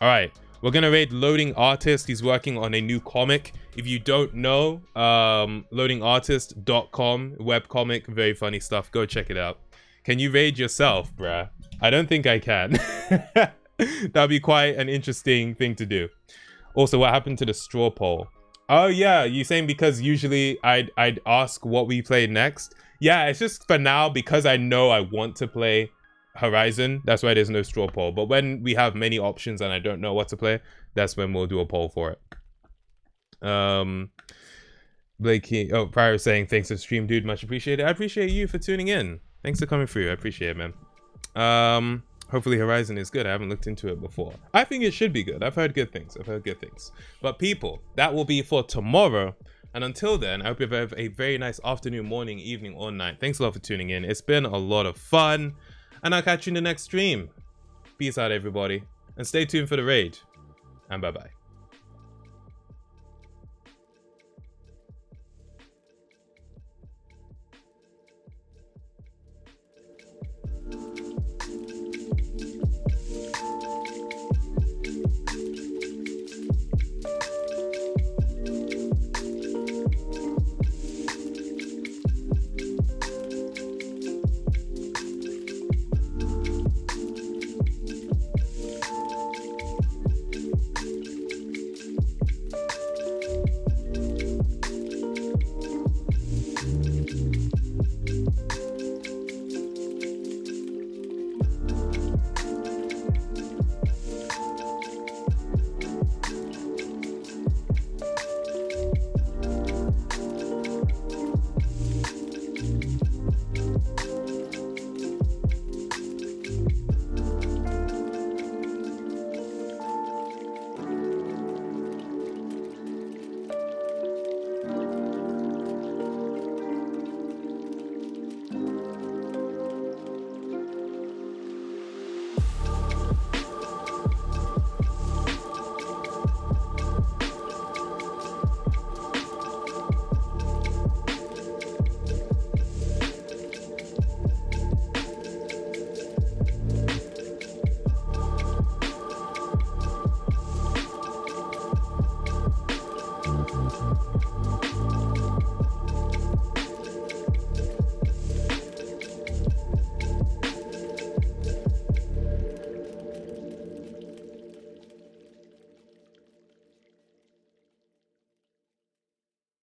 Alright, we're going to raid Loading Artist. He's working on a new comic. If you don't know, loadingartist.com, webcomic, very funny stuff. Go check it out. Can you raid yourself, bruh? I don't think I can. That'd be quite an interesting thing to do. Also, what happened to the straw poll? Oh yeah, you saying because usually I'd ask what we play next. Yeah, it's just for now because I know I want to play Horizon. That's why there's no straw poll. But when we have many options and I don't know what to play, that's when we'll do a poll for it. Blakey, oh, Prior saying thanks for the stream, dude. Much appreciated. I appreciate you for tuning in. Thanks for coming through. I appreciate it, man. Hopefully Horizon is good. I haven't looked into it before. I think it should be good. I've heard good things. But people, that will be for tomorrow. And until then, I hope you have a very nice afternoon, morning, evening, or night. Thanks a lot for tuning in. It's been a lot of fun. And I'll catch you in the next stream. Peace out, everybody. And stay tuned for the raid. And bye-bye.